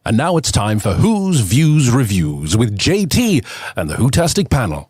And now it's time for Who's Views Reviews with JT and the Whotastic panel.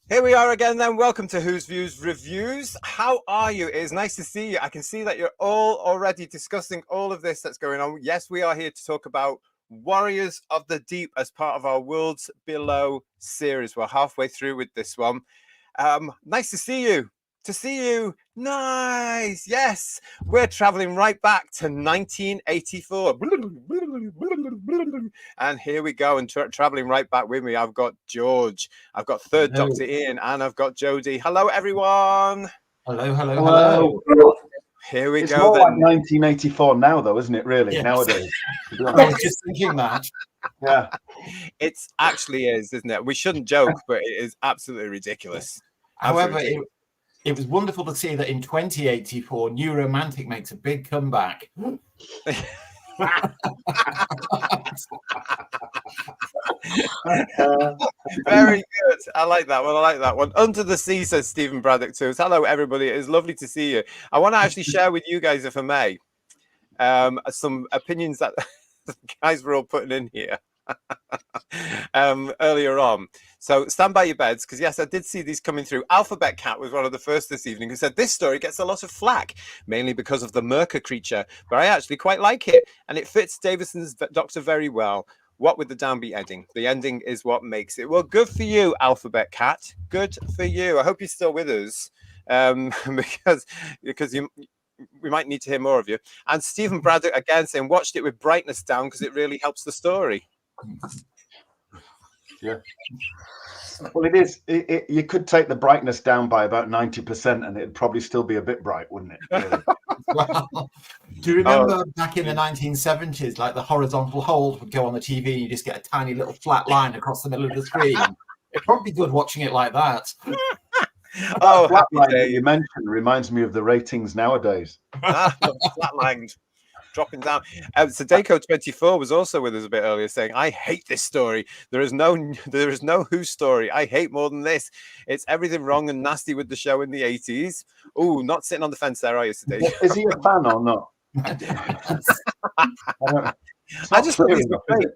Here we are again then. Welcome to Who's Views Reviews. How are you? It is nice to see you. I can see that you're all already discussing all of this that's going on. Yes, we are here to talk about Warriors of the Deep as part of our Worlds Below series. We're halfway through with this one. Nice to see you. Nice. Yes, we're traveling right back to 1984. And here we go. And traveling right back with me, I've got George, I've got Third Doctor Ian, and I've got Jodie. Hello, everyone. Hello. Here we it's go. It's more like 1984 now, though, isn't it? Really, yes. Nowadays. I was just thinking that. Yeah, it actually is, isn't it? We shouldn't joke, but it is absolutely ridiculous. However, it was wonderful to see that in 2084, New Romantic makes a big comeback. Very good. I like that one. Under the Sea, says Stephen Braddock to us. Hello, everybody. It is lovely to see you. I want to actually share with you guys, if I may, some opinions that the guys were all putting in here earlier on. So stand by your beds, because yes, I did see these coming through. Alphabet Cat was one of the first this evening who said this story gets a lot of flack, mainly because of the Myrka creature, but I actually quite like it, and it fits Davison's Doctor very well. What with the downbeat ending? The ending is what makes it. Well, good for you, Alphabet Cat. Good for you. I hope you're still with us, because we might need to hear more of you. And Stephen Braddock again saying watched it with brightness down because it really helps the story. Yeah. Well, it is. You could take the brightness down by about 90%, and it'd probably still be a bit bright, wouldn't it? Really? Well, do you remember back in the 1970s, like the horizontal hold would go on the TV, and you just get a tiny little flat line across the middle of the screen? It'd probably be good watching it like that. Flat line that you mentioned reminds me of the ratings nowadays. Flatlined. Dropping down. Sadeko24 was also with us a bit earlier saying, I hate this story. There is no Who story I hate more than this. It's everything wrong and nasty with the show in the 80s. Oh, not sitting on the fence there, are you, Sadeko? Is he a fan or not? I just think he's great.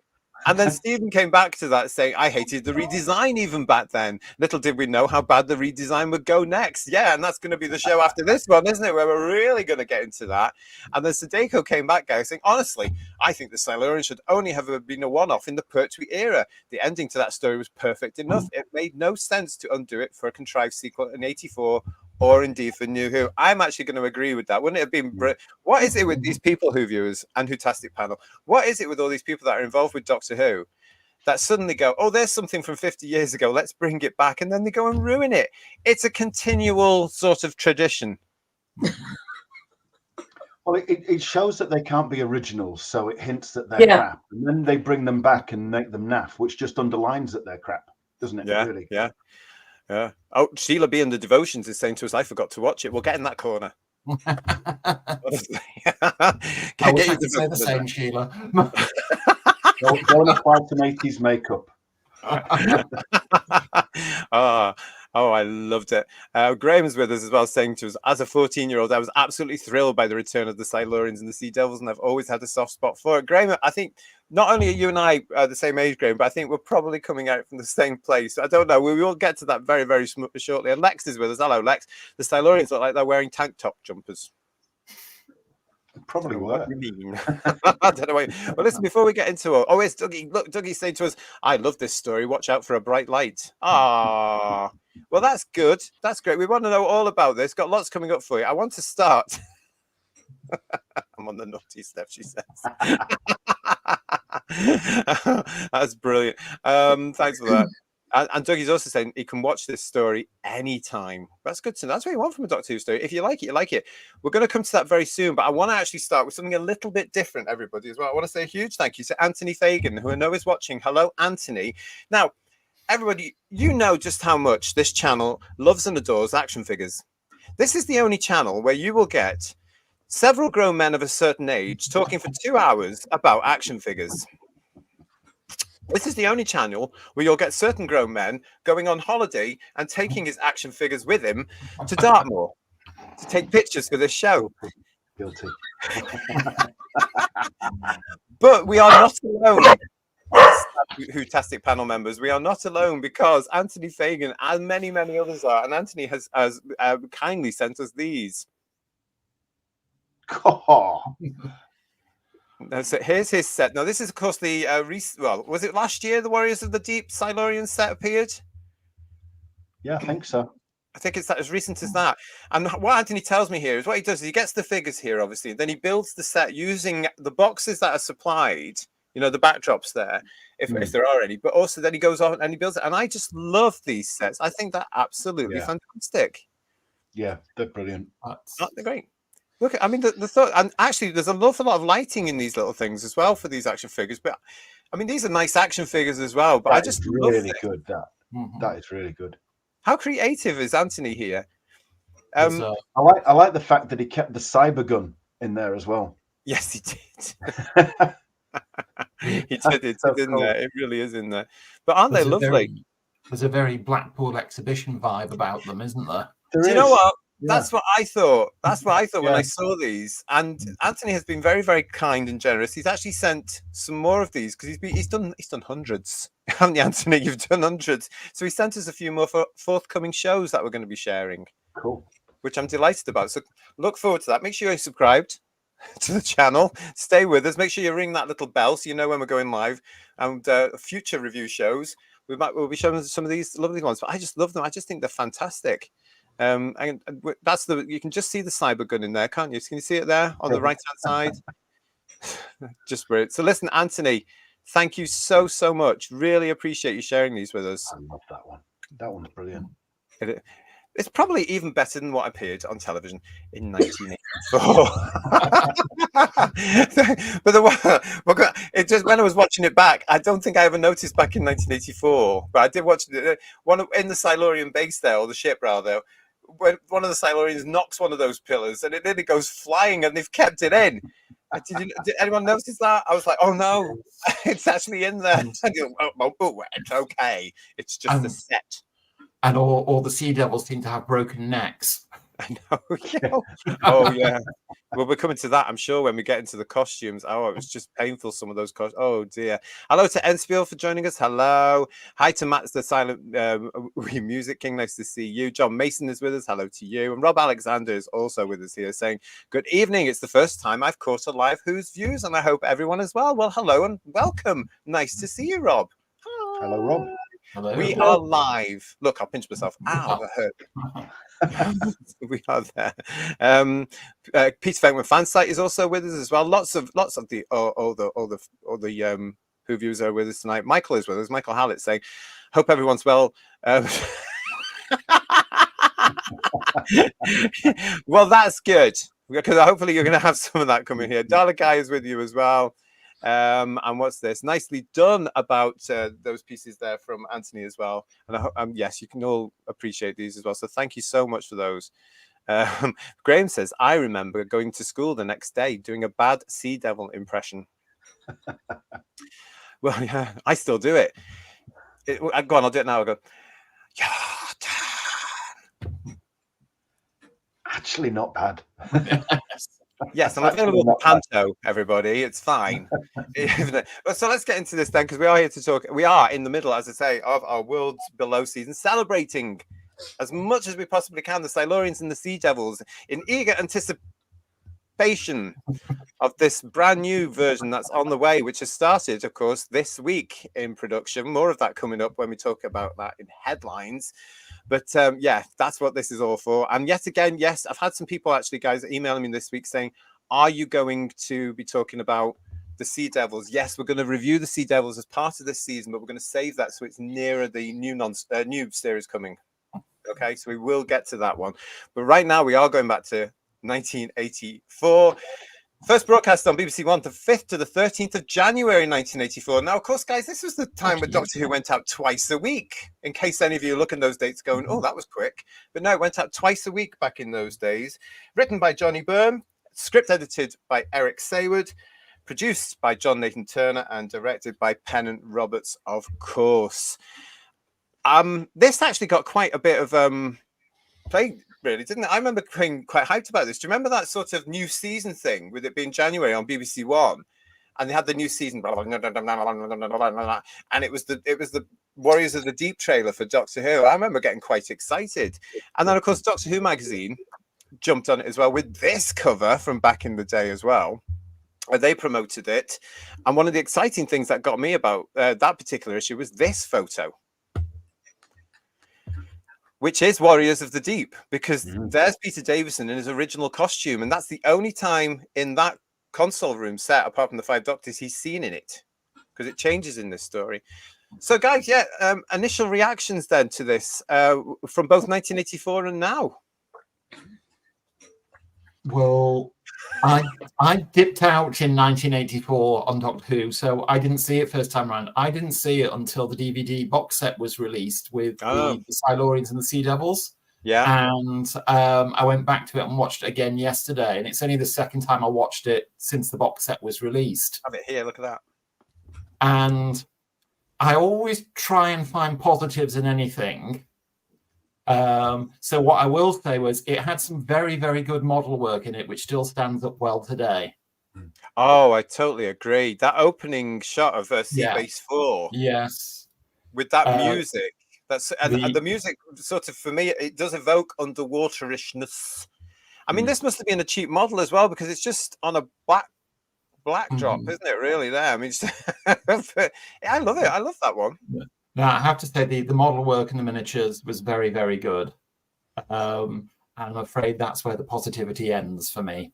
And then Stephen came back to that saying, I hated the redesign even back then. Little did we know how bad the redesign would go next. Yeah, and that's going to be the show after this one, isn't it? Where we're really going to get into that. And then Sadeko came back, guys, saying, honestly, I think the Silurians should only have been a one-off in the Pertwee era. The ending to that story was perfect enough. It made no sense to undo it for a contrived sequel in 84 or indeed for New Who. I'm actually going to agree with that. Wouldn't it have been... What is it with these people, Who viewers and Whotastic panel? What is it with all these people that are involved with Doctor Who that suddenly go, oh, there's something from 50 years ago, let's bring it back, and then they go and ruin it? It's a continual sort of tradition. Well, it shows that they can't be originals, so it hints that they're crap. And then they bring them back and make them naff, which just underlines that they're crap, doesn't it? Yeah, really? Yeah. Oh, Sheila B in the Devotions is saying to us, I forgot to watch it. We'll get in that corner. I wish I could say the same, Sheila. Go and apply some 80s makeup. Oh, I loved it. Graham's with us as well, saying to us, as a 14-year-old, I was absolutely thrilled by the return of the Silurians and the Sea Devils, and I've always had a soft spot for it. Graham, I think not only are you and I the same age, Graham, but I think we're probably coming out from the same place. I don't know. We will get to that very, very shortly. And Lex is with us. Hello, Lex. The Silurians look like they're wearing tank top jumpers. Probably were. What you mean? I don't know. Well, listen, before we get into it, oh, it's Dougie. Look, Dougie's saying to us, I love this story. Watch out for a bright light. Ah, well, that's good. That's great. We want to know all about this. Got lots coming up for you. I want to start. I'm on the naughty step, she says. That's brilliant. Thanks for that. And Dougie's also saying he can watch this story anytime. That's good to know. That's what you want from a Doctor Who story. If you like it, you like it. We're going to come to that very soon, but I want to actually start with something a little bit different, everybody, as well. I want to say a huge thank you to Anthony Fagan, who I know is watching. Hello, Anthony. Now, everybody, you know just how much this channel loves and adores action figures. This is the only channel where you will get several grown men of a certain age talking for 2 hours about action figures. This is the only channel where you'll get certain grown men going on holiday and taking his action figures with him to Dartmoor to take pictures for this show. Guilty. But we are not alone. Who-tastic panel members, we are not alone, because Anthony Fagan and many, many others are, and Anthony has kindly sent us these. Oh. So here's his set. Now, this is, of course, the well, was it last year the Warriors of the Deep Silurian set appeared? Yeah, I think so. I think it's that as recent as that. And what Anthony tells me here is what he does is he gets the figures here, obviously, then he builds the set using the boxes that are supplied, you know, the backdrops there, if there are any, but also then he goes on and he builds it. And I just love these sets. I think they're absolutely fantastic. Yeah, they're brilliant. They're great. Look, I mean, the thought, and actually, there's an awful lot of lighting in these little things as well for these action figures. But I mean, these are nice action figures as well. But I just really good. That is really good. How creative is Anthony here? I like the fact that he kept the cyber gun in there as well. Yes, he did. He did it, so didn't there? It really is in there. But aren't they lovely? There's a very Blackpool exhibition vibe about them, isn't there? Do you know what? That's what I thought. That's what I thought when I saw these. And Anthony has been very, very kind and generous. He's actually sent some more of these because he's done hundreds, haven't you, Anthony? You've done hundreds. So he sent us a few more for forthcoming shows that we're going to be sharing. Cool. Which I'm delighted about. So look forward to that. Make sure you're subscribed to the channel. Stay with us. Make sure you ring that little bell so you know when we're going live. And future review shows, we'll be showing some of these lovely ones. But I just love them. I just think they're fantastic. And that's you can just see the cyber gun in there, can't you? Can you see it there on the right hand side? Just brilliant. So listen, Anthony, thank you so much. Really appreciate you sharing these with us. I love that one. That one's brilliant. It's probably even better than what appeared on television in 1984. But it just, when I was watching it back, I don't think I ever noticed back in 1984, but I did watch one in the Silurian base there, or the ship rather, when one of the Silurians knocks one of those pillars and it nearly goes flying, and they've kept it in. Did anyone notice that? I was like, oh no, it's actually in there. It's okay. It's just a set. And all the Sea Devils seem to have broken necks. I know. Oh yeah. Well, we're coming to that, I'm sure, when we get into the costumes. Oh, it was just painful, some of those costumes. Oh dear. Hello to Enspiel for joining us. Hello. Hi to Matt's the Silent Music King. Nice to see you. John Mason is with us. Hello to you. And Rob Alexander is also with us here, saying good evening. It's the first time I've caught a live Who's Views, and I hope everyone is well. Well, hello and welcome. Nice to see you, Rob. Hi. Hello, Rob. Hello. We are live. Look, I'll pinch myself. Ow, that hurt. We are there. Peter Venkman fan site is also with us as well. Lots of the all the Who Views are with us tonight. Michael is with us. Michael Hallett saying, "Hope everyone's well." Well, that's good, because hopefully you're going to have some of that coming here. Dalek Guy is with you as well. And what's this? Nicely done about those pieces there from Anthony as well. And yes, you can all appreciate these as well. So thank you so much for those. Graham says, I remember going to school the next day doing a bad Sea Devil impression. Well, yeah, I still do it. Go on, I'll do it now. I'll go, actually not bad. Yes, I'm available for Panto, everybody. It's fine. So let's get into this then, because we are here to talk. We are in the middle, as I say, of our Worlds Below season, celebrating as much as we possibly can the Silurians and the Sea Devils in eager anticipation of this brand new version that's on the way, which has started, of course, this week in production. More of that coming up when we talk about that in headlines. But yeah, that's what this is all for. And yet again, yes, I've had some people actually, guys, emailing me this week saying, are you going to be talking about the Sea Devils. Yes, we're going to review the Sea Devils as part of this season, but we're going to save that so it's nearer the new series coming. Okay, so we will get to that one. But right now, we are going back to 1984. First broadcast on BBC One, the 5th to the 13th of January 1984. Now, of course, guys, this was the time when Doctor Who went out twice a week. In case any of you look at those dates going, oh, that was quick. But no, it went out twice a week back in those days. Written by Johnny Byrne, script edited by Eric Saywood, produced by John Nathan Turner, and directed by Pennant Roberts, of course. This actually got quite a bit of play, really, didn't it? I remember being quite hyped about this. Do you remember that sort of new season thing with it being January on BBC One, and they had the new season, and it was the Warriors of the Deep trailer for Doctor Who. I remember getting quite excited, and then of course Doctor Who magazine jumped on it as well with this cover from back in the day as well. They promoted it, and one of the exciting things that got me about that particular issue was this photo, which is Warriors of the Deep, because there's Peter Davison in his original costume, and that's the only time in that console room set, apart from the Five Doctors, he's seen in it, because it changes in this story. So, guys, initial reactions then to this from both 1984 and now. Well, I dipped out in 1984 on Doctor Who, so I didn't see it first time around. I didn't see it until the DVD box set was released with the Silurians and the Sea Devils. Yeah. And I went back to it and watched it again yesterday, and it's only the second time I watched it since the box set was released. Have it here, look at that. And I always try and find positives in anything. So what I will say was it had some very, very good model work in it, which still stands up well today. Oh, I totally agree. That opening shot of Sea Base 4. Yes. With that music. And the music sort of, for me, it does evoke underwaterishness. I mean, this must have been a cheap model as well, because it's just on a black drop, isn't it, really, there? I mean, I love it. I love that one. Yeah. Now, I have to say the model work and the miniatures was very, very good. And I'm afraid that's where the positivity ends for me.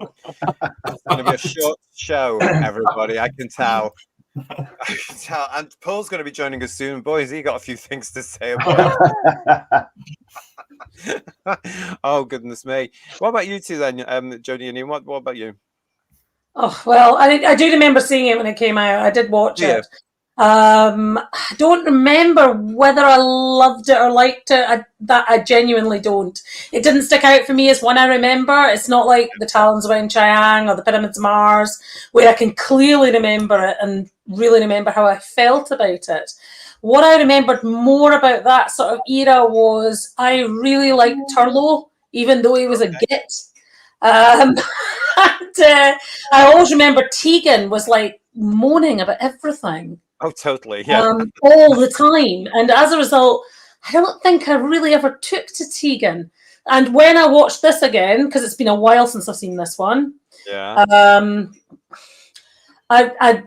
It's going to be a short show, everybody. I can tell. And Paul's going to be joining us soon. Boy, has he got a few things to say about it. Oh, goodness me. What about you two then, Jodie and Ian? What about you? Oh, well, I do remember seeing it when it came out. I did watch it. I don't remember whether I loved it or liked it. I genuinely don't. It didn't stick out for me as one I remember. It's not like the Talons of Chiang or the Pyramids of Mars, where I can clearly remember it and really remember how I felt about it. What I remembered more about that sort of era was I really liked Turlough, even though he was a git. And I always remember Tegan was like moaning about everything. Oh, totally. Yeah. All the time. And as a result, I don't think I really ever took to Tegan. And when I watched this again, because it's been a while since I've seen this one. Yeah. I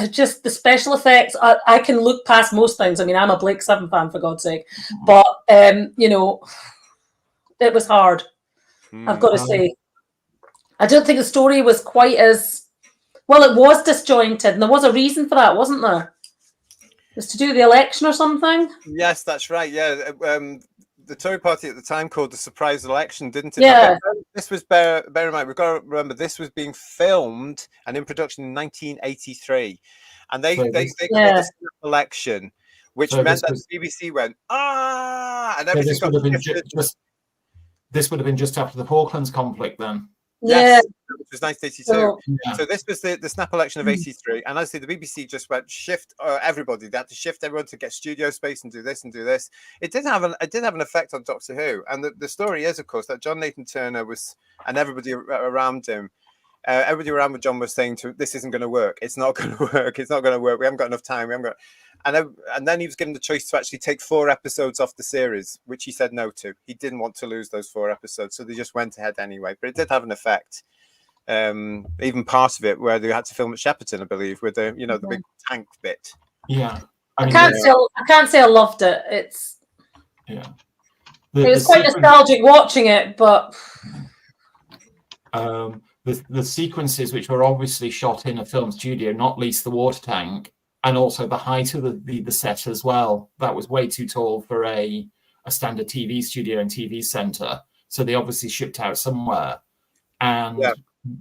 just the special effects, I can look past most things. I mean, I'm a Blake Seven fan, for God's sake. But, it was hard, I've got to say. I don't think the story was quite as... Well, it was disjointed, and there was a reason for that, wasn't there? It was to do with the election or something? Yes, that's right, yeah. The Tory party at the time called the surprise election, didn't it? Yeah. This was, bear in mind, we've got to remember, this was being filmed and in production in 1983. And they called the election, which meant that the BBC went, and everything got this would have been just after the Falklands conflict then. Yes, which was 1982. So this was the snap election of 83, and as I say, the BBC just went shift everybody. They had to shift everyone to get studio space and do this and do this. It did have an effect on Doctor Who, and the story is, of course, that John Nathan Turner was, and everybody around him, everybody around with John was saying to, this isn't going to work. It's not going to work. It's not going to work. We haven't got enough time. We haven't got. And then he was given the choice to actually take 4 episodes off the series, which he said no to. He didn't want to lose those 4 episodes, so they just went ahead anyway. But it did have an effect. Even part of it where they had to film at Shepperton, I believe, with the the big tank bit. Yeah, I can't say I loved it. It was quite nostalgic watching it, but the sequences which were obviously shot in a film studio, not least the water tank, and also the height of the set as well. That was way too tall for a standard TV studio and TV center. So they obviously shipped out somewhere. And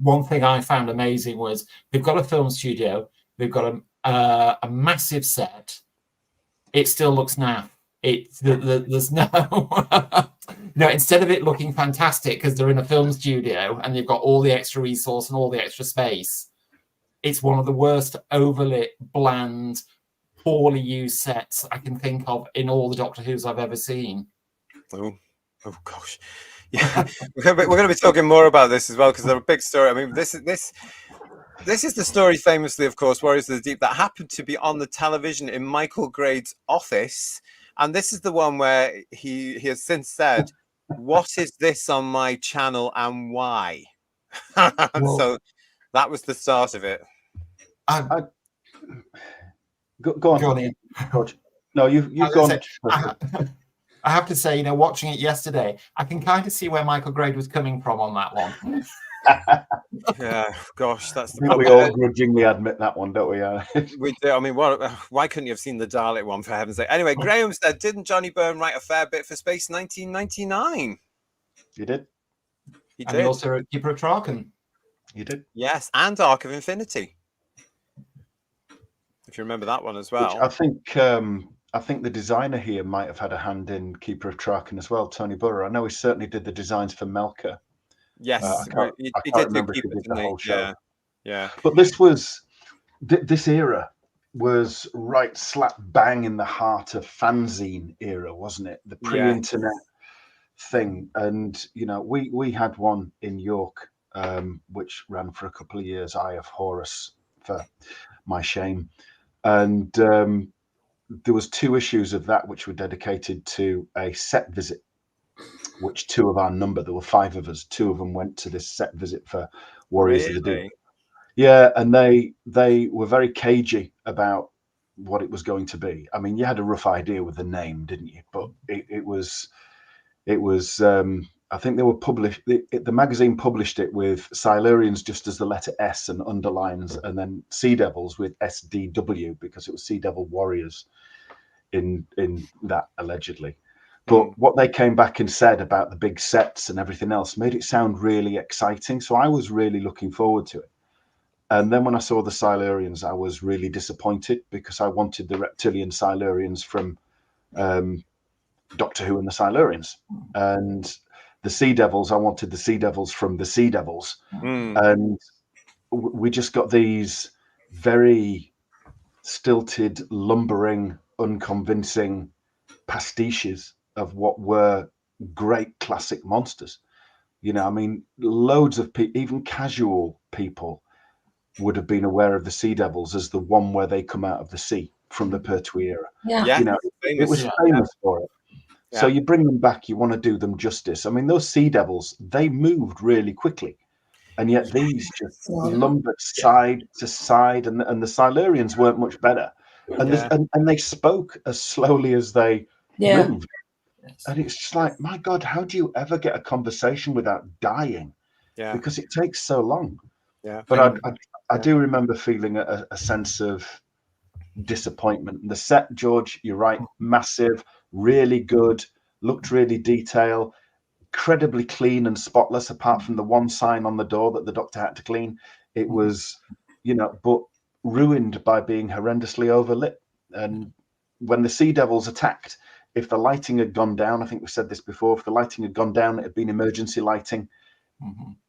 one thing I found amazing was they've got a film studio, they've got a massive set. It still looks naff. There's no, instead of it looking fantastic because they're in a film studio and they've got all the extra resource and all the extra space, it's one of the worst overlit, bland, poorly used sets I can think of in all the Doctor Who's I've ever seen. Oh gosh. Yeah, we're going to be talking more about this as well because they're a big story. I mean, this is the story, famously, of course, Warriors of the Deep, that happened to be on the television in Michael Grade's office. And this is the one where he has since said, "What is this on my channel and why?" And so that was the start of it. Go on, Ian. George. No, you've gone. I have to say, watching it yesterday, I can kind of see where Michael Grade was coming from on that one. Yeah, gosh, that's the problem. We all grudgingly admit that one, don't we? We do. I mean, why couldn't you have seen the Dalek one, for heaven's sake? Anyway, Graham said, didn't Johnny Byrne write a fair bit for Space 1999? He did. He and did. He also wrote Keeper of Traken. He did. Yes, and Arc of Infinity. If you remember that one as well. Which I think the designer here might have had a hand in Keeper of Traken as well, Tony Burrow. I know he certainly did the designs for Myrka. Yes, he did do Keeper, didn't he? Yeah. But this era was right slap bang in the heart of fanzine era, wasn't it? The pre-internet thing. And, we had one in York, which ran for a couple of years, Eye of Horus, for my shame. And there was 2 issues of that which were dedicated to a set visit, which 2 of our number, there were 5 of us, 2 of them went to this set visit for Warriors of the Deep. Yeah, and they were very cagey about what it was going to be. I mean, you had a rough idea with the name, didn't you? But it was I think they were published, the magazine published it with Silurians just as the letter S and underlines, and then Sea Devils with SDW because it was Sea Devil Warriors in that, allegedly. But what they came back and said about the big sets and everything else made it sound really exciting. So I was really looking forward to it. And then when I saw the Silurians, I was really disappointed because I wanted the reptilian Silurians from Doctor Who and the Silurians. And the Sea Devils, I wanted the Sea Devils from the Sea Devils. And we just got these very stilted, lumbering, unconvincing pastiches of what were great classic monsters. I mean, loads of people, even casual people, would have been aware of the Sea Devils as the one where they come out of the sea from the Pertwee era. It was famous for it. So you bring them back, you want to do them justice. I mean, those Sea Devils, they moved really quickly, and yet these just lumbered side to side, and the Silurians weren't much better. And they spoke as slowly as they moved. And it's just like, my God, how do you ever get a conversation without dying? Yeah. Because it takes so long. Yeah. But I do remember feeling a sense of disappointment. The set, George, you're right, massive, really good, looked really detailed, incredibly clean and spotless, apart from the one sign on the door that the Doctor had to clean. It was, but ruined by being horrendously overlit. And when the Sea Devils attacked, if the lighting had gone down, I think we said this before, if the lighting had gone down, it had been emergency lighting,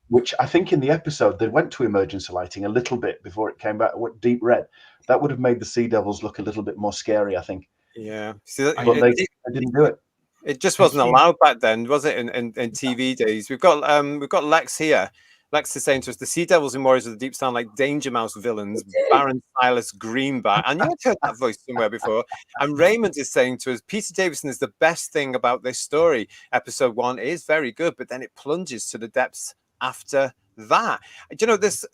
which I think in the episode, they went to emergency lighting a little bit before it came back, deep red. That would have made the Sea Devils look a little bit more scary, I think. Yeah. But they didn't do it. It just wasn't allowed back then, was it, in TV days? We've got Lex here. Lex is saying to us, the Sea Devils in Warriors of the Deep sound like Danger Mouse villains, Baron Silas Greenback. And you've heard that voice somewhere before. And Raymond is saying to us, Peter Davison is the best thing about this story. Episode 1 is very good, but then it plunges to the depths after that. This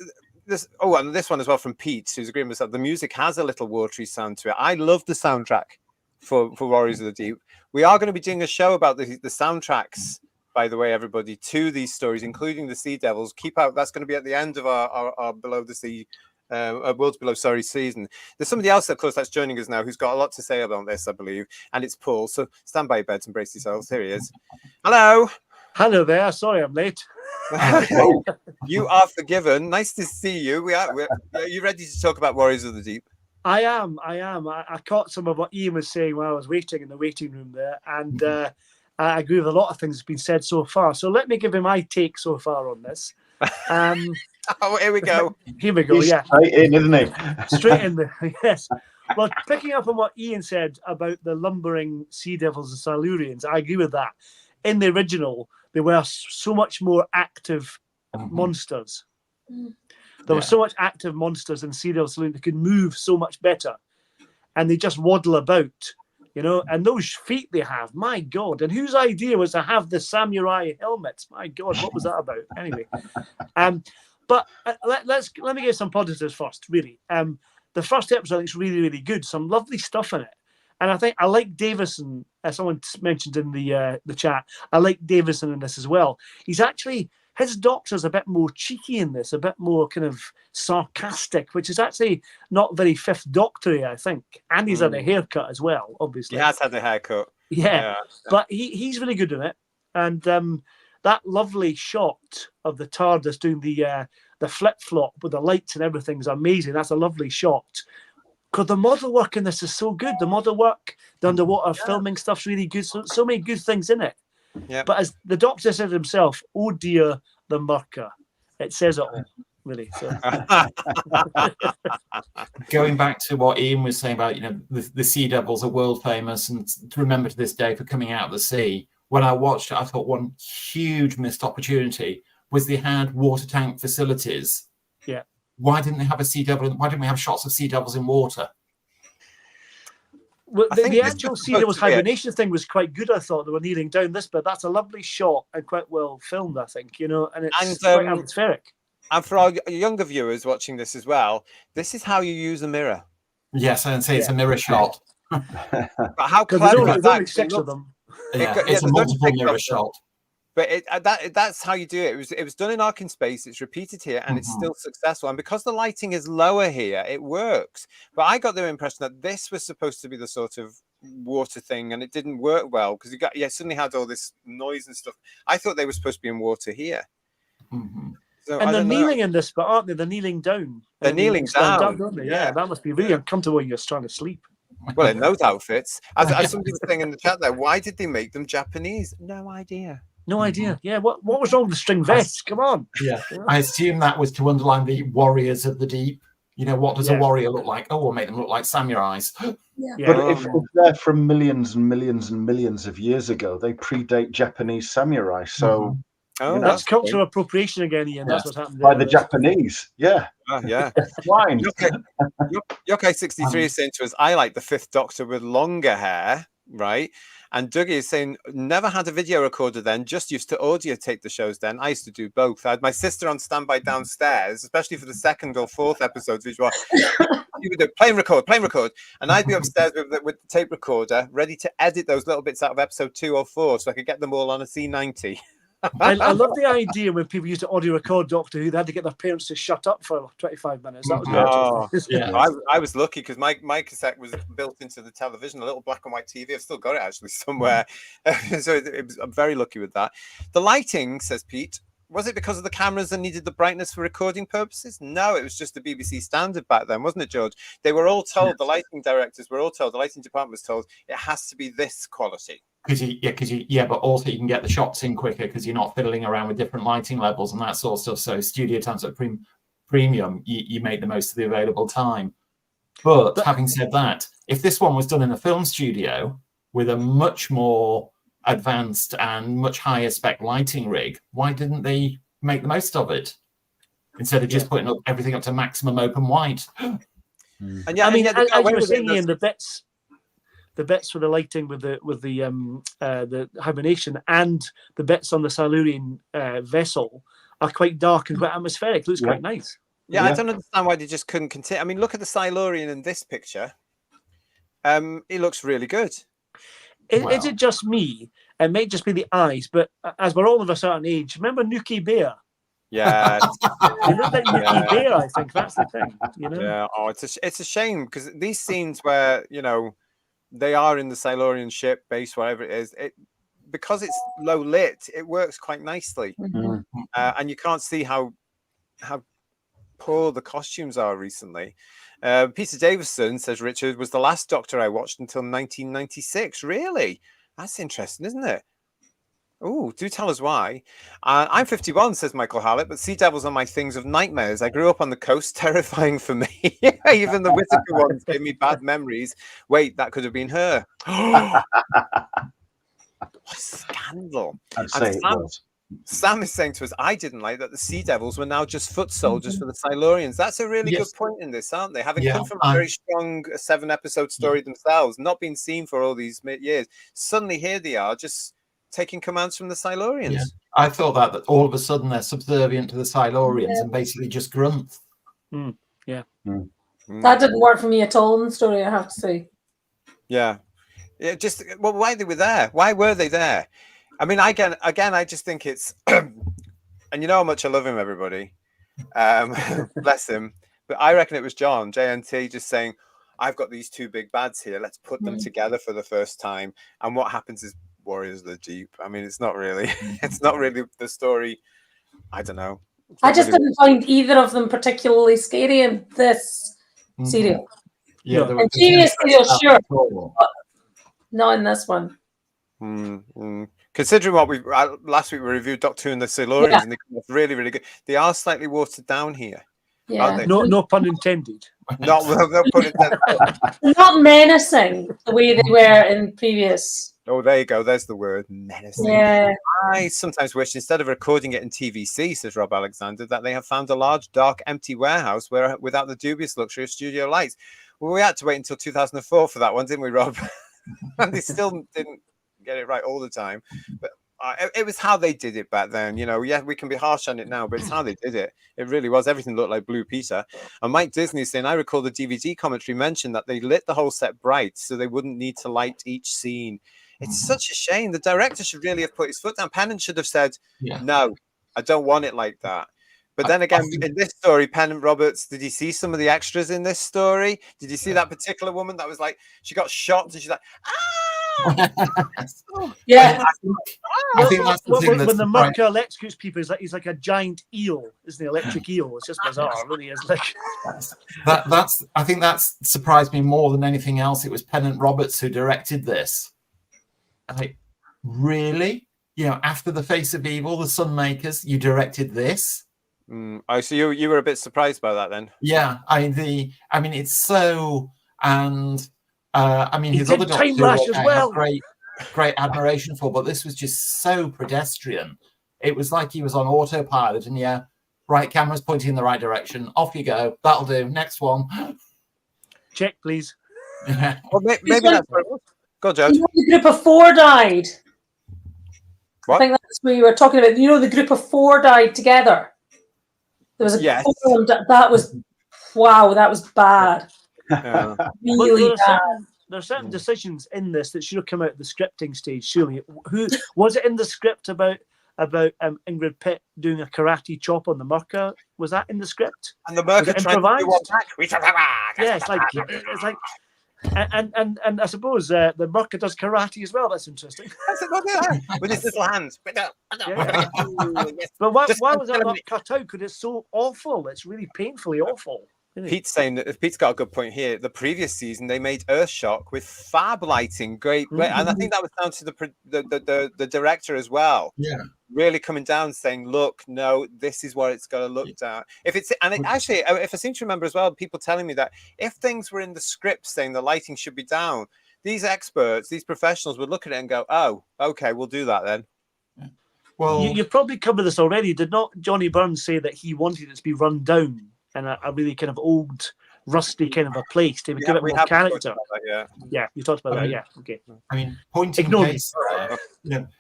and this one as well from Pete, who's agreeing with us. The music has a little watery sound to it. I love the soundtrack for Warriors of the Deep. We are going to be doing a show about the soundtracks by the way, everybody, to these stories, including the Sea Devils. Keep out. That's going to be at the end of our Below the Sea, Worlds Below, season. There's somebody else, of course, that's joining us now who's got a lot to say about this, I believe, and it's Paul. So stand by your beds and brace yourselves. Here he is. Hello. Hello there. Sorry, I'm late. You are forgiven. Nice to see you. Are you ready to talk about Warriors of the Deep? I am. I caught some of what Ian was saying while I was waiting in the waiting room there, and I agree with a lot of things that's been said so far. So let me give you my take so far on this. Oh, here we go. Here we go. He's yeah, straight in, isn't he? Straight in there. Yes. Well, picking up on what Ian said about the lumbering Sea Devils and Silurians, I agree with that. In the original, they were so much more active monsters. There were so much active monsters in Sea Devils that could move so much better, and they just waddle about, you know. And those feet they have, my God! And whose idea was to have the samurai helmets? My God, what was that about? Anyway, but let me give some positives first. Really, the first episode I think is really, really good. Some lovely stuff in it, and I think I like Davison. As someone mentioned in the chat, I like Davison in this as well. He's actually. His Doctor's a bit more cheeky in this, a bit more kind of sarcastic, which is actually not very Fifth Doctor-y, I think. And he's had a haircut as well, obviously. He has had a haircut. Yeah. But he's really good in it. And that lovely shot of the TARDIS doing the flip-flop with the lights and everything is amazing. That's a lovely shot. Because the model work in this is so good. The model work, the underwater filming stuff's really good. So many good things in it. Yeah. But as the Doctor said himself, oh dear, the Myrka. It says it all, really. So. Going back to what Ian was saying about, the Sea Devils are world famous and to remember to this day for coming out of the sea. When I watched it, I thought one huge missed opportunity was they had water tank facilities. Yeah. Why didn't they have a Sea Devil? Why didn't we have shots of Sea Devils in water? Well, the actual Sea Devils hibernation thing was quite good, I thought. They were kneeling down this, but that's a lovely shot and quite well filmed, I think, and it's quite atmospheric. And for our younger viewers watching this as well, this is how you use a mirror. Yes, and say it's a mirror shot. But how clever is that? 6 of them. It's a multiple mirror shot. But that's how you do it. It was done in Ark in Space. It's repeated here, and it's still successful. And because the lighting is lower here, it works. But I got the impression that this was supposed to be the sort of water thing, and it didn't work well because suddenly had all this noise and stuff. I thought they were supposed to be in water here. So, and they're kneeling in this, but aren't they? They're kneeling down. They're kneeling down, don't they? Yeah, that must be really uncomfortable when you're trying to sleep. Well, in those outfits, as somebody was saying in the chat there, why did they make them Japanese? No idea. No idea. Yeah, what was wrong with the string vests? Come on. Yeah, I assume that was to underline the warriors of the deep. What does a warrior look like? Oh, we'll make them look like samurais. But if they're from millions and millions and millions of years ago, they predate Japanese samurai. So that's cultural appropriation again, Ian. That's what's happened by the Japanese. Yeah. Yeah. Fine. Yokai63 is saying to us, I like the Fifth Doctor with longer hair, right? And Dougie is saying, never had a video recorder then, just used to audio tape the shows then. I used to do both. I had my sister on standby downstairs, especially for the 2nd or 4th episodes, which were you would do play and record, and I'd be upstairs with the tape recorder, ready to edit those little bits out of episode 2 or 4 so I could get them all on a C90. I love the idea when people used to audio record Doctor Who, they had to get their parents to shut up for 25 minutes. That was I was lucky because my cassette was built into the television, a little black and white TV. I've still got it actually somewhere. So I'm very lucky with that. The lighting, says Pete, was it because of the cameras and needed the brightness for recording purposes? No, it was just the BBC standard back then, wasn't it, George? They were all told, the lighting directors were all told, the lighting department was told, it has to be this quality. But also you can get the shots in quicker because you're not fiddling around with different lighting levels and that sort of stuff. So studio times at premium, you make the most of the available time. But having said that, if this one was done in a film studio with a much more advanced and much higher spec lighting rig, why didn't they make the most of it instead of just putting everything up to maximum open white? And I mean, as you were saying, Ian, the bits for the lighting with the hibernation and the bits on the Silurian vessel are quite dark and quite atmospheric. It looks quite nice. Yeah, I don't understand why they just couldn't continue. I mean, look at the Silurian in this picture. It looks really good. Is it just me? It may just be the eyes, but as we're all of a certain age, remember Nuki Bear? Yeah. They look like Nuki Bear, I think. That's the thing, you know? Yeah. Oh, it's a shame because these scenes where, you know, they are in the Silurian ship base, whatever it is, because it's low lit, it works quite nicely. And you can't see how poor the costumes are recently. Peter Davison, says Richard, was the last Doctor I watched until 1996. Really? That's interesting, isn't it? Oh, do tell us why. I'm 51, says Michael Hallett, but sea devils are my things of nightmares. I grew up on the coast, terrifying for me. Even the Whittaker ones gave me bad memories. Wait, that could have been her. What a scandal. I'd say it was. Sam is saying to us, I didn't like that the Sea Devils were now just foot soldiers for the Silurians. That's a really good point in this, aren't they? Having come from a very strong 7-episode story themselves, not been seen for all these years, suddenly here they are just taking commands from the Silurians. Yeah. I thought that all of a sudden they're subservient to the Silurians and basically just grunt. That didn't work for me at all in the story, I have to say. Yeah. Just, well, why they were there? Why were they there? I mean, again, I just think it's, and you know how much I love him, everybody. Bless him. But I reckon it was John, JNT, just saying, I've got these two big bads here. Let's put them together for the first time. And what happens is Warriors of the Deep. I mean, it's not really the story. I don't know. I just didn't find either of them particularly scary in this serial. Yeah, in previous serials, sure. But not in this one. Considering what we last week we reviewed Doctor Who and the Silurians, and they come off really, really good. They are slightly watered down here. Yeah. No pun intended. No pun intended. Not menacing the way they were in previous. Oh, there you go. There's the word, menacing. Yeah. I sometimes wish, instead of recording it in TVC, says Rob Alexander, that they have found a large, dark, empty warehouse without the dubious luxury of studio lights. Well, we had to wait until 2004 for that one, didn't we, Rob? And they still didn't get it right all the time. But it was how they did it back then. You know, yeah, we can be harsh on it now, but it's how they did it. It really was. Everything looked like Blue Peter. And Mike Disney saying, I recall the DVD commentary mentioned that they lit the whole set bright so they wouldn't need to light each scene. It's such a shame. The director should really have put his foot down. Pennant should have said, no, I don't want it like that. But then again, in this story, Pennant Roberts, did you see some of the extras in this story? Did you see that particular woman that was like, she got shot and she's like, yeah. I think that's the thing when the Myrka electrocutes people, he's like a giant eel, isn't he? Electric eel. It's just bizarre, it really is. Like I think that's surprised me more than anything else. It was Pennant Roberts who directed this. Like, really? You know, after The Face of Evil, The Sunmakers, you directed this? Oh, so you were a bit surprised by that then? Yeah, I mean, it's so, and I mean, his other Time Lash as well. Great admiration for, but this was just so pedestrian. It was like he was on autopilot, and right, camera's pointing in the right direction. Off you go. That'll do. Next one. Check, please. Well, maybe that's. Go, Judge. You know, the group of 4 died. What? I think that's what you were talking about. You know, the group of 4 died together. There was a 4 of them. That was, wow, that was bad. Yeah. Really bad. There are certain decisions in this that should have come out at the scripting stage, surely. Who was it in the script about Ingrid Pitt doing a karate chop on the Myrka? Was that in the script? And the Myrka tried to do one back. Yeah, it's like and I suppose the Myrka does karate as well. That's interesting. With his little hands. But why was that not cut out? Because it's so awful. It's really painfully awful. Pete's saying that Pete's got a good point here. The previous season they made Earthshock with fab lighting, great, and I think that was down to the director as well. Yeah, really coming down, saying, "Look, no, this is what it's got to look down." If I seem to remember as well, people telling me that if things were in the script saying the lighting should be down, these experts, these professionals would look at it and go, "Oh, okay, we'll do that then." Yeah. Well, you've probably covered this already. Did not Johnny Burns say that he wanted it to be run down and a really kind of old, rusty kind of a place to give it more character? You talked about that. Yeah, okay. I mean, point in case,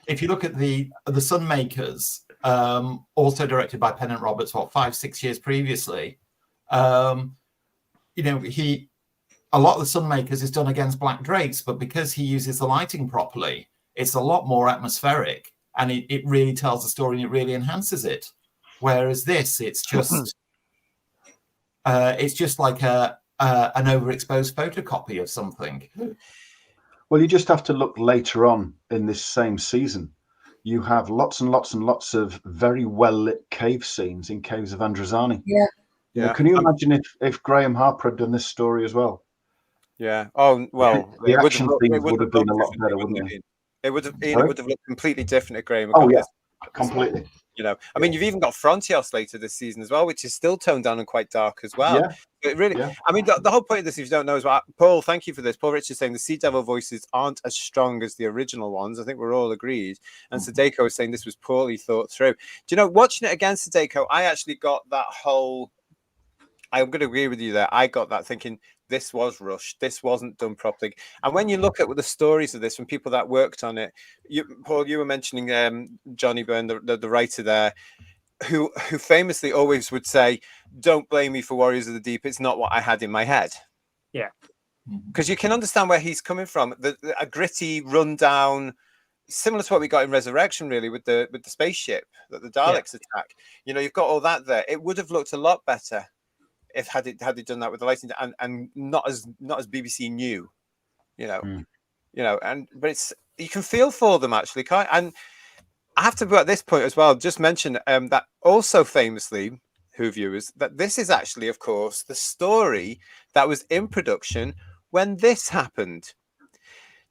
if you look at the Sunmakers, also directed by Pennant Roberts, 5-6 years previously, a lot of the Sunmakers is done against black drapes, but because he uses the lighting properly, it's a lot more atmospheric, and it really tells the story and it really enhances it. Whereas this, it's just like an overexposed photocopy of something. Well, you just have to look later on in this same season. You have lots and lots and lots of very well-lit cave scenes in Caves of Androzani. Yeah. You know, can you imagine if Graham Harper had done this story as well? Yeah. Oh, well, the action scenes would have been a lot better, wouldn't it? they? It would have looked completely different at Graham. Oh, yeah, completely. You know, I mean, you've even got Frontios later this season as well, which is still toned down and quite dark as well. Yeah. But really, I mean, the whole point of this, if you don't know, is Paul, thank you for this. Paul Richards saying the Sea Devil voices aren't as strong as the original ones. I think we're all agreed. And Sadeko is saying this was poorly thought through. Do you know, watching it again, Sadeko, I actually got that whole. I'm going to agree with you there. I got that thinking this was rushed. This wasn't done properly. And when you look at the stories of this from people that worked on it, Paul, you were mentioning Johnny Byrne, the writer there, who famously always would say, "Don't blame me for Warriors of the Deep. It's not what I had in my head." Yeah, because you can understand where he's coming from. A gritty, rundown, similar to what we got in Resurrection, really, with the spaceship that the Daleks attack. You know, you've got all that there. It would have looked a lot better if had they done that with the lighting and not as BBC new, you know, but it's, you can feel for them actually, can't? And I have to, at this point as well, just mention that also famously, Who viewers, that this is actually, of course, the story that was in production when this happened.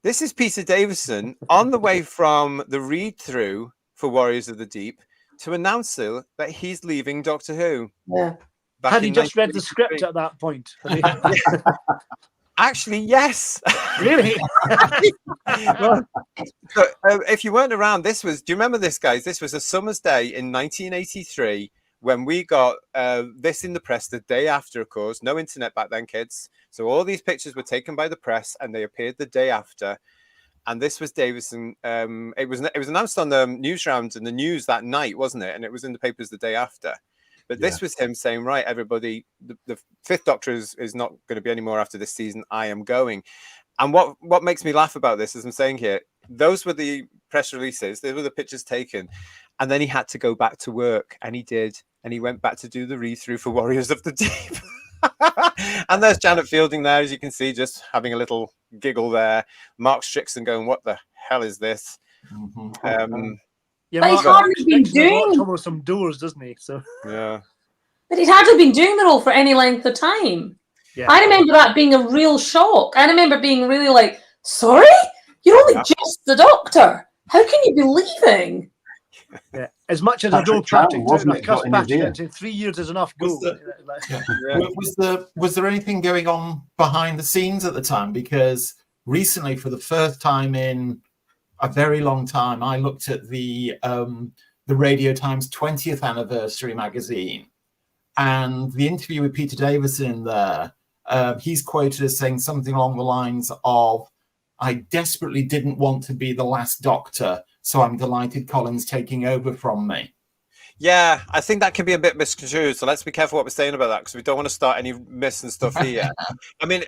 This is Peter Davison on the way from the read through for Warriors of the Deep to announce that he's leaving Doctor Who. Yeah. Had he just read the script at that point? Actually, yes. Really? Well, so, if you weren't around, do you remember this, guys? This was a summer's day in 1983 when we got this in the press the day after, of course. No internet back then, kids. So all these pictures were taken by the press and they appeared the day after. And this was Davison. It was announced on the news round and the news that night, wasn't it? And it was in the papers the day after. But this was him saying, right, everybody, the Fifth Doctor is not going to be any more after this season. I am going. And what makes me laugh about this, as I'm saying here, those were the press releases. Those were the pictures taken. And then he had to go back to work. And he did. And he went back to do the read-through for Warriors of the Deep. And there's Janet Fielding there, as you can see, just having a little giggle there. Mark Strickson going, what the hell is this? Yeah, but he's hardly been doing almost some doors, doesn't he? So yeah, but he's hardly been doing the role for any length of time. Yeah. I remember that being a real shock. I remember being really like, "Sorry, you're only just the Doctor. How can you be leaving?" Yeah, as much as I don't practice, in 3 years is enough. Go. Was there anything going on behind the scenes at the time? Because recently, for the first time in a very long time, I looked at the Radio Times 20th anniversary magazine, and the interview with Peter Davison there. He's quoted as saying something along the lines of, "I desperately didn't want to be the last Doctor, so I'm delighted Colin's taking over from me." Yeah, I think that can be a bit misconstrued. So let's be careful what we're saying about that, because we don't want to start any myths and stuff here. I mean,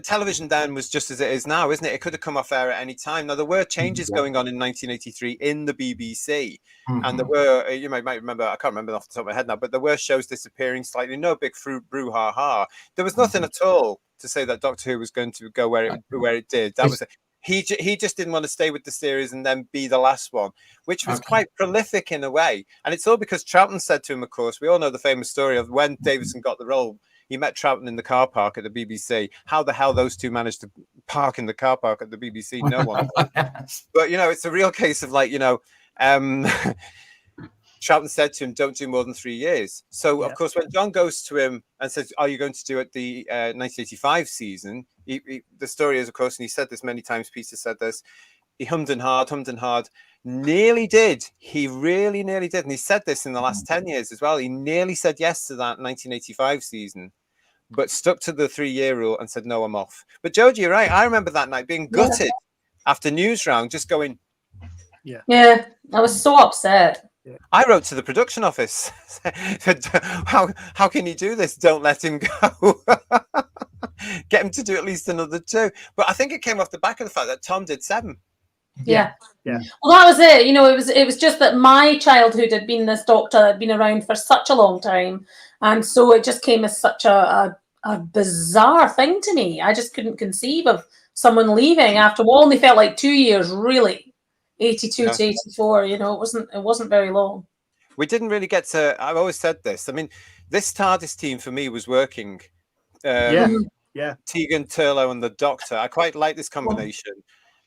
television then was just as it is now, isn't it? It could have come off air at any time. Now, there were changes going on in 1983 in the BBC. And there were, you might remember, I can't remember off the top of my head now, but there were shows disappearing slightly. No big brouhaha. There was nothing at all to say that Doctor Who was going to go where it did. That was it. He just didn't want to stay with the series and then be the last one, which was quite prolific in a way. And it's all because Troughton said to him, of course, we all know the famous story of when Davison got the role, he met Troughton in the car park at the BBC. How the hell those two managed to park in the car park at the BBC? No one. But, you know, it's a real case of like, you know, Troughton said to him, "Don't do more than 3 years." So, of course, when John goes to him and says, "Are you going to do it the 1985 season?" The story is, of course, and he said this many times, Peter said this, he hummed and hard, nearly did. He really nearly did. And he said this in the last 10 years as well. He nearly said yes to that 1985 season, but stuck to the 3-year rule and said, "No, I'm off." But, Georgie, you're right. I remember that night being gutted after news round, just going, Yeah, I was so upset. I wrote to the production office. How can you do this? Don't let him go. Get him to do at least another 2. But I think it came off the back of the fact that Tom did 7. Yeah. Yeah. Well, that was it. You know, it was just that my childhood had been this Doctor that had been around for such a long time, and so it just came as such a bizarre thing to me. I just couldn't conceive of someone leaving after what only felt like 2 years, really, 82 to 84. You know, it wasn't very long. We didn't really get to. I've always said this. I mean, this TARDIS team for me was working. Yeah. Tegan, Turlough, and the Doctor. I quite like this combination.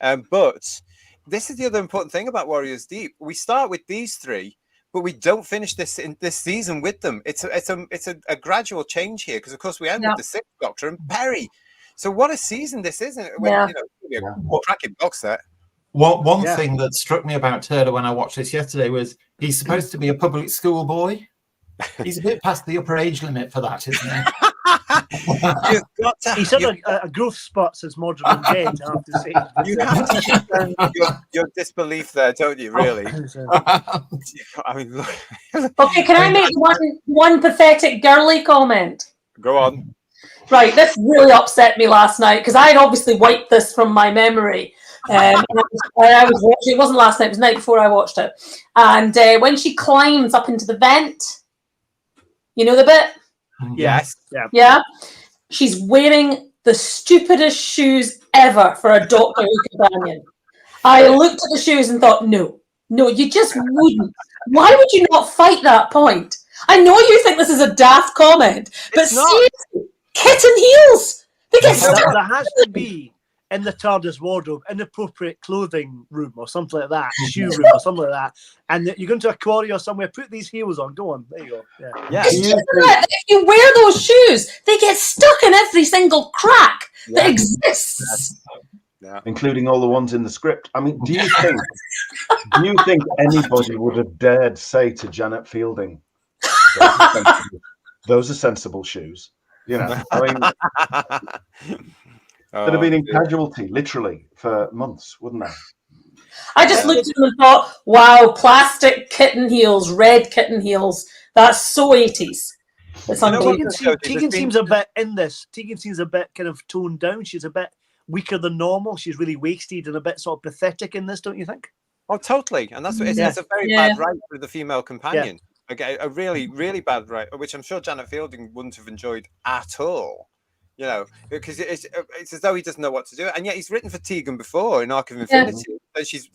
But this is the other important thing about Warriors Deep. We start with these three, but we don't finish this season with them. It's a gradual change here because, of course, we end with the Sixth Doctor and Perry. So what a season this is, isn't it? When, you know, a cracking box set. One thing that struck me about Turner when I watched this yesterday was he's supposed to be a public school boy. He's a bit past the upper age limit for that, isn't he? He's had a growth spot since Modern Dead, I have to say. You have to suspend your disbelief there, don't you, really? I mean, look. Okay, can I make one pathetic girly comment? Go on. Right, this really upset me last night because I had obviously wiped this from my memory. I was watching, it wasn't last night, it was the night before I watched it. And when she climbs up into the vent, you know the bit? Yes. Yeah. She's wearing the stupidest shoes ever for a Doctor Who companion. I looked at the shoes and thought, no, you just wouldn't. Why would you not fight that point? I know you think this is a daft comment, but seriously, kitten heels. They get stuck. There has to be in the TARDIS wardrobe inappropriate clothing room or something like that, shoe room or something like that. And you go into a quarry or somewhere, put these heels on. Go on, there you go. Yeah. It's just that if you wear those shoes, they get stuck in every single crack that exists. Yeah. Including all the ones in the script. I mean, do you think anybody would have dared say to Janet Fielding, those are sensible shoes? You know, I mean, they'd have been in casualty literally for months, wouldn't they? I just looked at them and thought, wow, plastic kitten heels, red kitten heels. That's so 80s. Tegan seems a bit in this. Tegan seems a bit kind of toned down. She's a bit weaker than normal. She's really wasted and a bit sort of pathetic in this, don't you think? Oh, totally. And that's what it's a very bad write for the female companion. Okay, a really, really bad write, which I'm sure Janet Fielding wouldn't have enjoyed at all. You know, because it's as though he doesn't know what to do. And yet he's written for Tegan before in Arc of Infinity. So she's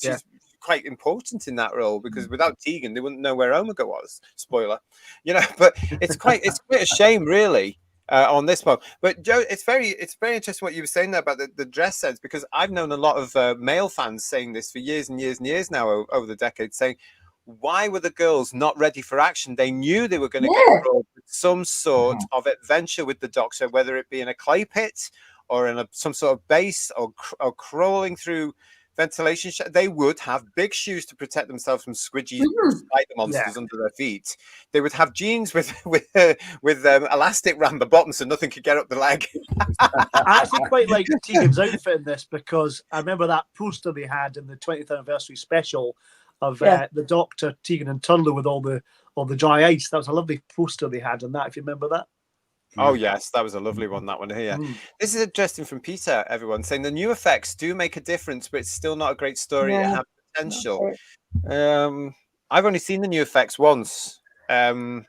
quite important in that role because without Tegan, they wouldn't know where Omega was. Spoiler. You know, but it's quite a shame, really. On this one, but Joe, it's very interesting what you were saying there about the dress sense, because I've known a lot of male fans saying this for years and years and years now over the decades, saying, why were the girls not ready for action? They knew they were going to get involved with some sort of adventure with the Doctor, whether it be in a clay pit or in some sort of base or crawling through ventilation. They would have big shoes to protect themselves from squidgy spider monsters under their feet. They would have jeans with elastic around the bottom so nothing could get up the leg. I actually quite like Tegan's outfit in this because I remember that poster they had in the 20th anniversary special of the Doctor, Tegan and Turlough with all the dry ice. That was a lovely poster they had in that, if you remember that. Oh, yes, that was a lovely one, that one here. This is interesting from Peter, everyone, saying the new effects do make a difference, but it's still not a great story. It has potential. I've only seen the new effects once because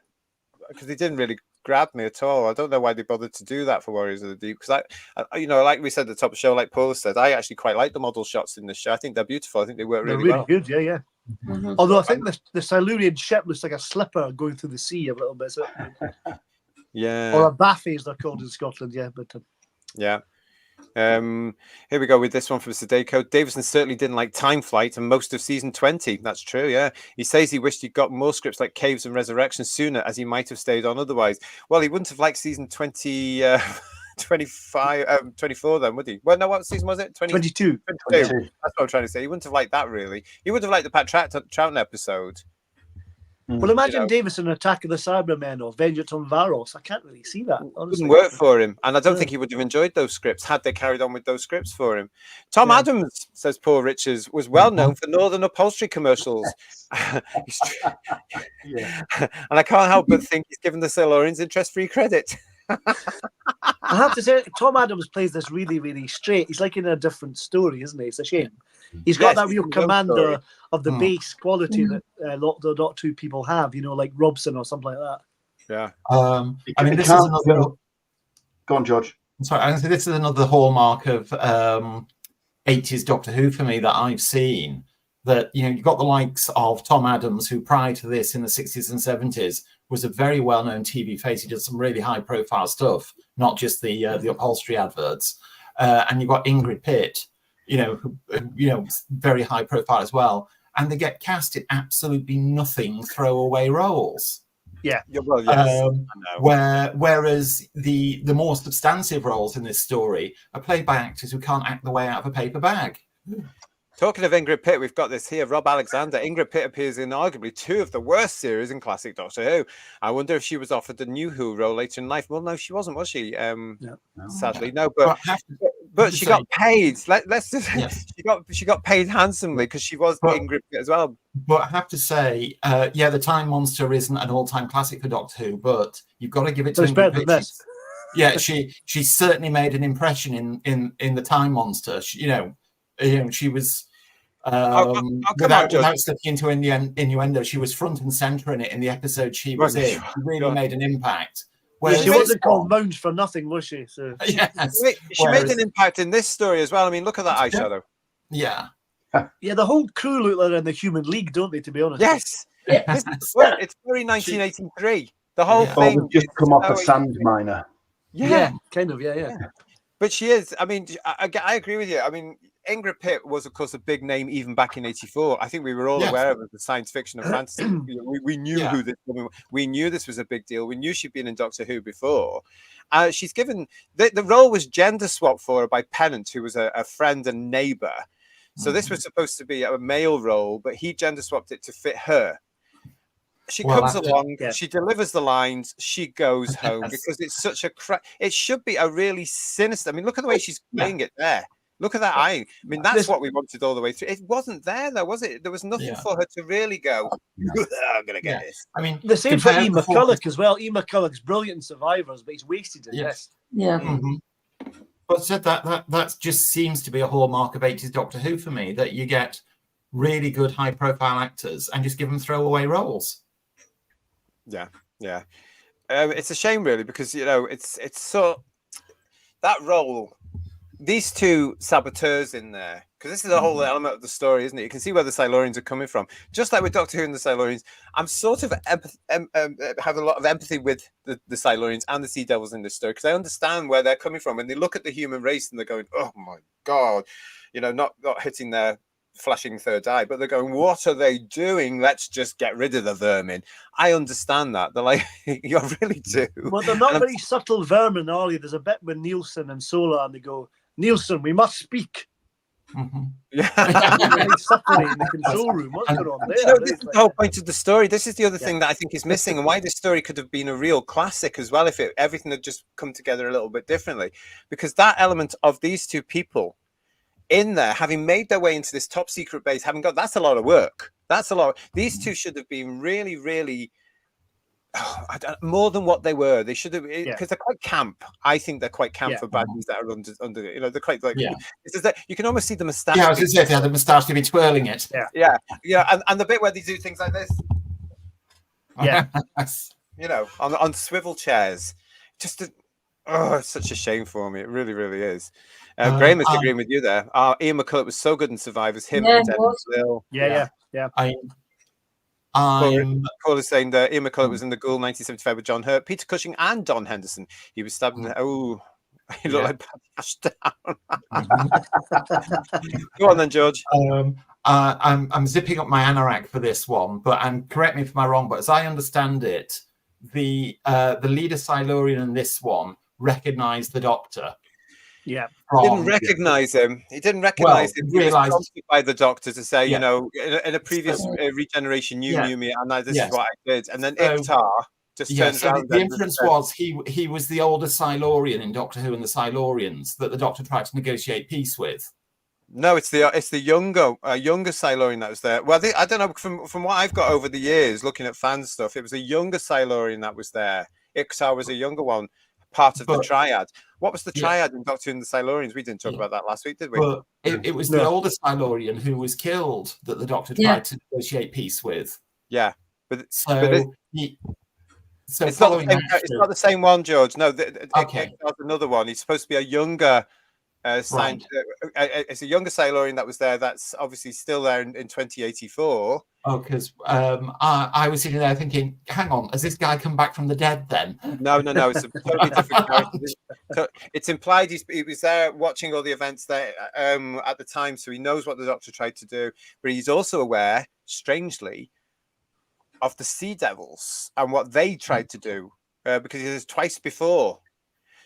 they didn't really grab me at all. I don't know why they bothered to do that for Warriors of the Deep, because I you know, like we said at the top of the show, like Paul said, I actually quite like the model shots in this show. I think they're beautiful. I think they work really well. Good, yeah. Although I think the Silurian ship looks like a slipper going through the sea a little bit. So or a baffy, as they're called in Scotland. Here we go with this one from Sadeko. Davison certainly didn't like Time Flight and most of season 20. That's true, yeah. He says he wished he'd got more scripts like Caves and Resurrection sooner, as he might have stayed on otherwise. Well, he wouldn't have liked season 20, 24 then, would he? Well, no, what season was it? 22. That's what I'm trying to say. He wouldn't have liked that, really. He would have liked the Pat Troughton episode. Well, imagine Davison Attack of the Cybermen or Vengeance on Varos. I can't really see that. It Honestly. wouldn't work for him. And I don't think he would have enjoyed those scripts had they carried on with those scripts for him. Tom Adams, says Paul Richards, was well known for Northern Upholstery commercials. And I can't help but think he's given the Silurians interest-free credit. I have to say, Tom Adams plays this really, really straight. He's like in a different story, isn't he? It's a shame. He's got that it's real his own commander story. of the base quality that not two people have, like Robson or something like that. Yeah. I mean, this is another. Go on, George. I'm sorry, I say this is another hallmark of 80s Doctor Who for me that I've seen. That you've got the likes of Tom Adams, who prior to this in the 60s and 70s was a very well-known TV face. He did some really high-profile stuff, not just the upholstery adverts. And you've got Ingrid Pitt, who very high-profile as well. And they get cast in absolutely nothing throwaway roles. Yeah. Well, yes. Whereas the more substantive roles in this story are played by actors who can't act the way out of a paper bag. Talking of Ingrid Pitt, we've got this here. Rob Alexander. Ingrid Pitt appears in arguably 2 of the worst series in classic Doctor Who. I wonder if she was offered the new Who role later in life. Well, no, she wasn't, was she? Sadly, no. But she got paid. Let's just. She got paid handsomely because she was Ingrid Pitt as well. But I have to say, the Time Monster isn't an all-time classic for Doctor Who, but you've got to give it to Ingrid Pitt. Yeah, she certainly made an impression in the Time Monster. She was. Without slipping into innuendo, she was front and center in it in the episode she was in. She really made an impact. She wasn't called Mounds for nothing, was she? So yes, she made an impact in this story as well. I mean, look at that eyeshadow. Yeah, the whole crew look like in the Human League, don't they? To be honest, yes. It's very 1983. The whole thing just come off a sand miner. Yeah, kind of. Yeah. But she is. I mean, I agree with you. I mean, Ingrid Pitt was, of course, a big name even back in '84. I think we were all aware of the science fiction and fantasy. We knew who this woman was. We knew this was a big deal. We knew she'd been in Doctor Who before. She's given the role was gender swapped for her by Pennant, who was a friend and neighbor. So this was supposed to be a male role, but he gender swapped it to fit her. She comes along, she delivers the lines, she goes home because it's such a it should be a really sinister. I mean, look at the way she's playing it there. Look at that eye. I mean, that's what we wanted all the way through. It wasn't there, though, was it? There was nothing for her to really go, I'm going to get this. I mean, the same for Ian McCulloch as well. Ian McCulloch's brilliant in Survivors, but he's wasted in this. Yeah. Mm-hmm. But said that just seems to be a hallmark of 80s Doctor Who for me, that you get really good high-profile actors and just give them throwaway roles. Yeah. It's a shame, really, because, it's so... That role... These 2 saboteurs in there, because this is a whole element of the story, isn't it? You can see where the Silurians are coming from. Just like with Doctor Who and the Silurians, I'm sort of have a lot of empathy with the Silurians and the Sea Devils in this story, because I understand where they're coming from. When they look at the human race and they're going, oh my God, not hitting their flashing third eye, but they're going, what are they doing? Let's just get rid of the vermin. I understand that. They're like, you really do. Well, they're not very subtle vermin, are they? There's a bit with Nielsen and Sola, and they go, Nielsen, we must speak. Mm-hmm. Really subtly in the control room. What's going on there? This is the whole point of the story. This is the other thing that I think is missing, and why this story could have been a real classic as well if everything had just come together a little bit differently. Because that element of these 2 people in there, having made their way into this top secret base, that's a lot of work. That's a lot. These 2 should have been really, really more than what they were. They should have, because they're quite camp. I think they're quite camp for baddies that are under. They're quite like. It's just that you can almost see the moustache. Yeah, I was going to say, if they had the moustache, they'd be twirling it. And the bit where they do things like this. On swivel chairs. Just it's such a shame for me. It really, really is. Graham is agreeing with you there. Ian McCulloch was so good in Survivors. Him and Will. Yeah. Paul is saying that Ian McCulloch was in The Ghoul 1975 with John Hurt, Peter Cushing, and Don Henderson. He was stabbed in the... he looked like Ashdown. Go on then, George. I'm zipping up my anorak for this one, and correct me if I'm wrong, but as I understand it, the leader Silurian in this one recognised the Doctor. Yeah, he didn't recognize him. He didn't recognize him. He was prompted by the Doctor to say, in a previous regeneration, you knew me, and this is what I did. And then Iktar just turns around. The inference was he was the older Silurian in Doctor Who and the Silurians that the Doctor tried to negotiate peace with. No, it's the younger Silurian that was there. Well, I don't know, from what I've got over the years looking at fan stuff, it was a younger Silurian that was there. Iktar was a younger one. part of the triad. What was the triad in Doctor Who and the Silurians? We didn't talk about that last week, did we? But it was the older Silurian who was killed that the Doctor tried to negotiate peace with. Yeah, it's not the same one, George. No, there's another one. He's supposed to be a younger it's a younger Silurian that was there. That's obviously still there in 2084. Oh, because I was sitting there thinking, hang on, has this guy come back from the dead then? No. It's a totally different character. It's implied he was there watching all the events there at the time, so he knows what the Doctor tried to do. But he's also aware, strangely, of the Sea Devils and what they tried to do because it was twice before.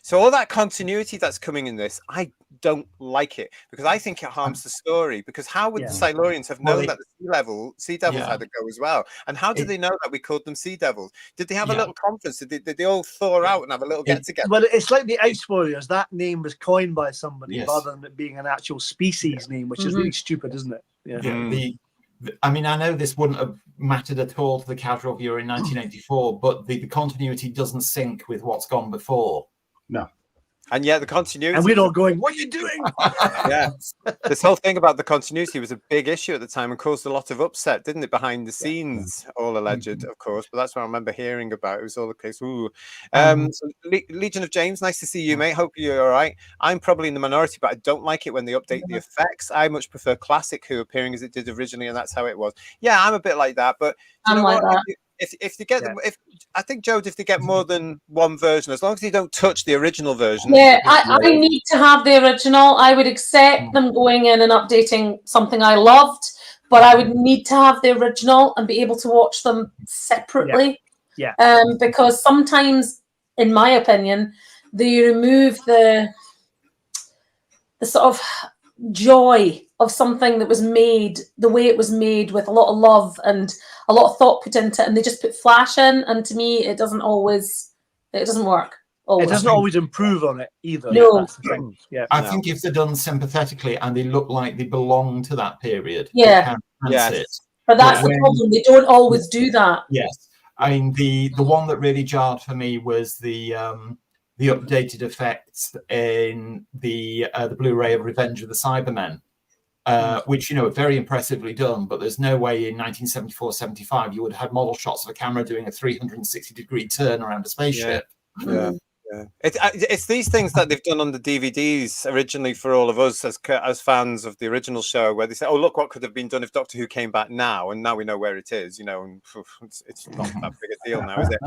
So all that continuity that's coming in this, I don't like it because I think it harms the story. Because how would the Silurians have known that the Sea Devils had to go as well? And how did they know that we called them Sea Devils? Did they have a little conference? Did they all thaw out and have a little get-together? Well, it's like the Ice Warriors. That name was coined by somebody rather than it being an actual species name, which is really stupid, isn't it? I mean, I know this wouldn't have mattered at all to the casual viewer in 1984, but the continuity doesn't sync with what's gone before. No. And yet the continuity... And we're all going, what are you doing? This whole thing about the continuity was a big issue at the time and caused a lot of upset, didn't it? Behind the scenes, all alleged, of course. But that's what I remember hearing about. It was all the case. So Legion of James, nice to see you, mate. Hope you're all right. I'm probably in the minority, but I don't like it when they update the effects. I much prefer Classic Who appearing as it did originally, and that's how it was. Yeah, I'm a bit like that. But you know what? If they get I think, Jode, if they get more than one version, as long as they don't touch the original version. Yeah, I need to have the original. I would accept them going in and updating something I loved, but I would need to have the original and be able to watch them separately. Because sometimes, in my opinion, they remove the sort of joy of something that was made the way it was made, with a lot of love and a lot of thought put into it, and they just put flash in, and to me it doesn't work always. It doesn't always improve on it either. No. I think if they're done sympathetically and they look like they belong to that period, but that's the problem, they don't always do that. I mean, the one that really jarred for me was the updated effects in the Blu-ray of Revenge of the Cybermen, which, are very impressively done, but there's no way in 1974-75 you would have had model shots of a camera doing a 360-degree turn around a spaceship. It's these things that they've done on the DVDs originally for all of us as fans of the original show, where they say, oh, look what could have been done if Doctor Who came back now, and now we know where it is, and it's not that big a deal now, is it?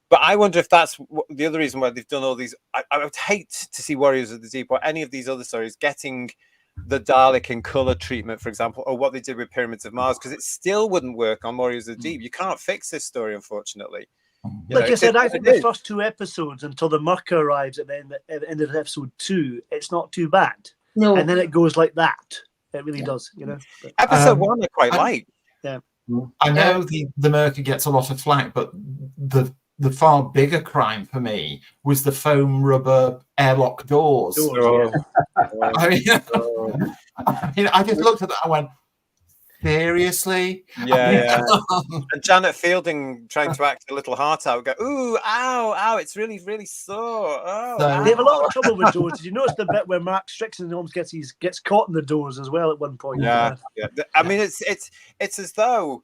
But I wonder if that's the other reason why they've done all these. I would hate to see Warriors of the Deep or any of these other stories getting the Dalek in color treatment, for example, or what they did with Pyramids of Mars, because it still wouldn't work on Warriors of the Deep. You can't fix this story, unfortunately. Like I said, I think the first two episodes until the Myrka arrives at the end of episode 2, it's not too bad. No. And then it goes like that. It really does, But, episode 1 I quite like. Yeah. I know the Myrka gets a lot of flack, but the far bigger crime for me was the foam rubber airlock doors. I mean, I just looked at that and went, seriously? Yeah. And Janet Fielding trying to act a little heart out, go, ooh, ow, it's really, really sore. They have a lot of trouble with doors. Did you notice the bit where Mark Strickland gets caught in the doors as well at one point? Yeah. I mean, it's as though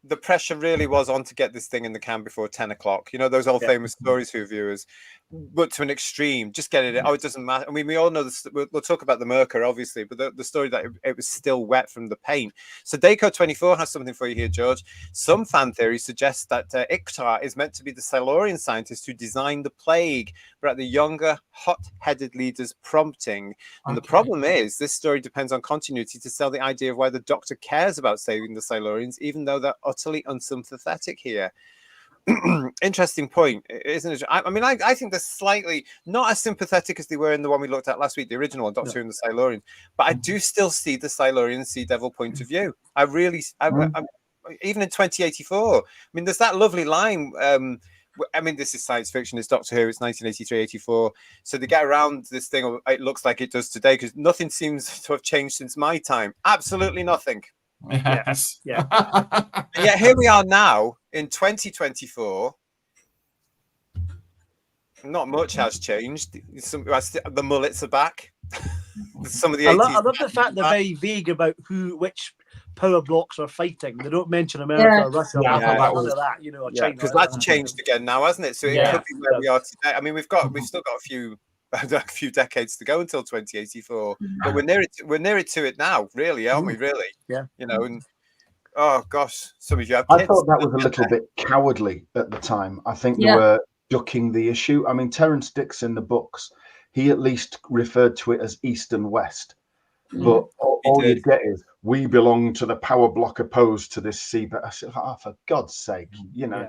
the pressure really was on to get this thing in the can before 10 o'clock. Those old famous stories, Who viewers, but to an extreme. Just get it. Oh, it doesn't matter. I mean, we all know this. We'll talk about the Myrka, obviously, but the story that it was still wet from the paint. So Deco 24 has something for you here, George. Some fan theories suggest that Iktar is meant to be the Silurian scientist who designed the plague, but at the younger, hot-headed leader's prompting. And the problem is, this story depends on continuity to sell the idea of why the Doctor cares about saving the Silurians, even though they're utterly unsympathetic here. Interesting point, isn't it? I mean, I think they're slightly not as sympathetic as they were in the one we looked at last week, the original one, Doctor Who and the Silurians. But I do still see the Silurian Sea Devil point of view. I even in 2084. I mean, there's that lovely line. I mean, this is science fiction. It's Doctor Who. It's 1983-84. So they get around this thing. It looks like it does today because nothing seems to have changed since my time. Absolutely nothing. Yes. Yeah. And yet here we are now in 2024. Not much has changed. The mullets are back. Some of the I 80s. love the fact they're very vague about which power blocks are fighting. They don't mention America or Russia. Yeah, None of that, or China. Because that's changed again now, hasn't it? So it could be where we are today. I mean, we've still got a few decades to go until 2084, but we're near it to it now, really, aren't we? Really, yeah. And oh gosh, some of you have kids. I thought that was a little bit cowardly at the time. I think they were ducking the issue. I mean, Terrence Dicks in the books, he at least referred to it as East and West, but all you get is we belong to the power block opposed to this sea. But I said, for God's sake,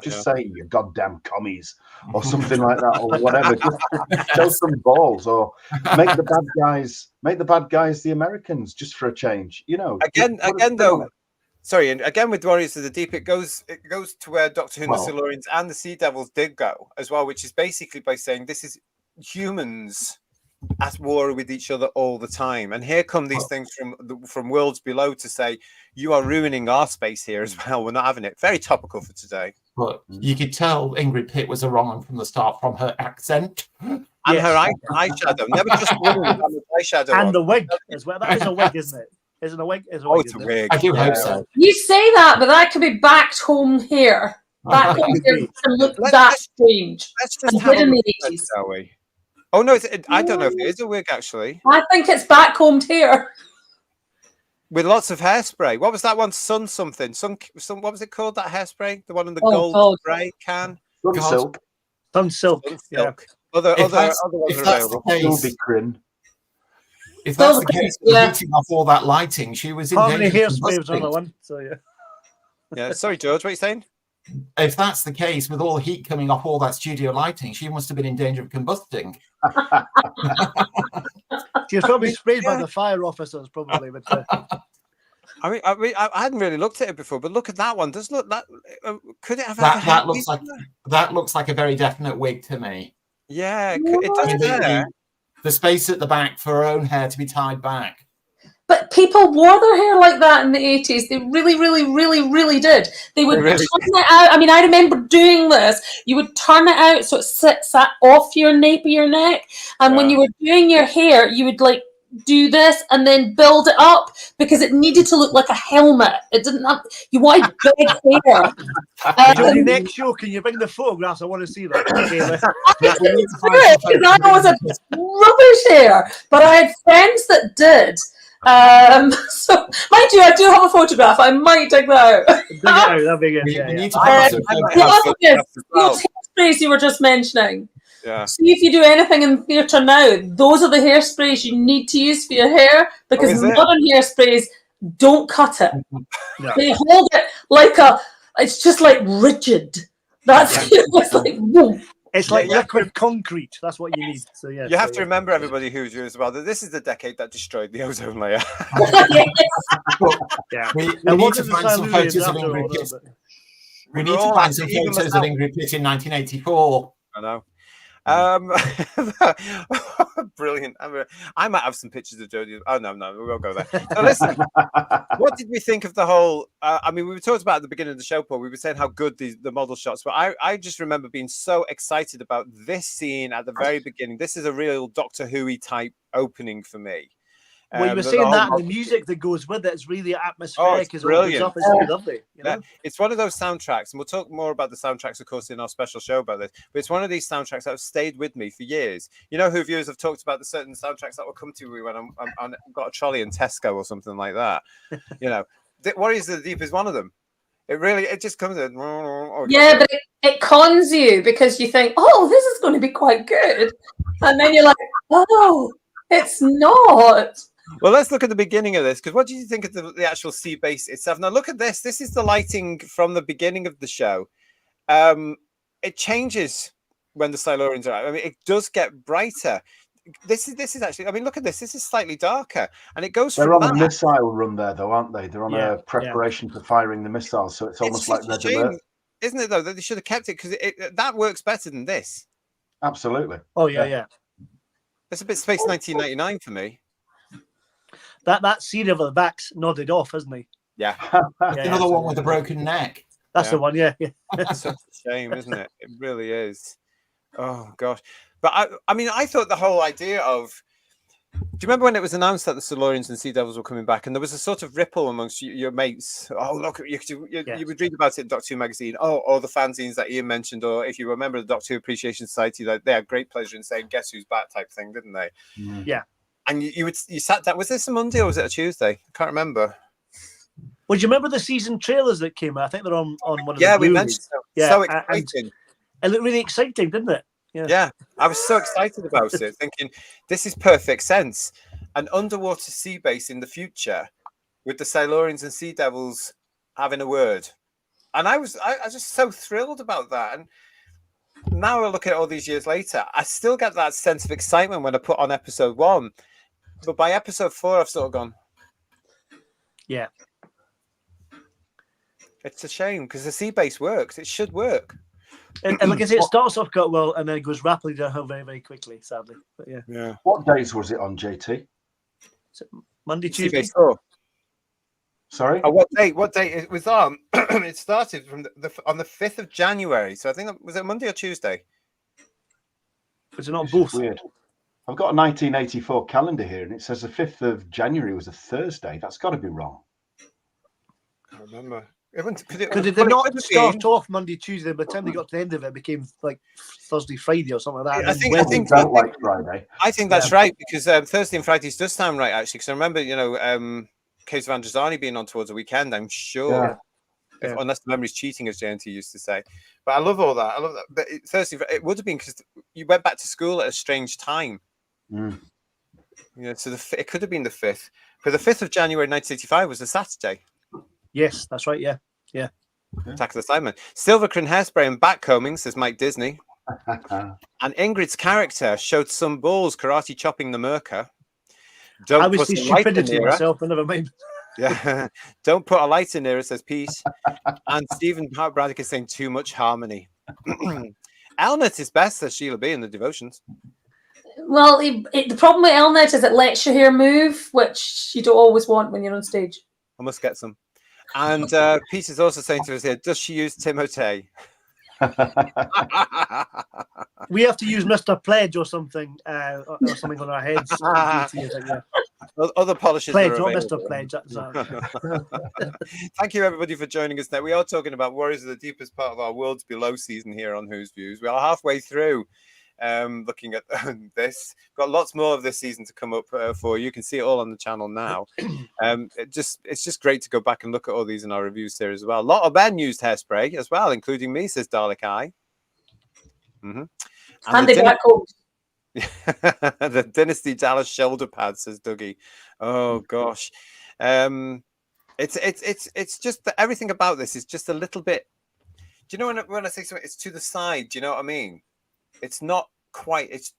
just say you goddamn commies or something like that or whatever. Just show some balls or make the bad guys the Americans just for a change. Again though. Sorry, and again with Warriors of the Deep, it goes to where Doctor Who and the Silurians and the Sea Devils did go as well, which is basically by saying this is humans at war with each other all the time, and here come these things from worlds below to say you are ruining our space here as well. We're not having it. Very topical for today. But you could tell Ingrid Pitt was a wrong one from the start from her accent and her eyeshadow. Never just eyeshadow and the wig as well. That is a wig, isn't it? Isn't a wig? It's a wig. I do hope so. You say that, but that could be backed home here. Back home here can look that strange. Let's just have a look at it, shall we? Oh no, I don't know if it is a wig actually. I think it's back homed here. With lots of hairspray. What was that one? Sun something. What was it called? That hairspray? The one in the gold spray can? Sun silk. Sun silk. Yeah. Other ones are available. If that's the case, heating off all that lighting, she was in danger of hairspray on one. So yeah. Sorry, George, what are you saying? If that's the case, with all the heat coming off all that studio lighting, she must have been in danger of combusting. She was probably sprayed by the fire officers, probably. But I mean, I hadn't really looked at it before, but look at that one. Does look that? Could it have that looks like a very definite wig to me. Yeah, it does. The space at the back for her own hair to be tied back. But people wore their hair like that in the 80s. They really, really, really, really did. They would turn it out. I mean, I remember doing this. You would turn it out so it sits off your nape of your neck. And when you were doing your hair, you would do this and then build it up because it needed to look like a helmet. It didn't have. You wanted big hair. During the next show, can you bring the photographs? I want to see them. I was a rubbish hair, but I had friends that did. So, mind you, I do have a photograph. I might dig that out. Dig it out. That'd be good. Those hairsprays you were just mentioning. Yeah. See if you do anything in theatre now. Those are the hairsprays you need to use for your hair because modern hairsprays don't cut it. No. They hold it like it's just like rigid. That's it's like whoa. It's like liquid concrete. That's what you need. So you have to remember, everybody who's viewing as well, that this is the decade that destroyed the ozone layer. We need to find some photos of Ingrid Pitt. We need to find some photos of Ingrid Pitt in 1984. I know. Brilliant. I might have some pictures of Jodie. Oh no, we won't go there. So listen, what did we think of the whole? I mean, we were talking about at the beginning of the show, Paul. We were saying how good the model shots were. I just remember being so excited about this scene at the very beginning. This is a real Doctor Who-y type opening for me. Well, you were saying that, and the music that goes with it is really atmospheric. It's brilliant. It's really lovely. It's one of those soundtracks, and we'll talk more about the soundtracks, of course, in our special show about this. But it's one of these soundtracks that have stayed with me for years. You know, who viewers have talked about the certain soundtracks that will come to me when I'm got a trolley in Tesco or something like that. You know, Warriors of the Deep is one of them. It just comes in. Yeah, but it cons you because you think, oh, this is going to be quite good, and then you're like, oh, it's not. Well, let's look at the beginning of this, because what do you think of the actual sea base itself? Now, look at this. This is the lighting from the beginning of the show. It changes when the Silurians are out. I mean, it does get brighter. This is actually, I mean, look at this. This is slightly darker, and it goes They're from on a missile run there, though, aren't they? They're on a preparation for firing the missiles, so it's almost like Red Alert. Isn't it, though, that they should have kept it, because that works better than this. Absolutely. Oh, yeah. It's a bit Space 1999 for me. That scene of the back's nodded off, isn't he? Yeah. Another one with a broken neck. That's the one, yeah. It's such a shame, isn't it? It really is. Oh gosh, but I mean, I thought the whole idea of. Do you remember when it was announced that the Silurians and Sea Devils were coming back, and there was a sort of ripple amongst your mates? Oh, look, you would read about it in Doctor Who magazine. Oh, all the fanzines that Ian mentioned, or if you remember the Doctor Who Appreciation Society, that they had great pleasure in saying, "Guess who's back?" type thing, didn't they? Yeah. And you sat down. Was this a Monday or was it a Tuesday? I can't remember. Well, do you remember the season trailers that came out? I think they're on one of the Yeah, we Blu-rays. mentioned so. Yeah, So exciting. It looked really exciting, didn't it? Yeah, I was so excited about it, thinking this is perfect sense. An underwater sea base in the future with the Silurians and Sea Devils having a word. And I was just so thrilled about that. And now I look at it all these years later, I still get that sense of excitement when I put on episode 1. But by episode 4, I've sort of gone, yeah. It's a shame because the sea base works. It should work. And like I say, it starts off quite well and then it goes rapidly downhill very, very quickly, sadly. But yeah. What days was it on, JT? Monday, Sea Tuesday. base 4. Sorry? Oh, what date it was on? It started from on the 5th of January. So I think was it Monday or Tuesday? Was it not This both? is weird. I've got a 1984 calendar here, and it says the 5th of January was a Thursday. That's got to be wrong. I can't remember. Could it not start off Monday, Tuesday? By the time they got to the end of it became like Thursday, Friday, or something like that. I think like Friday. I think that's right because Thursday and Fridays does sound right actually. Because I remember, Case of Androzani being on towards the weekend. I'm sure, unless the memory's cheating, as JNT used to say. But I love all that. I love that. But Thursday, it would have been because you went back to school at a strange time. So it could have been the 5th. But the 5th of January 1985 was a Saturday. Yes, that's right. Yeah. Attack of the Cybermen. Silvercrane hairspray and backcombing, says Mike Disney. And Ingrid's character showed some balls karate chopping the Myrka. I would say stupidity myself, but never mind. Yeah, don't put a lighter near her, says Pete. And Stephen Braddock is saying too much harmony. Elnet is best, says Sheila B in the Devotions. Well, the problem with Elnet is it lets your hair move, which you don't always want when you're on stage. I must get some. And Pete is also saying to us here, does she use Timotei? We have to use Mr. Pledge or something on our heads. Other polishes. Pledge, not Mr. Pledge. Thank you, everybody, for joining us. Now we are talking about Warriors of the Deepest Part of Our Worlds Below season here on Who's Views. We are halfway through. Looking at this, got lots more of this season to come up for you. You can see it all on the channel now. It's just great to go back and look at all these in our review series as well. A lot of men used hairspray as well, including me, says Dalek Eye. And the Dynasty Dallas shoulder pad, says Dougie. Oh gosh, it's just that everything about this is just a little bit. Do you know when I say something, it's to the side? Do you know what I mean? It's not quite. It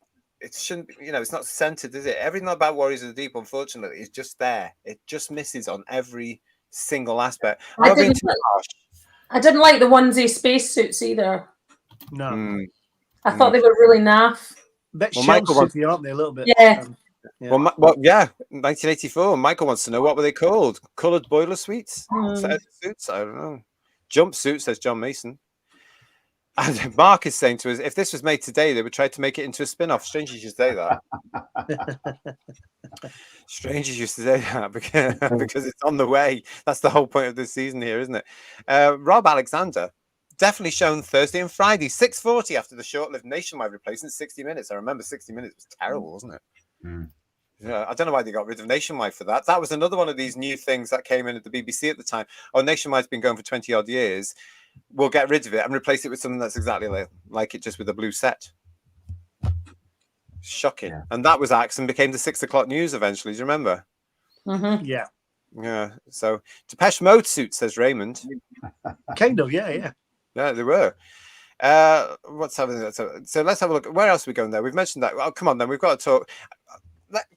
shouldn't be. It's not centered, is it? Everything about Warriors of the Deep, unfortunately, is just there. It just misses on every single aspect. I didn't like the onesie spacesuits either. No, I thought they were really naff. Michael aren't they a little bit? Yeah. Well, 1984. Michael wants to know what were they called? Coloured boiler suits? Suits? I don't know. Jumpsuit, says John Mason. And Mark is saying to us, if this was made today, they would try to make it into a spin-off. Strange you should say that. Strange you should say that because it's on the way. That's the whole point of this season here, isn't it? Rob Alexander, definitely shown Thursday and Friday, 6:40 after the short-lived nationwide replacement, 60 minutes. I remember 60 minutes was terrible, wasn't it? Yeah, I don't know why they got rid of Nationwide for that. That was another one of these new things that came in at the BBC at the time. Oh, Nationwide's been going for 20-odd years. We'll get rid of it and replace it with something that's exactly like it, just with a blue set. Shocking. Yeah. And that was Axe and became the 6 o'clock news eventually. Do you remember? Yeah. Yeah. So Depeche Mode suit, says Raymond. Kind of, yeah. Yeah, they were. What's happening? So let's have a look. Where else are we going there? We've mentioned that. Oh, come on, then. We've got to talk.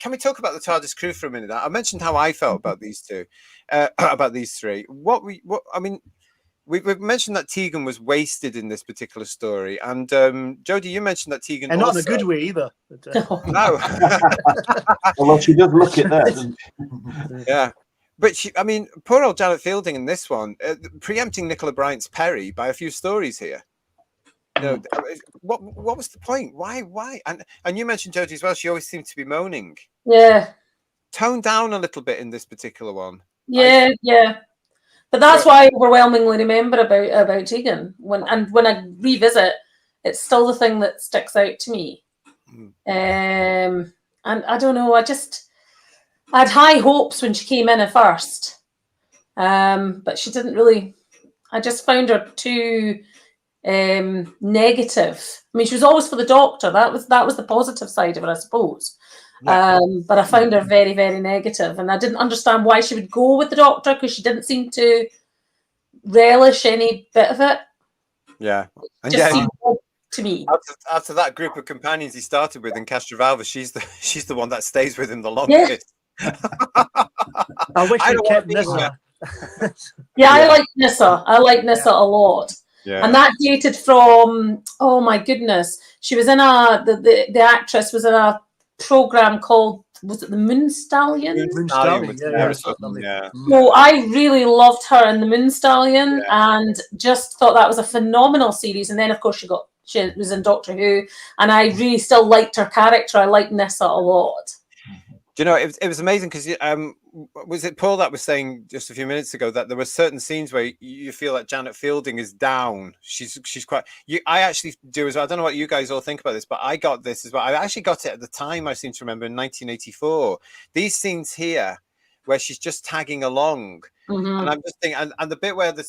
Can we talk about the TARDIS crew for a minute? I mentioned how I felt about these two, about these three. We've mentioned that Tegan was wasted in this particular story, and Jodie, you mentioned that Tegan, and not in a good way either. No, well, she does look at that, doesn't she? Yeah, but poor old Janet Fielding in this one, preempting Nicola Bryant's Perry by a few stories here. No, what was the point? Why? And you mentioned Jodie as well. She always seemed to be moaning. Yeah. Tone down a little bit in this particular one. Yeah, yeah. But that's what I overwhelmingly remember about Tegan. When I revisit, it's still the thing that sticks out to me. And I don't know. I had high hopes when she came in at first, but she didn't really. I just found her too negative. I mean, she was always for the Doctor. That was the positive side of it, I suppose. Yeah. But I found her very, very negative, and I didn't understand why she would go with the Doctor, because she didn't seem to relish any bit of it. Yeah, and just seemed odd to me. After that group of companions he started with in Castrovalva, she's the one that stays with him the longest. Yeah. I wish I kept Nissa. I like Nissa. I like Nissa a lot. Yeah. And that dated from, oh my goodness, she was in the actress was in a program called, was it the Moon Stallion? Moon Stallion, yeah. So I really loved her in the Moon Stallion, and just thought that was a phenomenal series. And then of course she was in Doctor Who, and I really still liked her character. I liked Nissa a lot. Do you know, it was amazing because was it Paul that was saying just a few minutes ago that there were certain scenes where you feel that Janet Fielding is down. She's quite. I actually do as well. I don't know what you guys all think about this, but I got this as well. I actually got it at the time. I seem to remember in 1984. These scenes here where she's just tagging along, and I'm just thinking, and the bit where the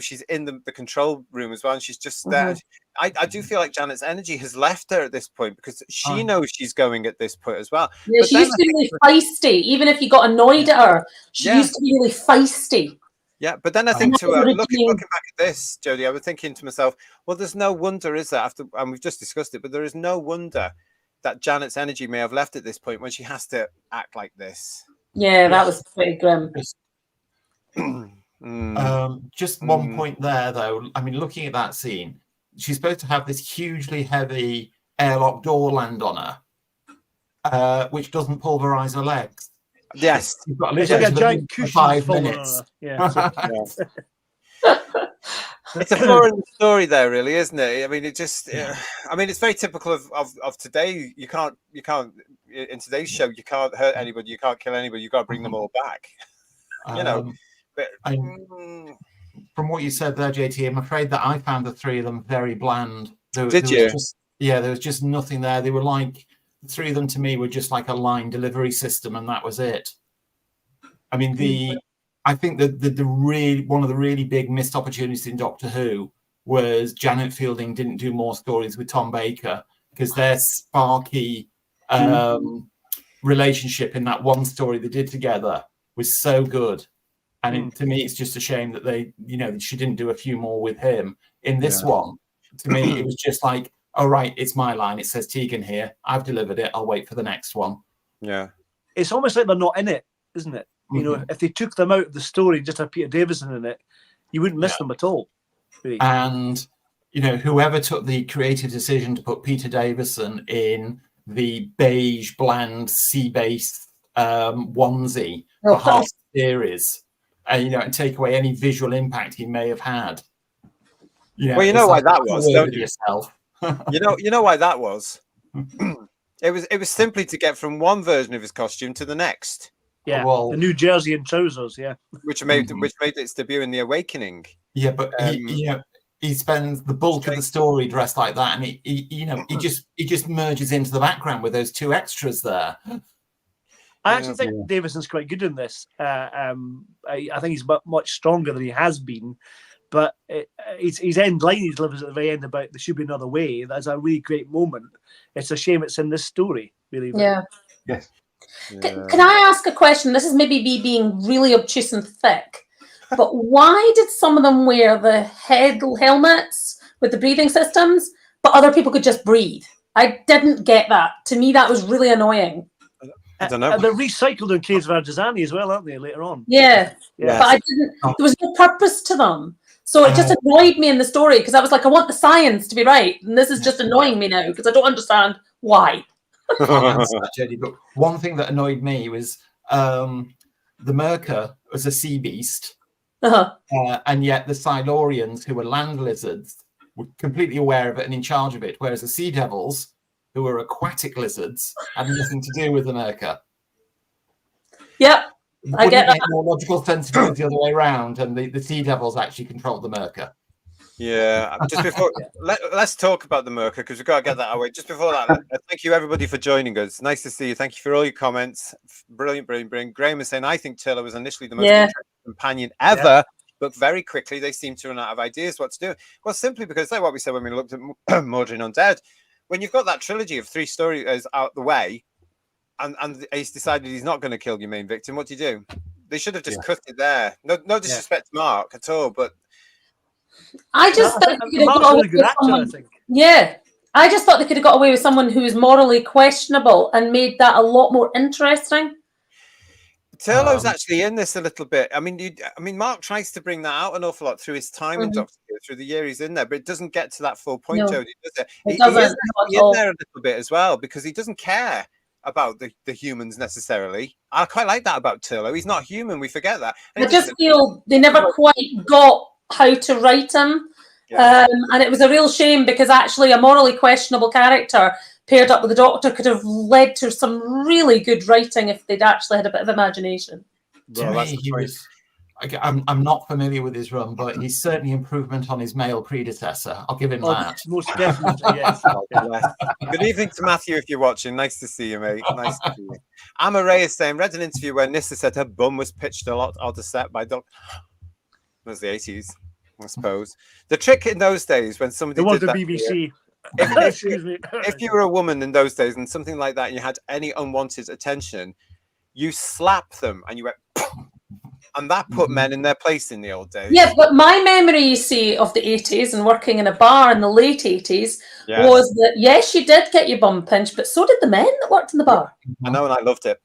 she's in the control room as well, and she's just there. I do feel like Janet's energy has left her at this point, because she knows she's going at this point as well. Yeah, she used to be really feisty. Even if you got annoyed at her, she used to be really feisty. Yeah, but then I think looking back at this, Jodie, I was thinking to myself, well, there's no wonder, is there? And we've just discussed it, but there is no wonder that Janet's energy may have left at this point when she has to act like this. Yeah, that was pretty grim. Just one point there, though. I mean, looking at that scene, she's supposed to have this hugely heavy airlock door land on her, which doesn't pulverize her legs. Yes, you've got it's like a giant cushion 5 minutes. It's a flaw in the story there, really, isn't it? I mean, it's very typical of today. You can't in today's show, you can't hurt anybody, you can't kill anybody, you've got to bring them all back. But from what you said there, JT, I'm afraid that I found the three of them very bland. Did you? There was just nothing there. They were like, the three of them to me were just like a line delivery system, and that was it. I mean, I think that one of the really big missed opportunities in Doctor Who was Janet Fielding didn't do more stories with Tom Baker, because their sparky relationship in that one story they did together was so good. And to me, it's just a shame that she didn't do a few more with him. In this one, to me, it was just like, oh, right, it's my line. It says Tegan here. I've delivered it. I'll wait for the next one. Yeah. It's almost like they're not in it, isn't it? You know, if they took them out of the story and just had Peter Davison in it, you wouldn't miss them at all. Really. And, whoever took the creative decision to put Peter Davison in the beige, bland, sea-based onesie for half the series, and take away any visual impact he may have had. Well, you know why that was, don't you? Yourself. you know why that was? It was simply to get from one version of his costume to the next. Yeah, the New Jersey and trousers, which made its debut in The Awakening. Yeah, but he spends the bulk of the story dressed like that, and he just merges into the background with those two extras there. I actually think Davison's quite good in this. I think he's much stronger than he has been, but his end line he delivers at the very end about there should be another way. That's a really great moment. It's a shame it's in this story, really. Yeah. Yes. Can I ask a question? This is maybe me being really obtuse and thick, but why did some of them wear the helmets with the breathing systems, but other people could just breathe? I didn't get that. To me, that was really annoying. I don't know. They're recycled in Caves of Artisani as well, aren't they, later on? Yeah. But I didn't. There was no purpose to them. So it just annoyed me in the story, because I was like, I want the science to be right. And this is just annoying me now, because I don't understand why. But one thing that annoyed me was the Myrka was a sea beast, and yet the Silurians, who were land lizards, were completely aware of it and in charge of it, whereas the Sea Devils, who were aquatic lizards, had nothing to do with the Myrka. Yep, I get that. Make more logical sense if it was the other way around, and the Sea Devils actually controlled the Myrka. Yeah, just before let's talk about the Myrka, because we've got to get that away. Just before that, thank you everybody for joining us. Nice to see you. Thank you for all your comments. Brilliant. Graham is saying, I think Turlough was initially the most interesting companion ever, but very quickly they seem to run out of ideas what to do. Well, simply because like what we said when we looked at Mordred Undead, when you've got that trilogy of 3 stories out the way, and he's decided he's not going to kill your main victim, what do? They should have just cut it there. No disrespect to Mark at all, but I just thought they could have got away with someone. Yeah, I just thought they could have got away with someone who was morally questionable and made that a lot more interesting. Turlough's actually in this a little bit. I mean, Mark tries to bring that out an awful lot through his time in Doctor Who, through the year he's in there, but it doesn't get to that full point, Jodie, does it? He is in there a little bit as well, because he doesn't care about the humans necessarily. I quite like that about Turlough. He's not human. We forget that. And I just feel they never quite got how to write him. And it was a real shame, because actually a morally questionable character paired up with the Doctor could have led to some really good writing if they'd actually had a bit of imagination. Well, I'm not familiar with his run, but he's certainly improvement on his male predecessor. I'll give him that. Most definitely, yes. Good evening to Matthew if you're watching. Nice to see you, mate. Nice to see you. Amma Ray is saying, read an interview where Nyssa said her bum was pitched a lot on the set by Doctor. It was the 80s, I suppose. The trick in those days when somebody did that, BBC. If you were a woman in those days and something like that, and you had any unwanted attention, you slap them and you went, and that put men in their place in the old days. Yeah, but my memory, you see, of the 80s and working in a bar in the late 80s was that, yes, you did get your bum pinched, but so did the men that worked in the bar. I know, and I loved it.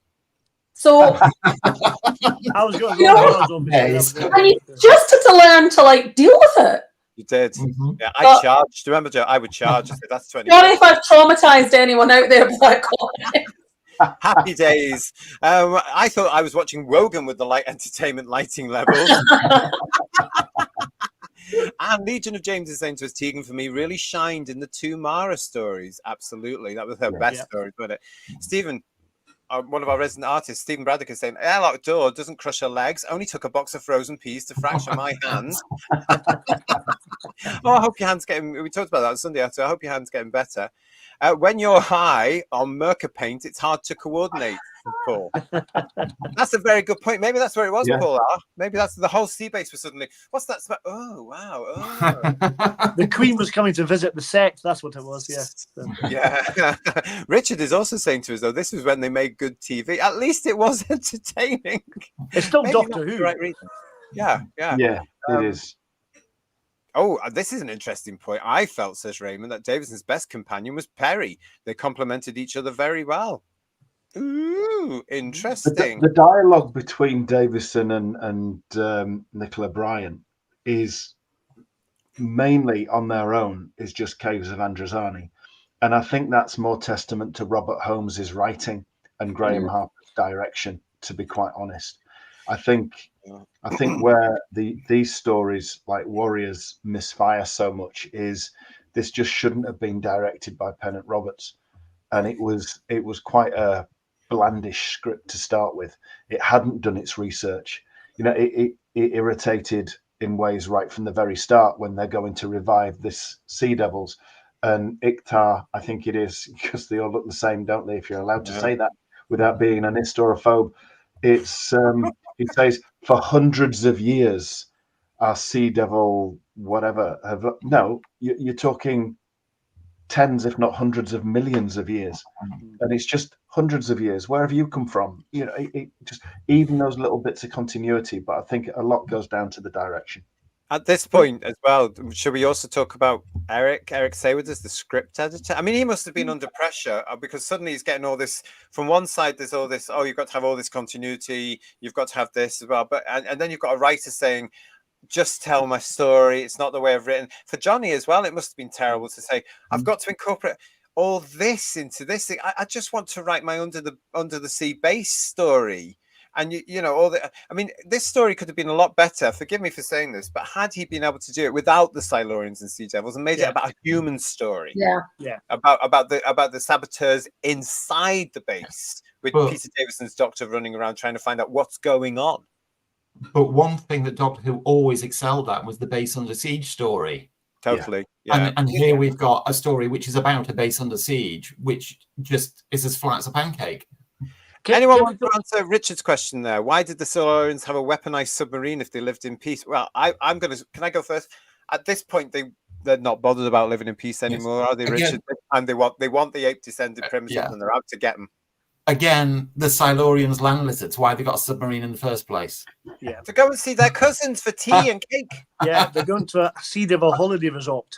So, I was going and you just had to learn to deal with it. You did. Yeah, I charged. Remember, Joe? I would charge. I said, that's 20. Sorry if I've traumatized anyone out there with that comment. Happy days. I thought I was watching Rogan with the entertainment lighting levels. And Legion of James is saying to us, Tegan, for me, really shined in the 2 Mara stories. Absolutely. That was her best story, wasn't it? Stephen, one of our resident artists, Stephen Braddock, is saying, airlock door doesn't crush her legs, only took a box of frozen peas to fracture my hand. I hope your hand's getting, we talked about that on Sunday after, I hope your hand's getting better. When you're high on Myrka paint, it's hard to coordinate, Paul. That's a very good point. Maybe that's where it was, Paul. Maybe that's the whole sea base was suddenly, what's that? Oh, wow. Oh. The Queen was coming to visit the set. That's what it was, Yeah. Richard is also saying to us, though, this was when they made good TV. At least it was entertaining. It's still Doctor Who. The right reason. Yeah, it is. Oh, this is an interesting point. I felt, says Raymond, that Davison's best companion was Perry. They complemented each other very well. Ooh, interesting. The dialogue between Davison and Nicola Bryant is mainly on their own, is just Caves of Androzani. And I think that's more testament to Robert Holmes's writing and Graham Harper's direction, to be quite honest. I think where these stories like Warriors misfire so much is this just shouldn't have been directed by Pennant Roberts, and it was quite a blandish script to start with. It hadn't done its research. It irritated in ways right from the very start when they're going to revive this Sea Devils and Iktar, I think it is, because they all look the same, don't they? If you're allowed to say that without being an historiophobe, it's. It says, for hundreds of years, our Sea Devil, whatever, you're talking tens, if not hundreds of millions of years. And it's just hundreds of years. Where have you come from? It just, even those little bits of continuity, but I think a lot goes down to the direction. At this point as well, should we also talk about Eric Saywood as the script editor? I mean, he must have been under pressure because suddenly he's getting all this from one side. There's all this, you've got to have all this continuity. You've got to have this as well. But and then you've got a writer saying, just tell my story. It's not the way I've written. For Johnny as well, it must have been terrible to say, I've got to incorporate all this into this thing. I just want to write my under the sea base story. And you know, all the. I mean, this story could have been a lot better. Forgive me for saying this, but had he been able to do it without the Silurians and Sea Devils and made it about a human story, about the saboteurs inside the base, with Peter Davison's Doctor running around trying to find out what's going on. But one thing that Doctor Who always excelled at was the base under siege story. Totally. Yeah. And here we've got a story which is about a base under siege, which just is as flat as a pancake. Anyone want to answer Richard's question there? Why did the Silurians have a weaponized submarine if they lived in peace? Well, I'm going to. Can I go first? At this point, they're not bothered about living in peace anymore, are they, Richard? And they want the ape descended primitives, and they're out to get them. Again, the Silurians land lizards. Why they got a submarine in the first place? Yeah, to go and see their cousins for tea and cake. Yeah, they're going to a Sea Devil holiday resort.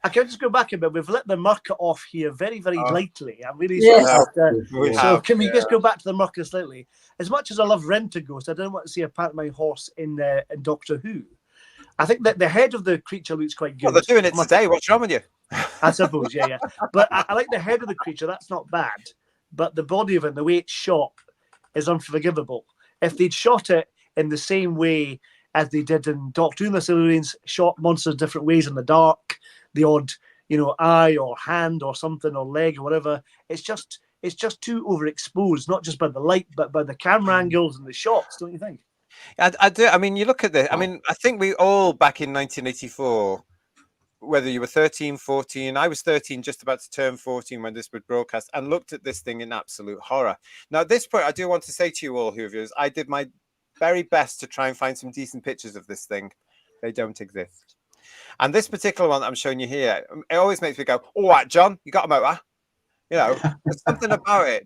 I can just go back a bit. We've let the Myrka off here very, very lightly. I'm really sorry. So can we just go back to the Myrka slightly? As much as I love Rent-A-Ghost, I don't want to see a pantomime horse in Doctor Who. I think that the head of the creature looks quite good. Well, they're doing it today. What's wrong with you? I suppose, yeah. But I like the head of the creature. That's not bad. But the body of it, the way it's shot, is unforgivable. If they'd shot it in the same way as they did in Doctor Who and the Silurians, shot monsters different ways in the dark, the odd, eye or hand or something or leg or whatever. It's just too overexposed, not just by the light, but by the camera angles and the shots, don't you think? I do. I mean, you look at this. I mean, I think we all back in 1984, whether you were 13, 14, I was 13, just about to turn 14 when this was broadcast, and looked at this thing in absolute horror. Now, at this point, I do want to say to you all, viewers, I did my very best to try and find some decent pictures of this thing. They don't exist. And this particular one that I'm showing you here, it always makes me go, all right, John, you got a motor? There's something about it.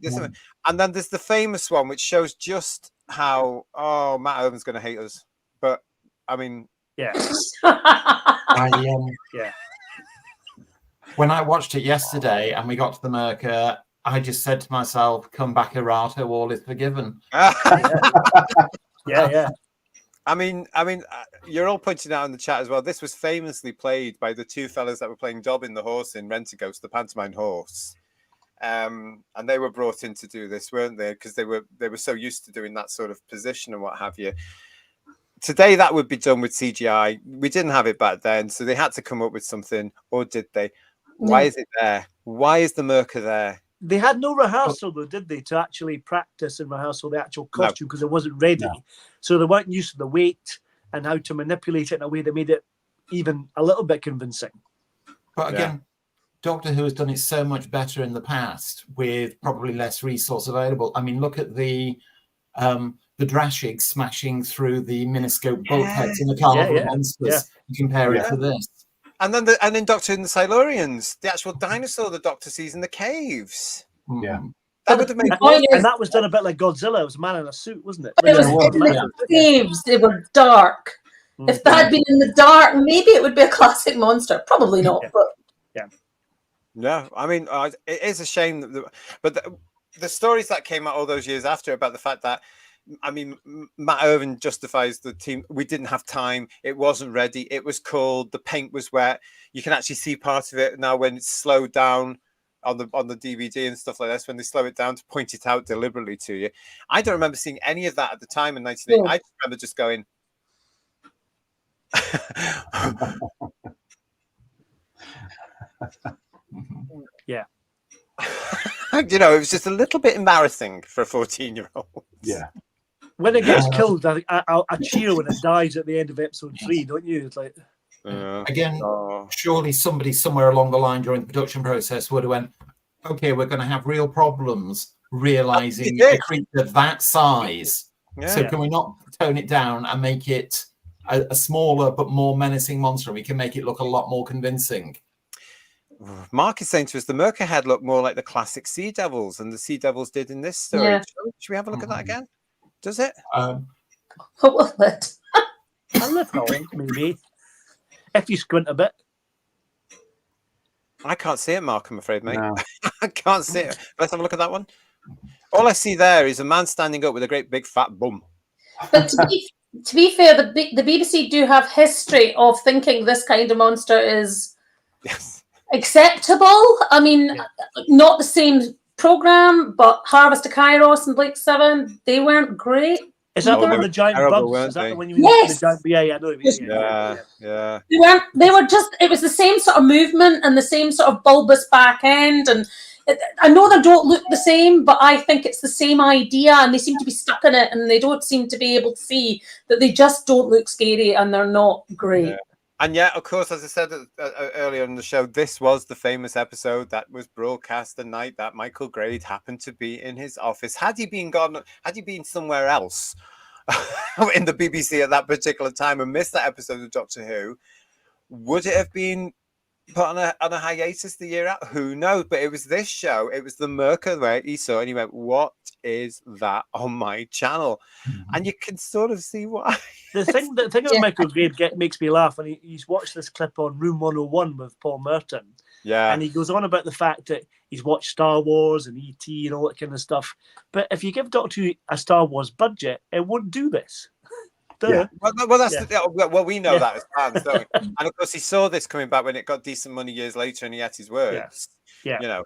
And then there's the famous one, which shows just how, Matt Irvin's going to hate us. But, I mean... Yeah. When I watched it yesterday and we got to the Myrka, I just said to myself, come back, errata, all is forgiven. Yeah. I mean, you're all pointing out in the chat as well. This was famously played by the two fellas that were playing Dobbin the horse in Rent-A-Ghost, the pantomime horse, and they were brought in to do this, weren't they? Because they were so used to doing that sort of position and what have you. Today, that would be done with CGI. We didn't have it back then, so they had to come up with something, or did they? Why is it there? Why is the Myrka there? They had no rehearsal, though, did they, to actually practice and rehearsal the actual costume because it wasn't ready. No. So they weren't used to the weight and how to manipulate it in a way that made it even a little bit convincing. But again, Doctor Who has done it so much better in the past with probably less resource available. I mean, look at the Drashig smashing through the miniscope bulkheads in the Carnival of Monsters. You compare it to this. And then in Doctor Who and the Silurians, the actual dinosaur the Doctor sees in the caves. Yeah. That would have made and that was done a bit like Godzilla. It was a man in a suit, wasn't it? It was in the caves. They were dark. If that had been in the dark, maybe it would be a classic monster. Probably not. But no, I mean, it is a shame but the stories that came out all those years after about the fact that, I mean, Matt Irvin justifies the team. We didn't have time. It wasn't ready. It was cold. The paint was wet. You can actually see part of it now when it's slowed down on the DVD and stuff like this. When they slow it down to point it out deliberately to you, I don't remember seeing any of that at the time in 1980. I just remember just going. Yeah. It was just a little bit embarrassing for a 14-year-old. Yeah. When it gets killed, I cheer when it dies at the end of episode 3, don't you? It's like again, surely somebody somewhere along the line during the production process would have went, okay, we're going to have real problems realizing a creature that size. So can we not tone it down and make it a smaller but more menacing monster? We can make it look a lot more convincing. Mark is saying to us, the Myrka head looked more like the classic Sea Devils than the Sea Devils did in this story. Yeah. Should we have a look at that again? Does it? What will it? A little, maybe. If you squint a bit. I can't see it, Mark, I'm afraid, mate. No. I can't see it. Let's have a look at that one. All I see there is a man standing up with a great big fat bum. But to be fair, the BBC do have history of thinking this kind of monster is acceptable. I mean, not the same program, but Harvest of Kairos and Blake 7, they weren't great. Is that the one they with the giant terrible, bugs? Is that weren't the one you they? mean? Yes. The giant, yeah, I know. Yeah. They weren't. They were just. It was the same sort of movement and the same sort of bulbous back end, and I know they don't look the same, but I think it's the same idea, and they seem to be stuck in it, and they don't seem to be able to see that they just don't look scary and they're not great. Yeah. And yet, of course, as I said earlier in the show, this was the famous episode that was broadcast the night that Michael Grade happened to be in his office. Had he been somewhere else in the BBC at that particular time and missed that episode of Doctor Who, would it have been put on a hiatus the year out? Who knows? But it was this show. It was the Myrka where he saw and he went, "What is that on my channel?" And you can sort of see why. The thing about Michael Grade makes me laugh, and he's watched this clip on Room 101 with Paul Merton. Yeah. And he goes on about the fact that he's watched Star Wars and E.T. and all that kind of stuff. But if you give Doctor Who a Star Wars budget, it won't do this. Yeah. Well, that's we know that as fans, don't we? And of course, he saw this coming back when it got decent money years later, and he had his words. Yeah. You know.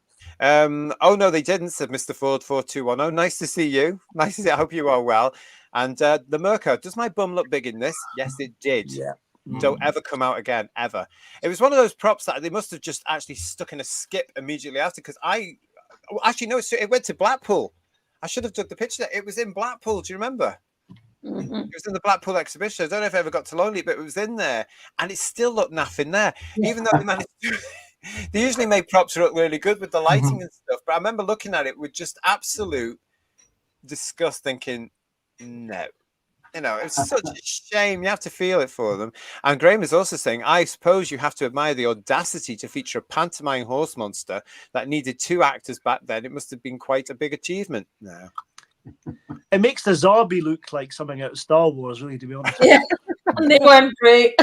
Oh no, they didn't, said Mr. Ford 4210. Nice to see you. Nice to see. I hope you are well. And the Myrka, does my bum look big in this? Yes, it did. Yeah. Don't ever come out again, ever. It was one of those props that they must have just actually stuck in a skip immediately after, because it went to Blackpool. I should have took the picture. It was in Blackpool. Do you remember? Mm-hmm. It was in the Blackpool exhibition. I don't know if I ever got to Lonely, but it was in there, and it still looked naff in there, even though they managed to. They usually make props look really good with the lighting and stuff, but I remember looking at it with just absolute disgust, thinking, no. You know, it's such a shame. You have to feel it for them. And Graham is also saying, I suppose you have to admire the audacity to feature a pantomime horse monster that needed 2 actors back then. It must have been quite a big achievement. No. It makes the zombie look like something out of Star Wars, really, to be honest. Yeah, and they weren't great.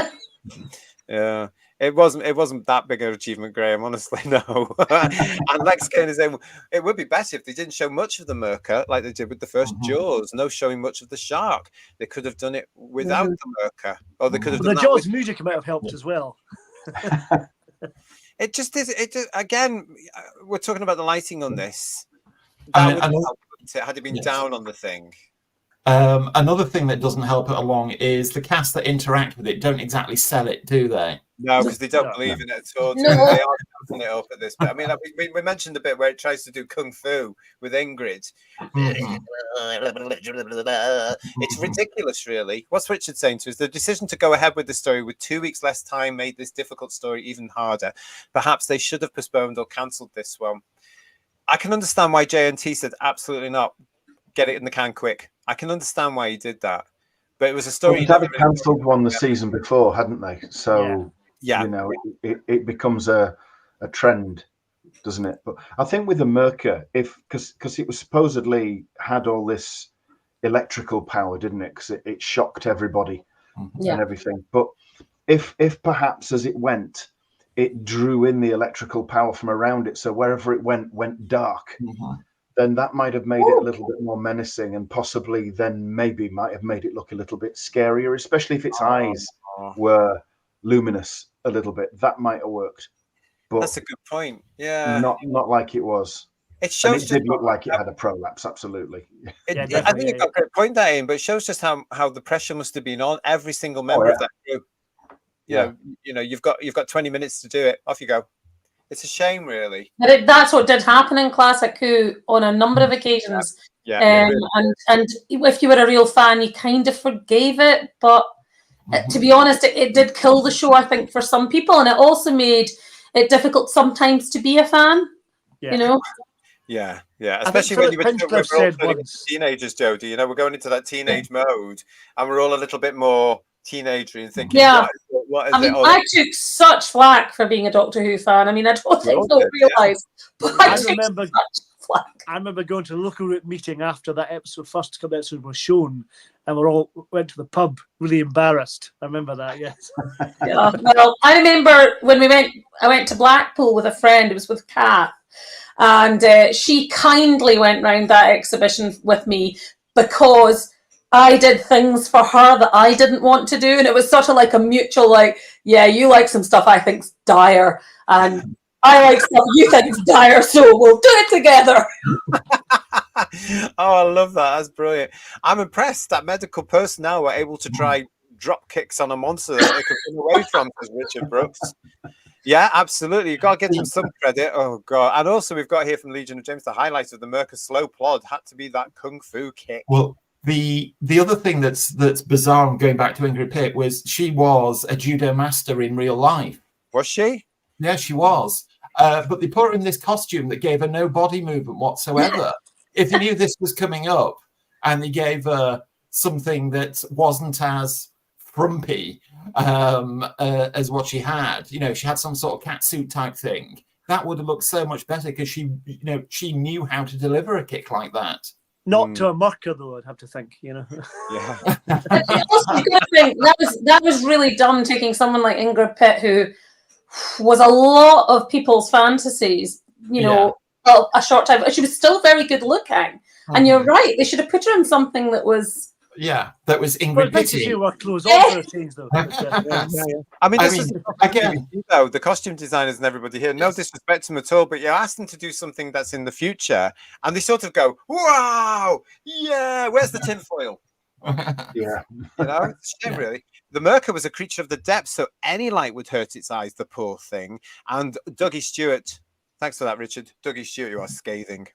Yeah, it wasn't that big an achievement, Graham. Honestly, no. And Lex Kane is saying it would be better if they didn't show much of the Myrka like they did with the first Jaws. No showing much of the shark. They could have done it without the Myrka, or they could have done the Jaws music might have helped as well. It just is. Again, we're talking about the lighting on this. Had it been down on the thing. Another thing that doesn't help it along is the cast that interact with it don't exactly sell it, do they? No, because they don't believe in it at all. No. They are putting it up at this bit. I mean, we mentioned the bit where it tries to do kung fu with Ingrid. It's ridiculous, really. What's Richard saying to us? The decision to go ahead with the story with 2 weeks less time made this difficult story even harder. Perhaps they should have postponed or cancelled this one. I can understand why JNT said absolutely not. Get it in the can quick. I can understand why he did that, but it was a story. They'd have cancelled one the season before, hadn't they? So you know, it becomes a trend, doesn't it? But I think with the Myrka, because it was supposedly had all this electrical power, didn't it? Because it shocked everybody and everything. But if perhaps as it went, it drew in the electrical power from around it, so wherever it went dark. Then that might have made it a little bit more menacing, and possibly then maybe might have made it look a little bit scarier, especially if its eyes were luminous a little bit. That might have worked. But that's a good point. Yeah. Not like it was. It shows. And it did look like it had a prolapse, absolutely. I think you've got a great point there, Ian, but it shows just how the pressure must have been on every single member of that group. You know, you've got 20 minutes to do it. Off you go. It's a shame, really. But that's what did happen in Classic Who on a number of occasions. And if you were a real fan, you kind of forgave it. But to be honest, it did kill the show, I think, for some people. And it also made it difficult sometimes to be a fan, you know? Yeah. Especially when you were teenagers, Jodie. You know, we're going into that teenage mode, and we're all a little bit more teenagery and thinking, what is I mean, I took such flack for being a Doctor Who fan. I mean, I don't think they'll realise, but I remember going to the local route meeting after that first episode was shown, and we all went to the pub really embarrassed. I remember that, yes. Well, I remember when I went to Blackpool with a friend. It was with Kat, and she kindly went round that exhibition with me because I did things for her that I didn't want to do, and it was sort of like a mutual, like, yeah, you like some stuff I think's dire, and I like stuff you think is dire, so we'll do it together. Oh, I love that. That's brilliant. I'm impressed that medical personnel were able to try drop kicks on a monster that they could run away from, says Richard Brooks. Yeah, absolutely. You've got to give them some credit. Oh, God. And also, we've got here from Legion of James the highlight of the Myrka slow plod had to be that kung fu kick. Well, the other thing that's bizarre, going back to Ingrid Pitt, was she was a judo master in real life. Was she? Yeah, she was. But they put her in this costume that gave her no body movement whatsoever. If they knew this was coming up and they gave her something that wasn't as frumpy as what she had, she had some sort of catsuit type thing, that would have looked so much better because she knew how to deliver a kick like that. Not to a Myrka, though, I'd have to think, Yeah. I also think that was really dumb, taking someone like Ingrid Pitt, who was a lot of people's fantasies, well, a short time. She was still very good looking. And you're right, they should have put her in something that was... Yeah, that was Ingrid Pitt. I mean, again, the costume designers and everybody here, no disrespect to them at all, but you ask them to do something that's in the future, and they sort of go, "Wow, yeah, where's the tinfoil?" Yeah, it's a shame, really. The Myrka was a creature of the depths, so any light would hurt its eyes. The poor thing. And Dougie Stewart, thanks for that, Richard. Dougie Stewart, you are scathing.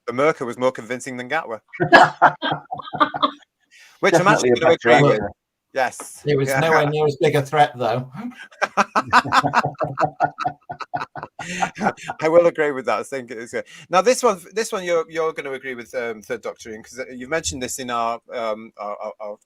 The Myrka was more convincing than Gatwa. Which I'm actually going to agree with. Yes. It was nowhere near as big a threat, though. I will agree with that. I think it is good. Now, this one, you're going to agree with Third Doctor, because you mentioned this in our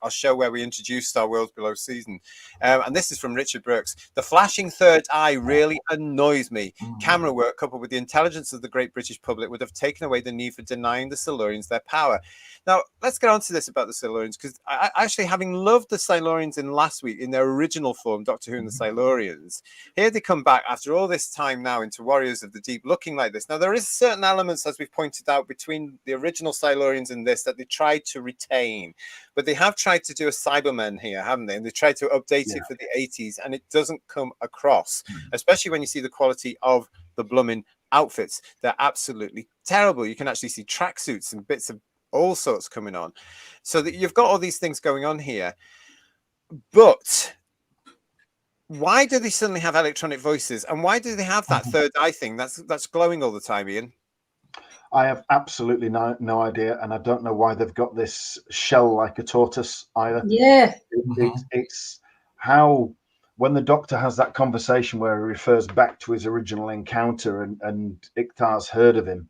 show where we introduced our Worlds Below season, and this is from Richard Brooks. The flashing third eye really annoys me. Camera work coupled with the intelligence of the great British public would have taken away the need for denying the Silurians their power. Now, let's get on to this about the Silurians, because I actually, having loved the Silurians in last week in their original form, Doctor Who and the Silurians, here they come back after all this time now into Warriors of the Deep looking like this. Now, there is certain elements, as we've pointed out, between the original Silurians and this that they tried to retain, but they have tried to do a Cybermen here, haven't they? And they tried to update it for the 80s, and it doesn't come across, especially when you see the quality of the blooming outfits. They're absolutely terrible. You can actually see tracksuits and bits of all sorts coming on, so that you've got all these things going on here. But why do they suddenly have electronic voices, and why do they have that third eye thing that's glowing all the time, Ian? I have absolutely no idea, and I don't know why they've got this shell like a tortoise either. Yeah, it's how, when the Doctor has that conversation where he refers back to his original encounter and Iktar's heard of him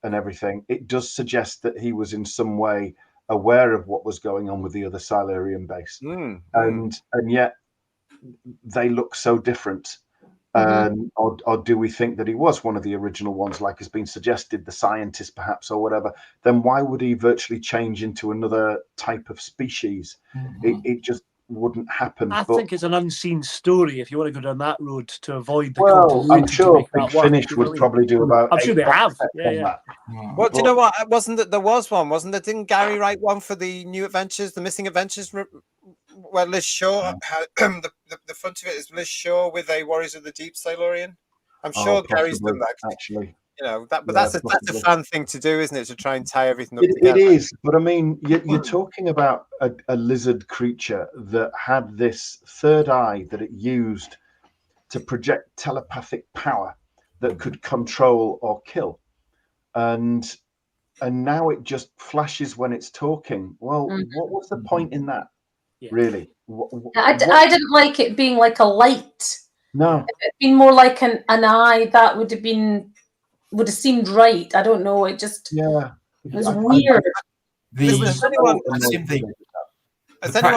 and everything, it does suggest that he was in some way aware of what was going on with the other Silurian base, and yet they look so different. Or do we think that he was one of the original ones, like has been suggested, the scientist perhaps, or whatever? Then why would he virtually change into another type of species? It just wouldn't happen. I think it's an unseen story if you want to go down that road to avoid the continuity. I'm sure Big Finish would probably do about. I'm sure they have. Well, do you know what? Wasn't that there was one? Wasn't there? Didn't Gary write one for the New Adventures, the Missing Adventures, where Liz Shaw the front of it is Liz Shaw with a Warriors of the Deep Silurian? I'm sure Gary's done that actually. But that's a fun thing to do, isn't it? To try and tie everything up together. It is, but I mean, you're talking about a lizard creature that had this third eye that it used to project telepathic power that could control or kill, and now it just flashes when it's talking. Well, what was the point in that? Really? I didn't like it being like a light. No, if it'd been more like an eye, that would have seemed right. I don't know. It just it was weird. Has anyone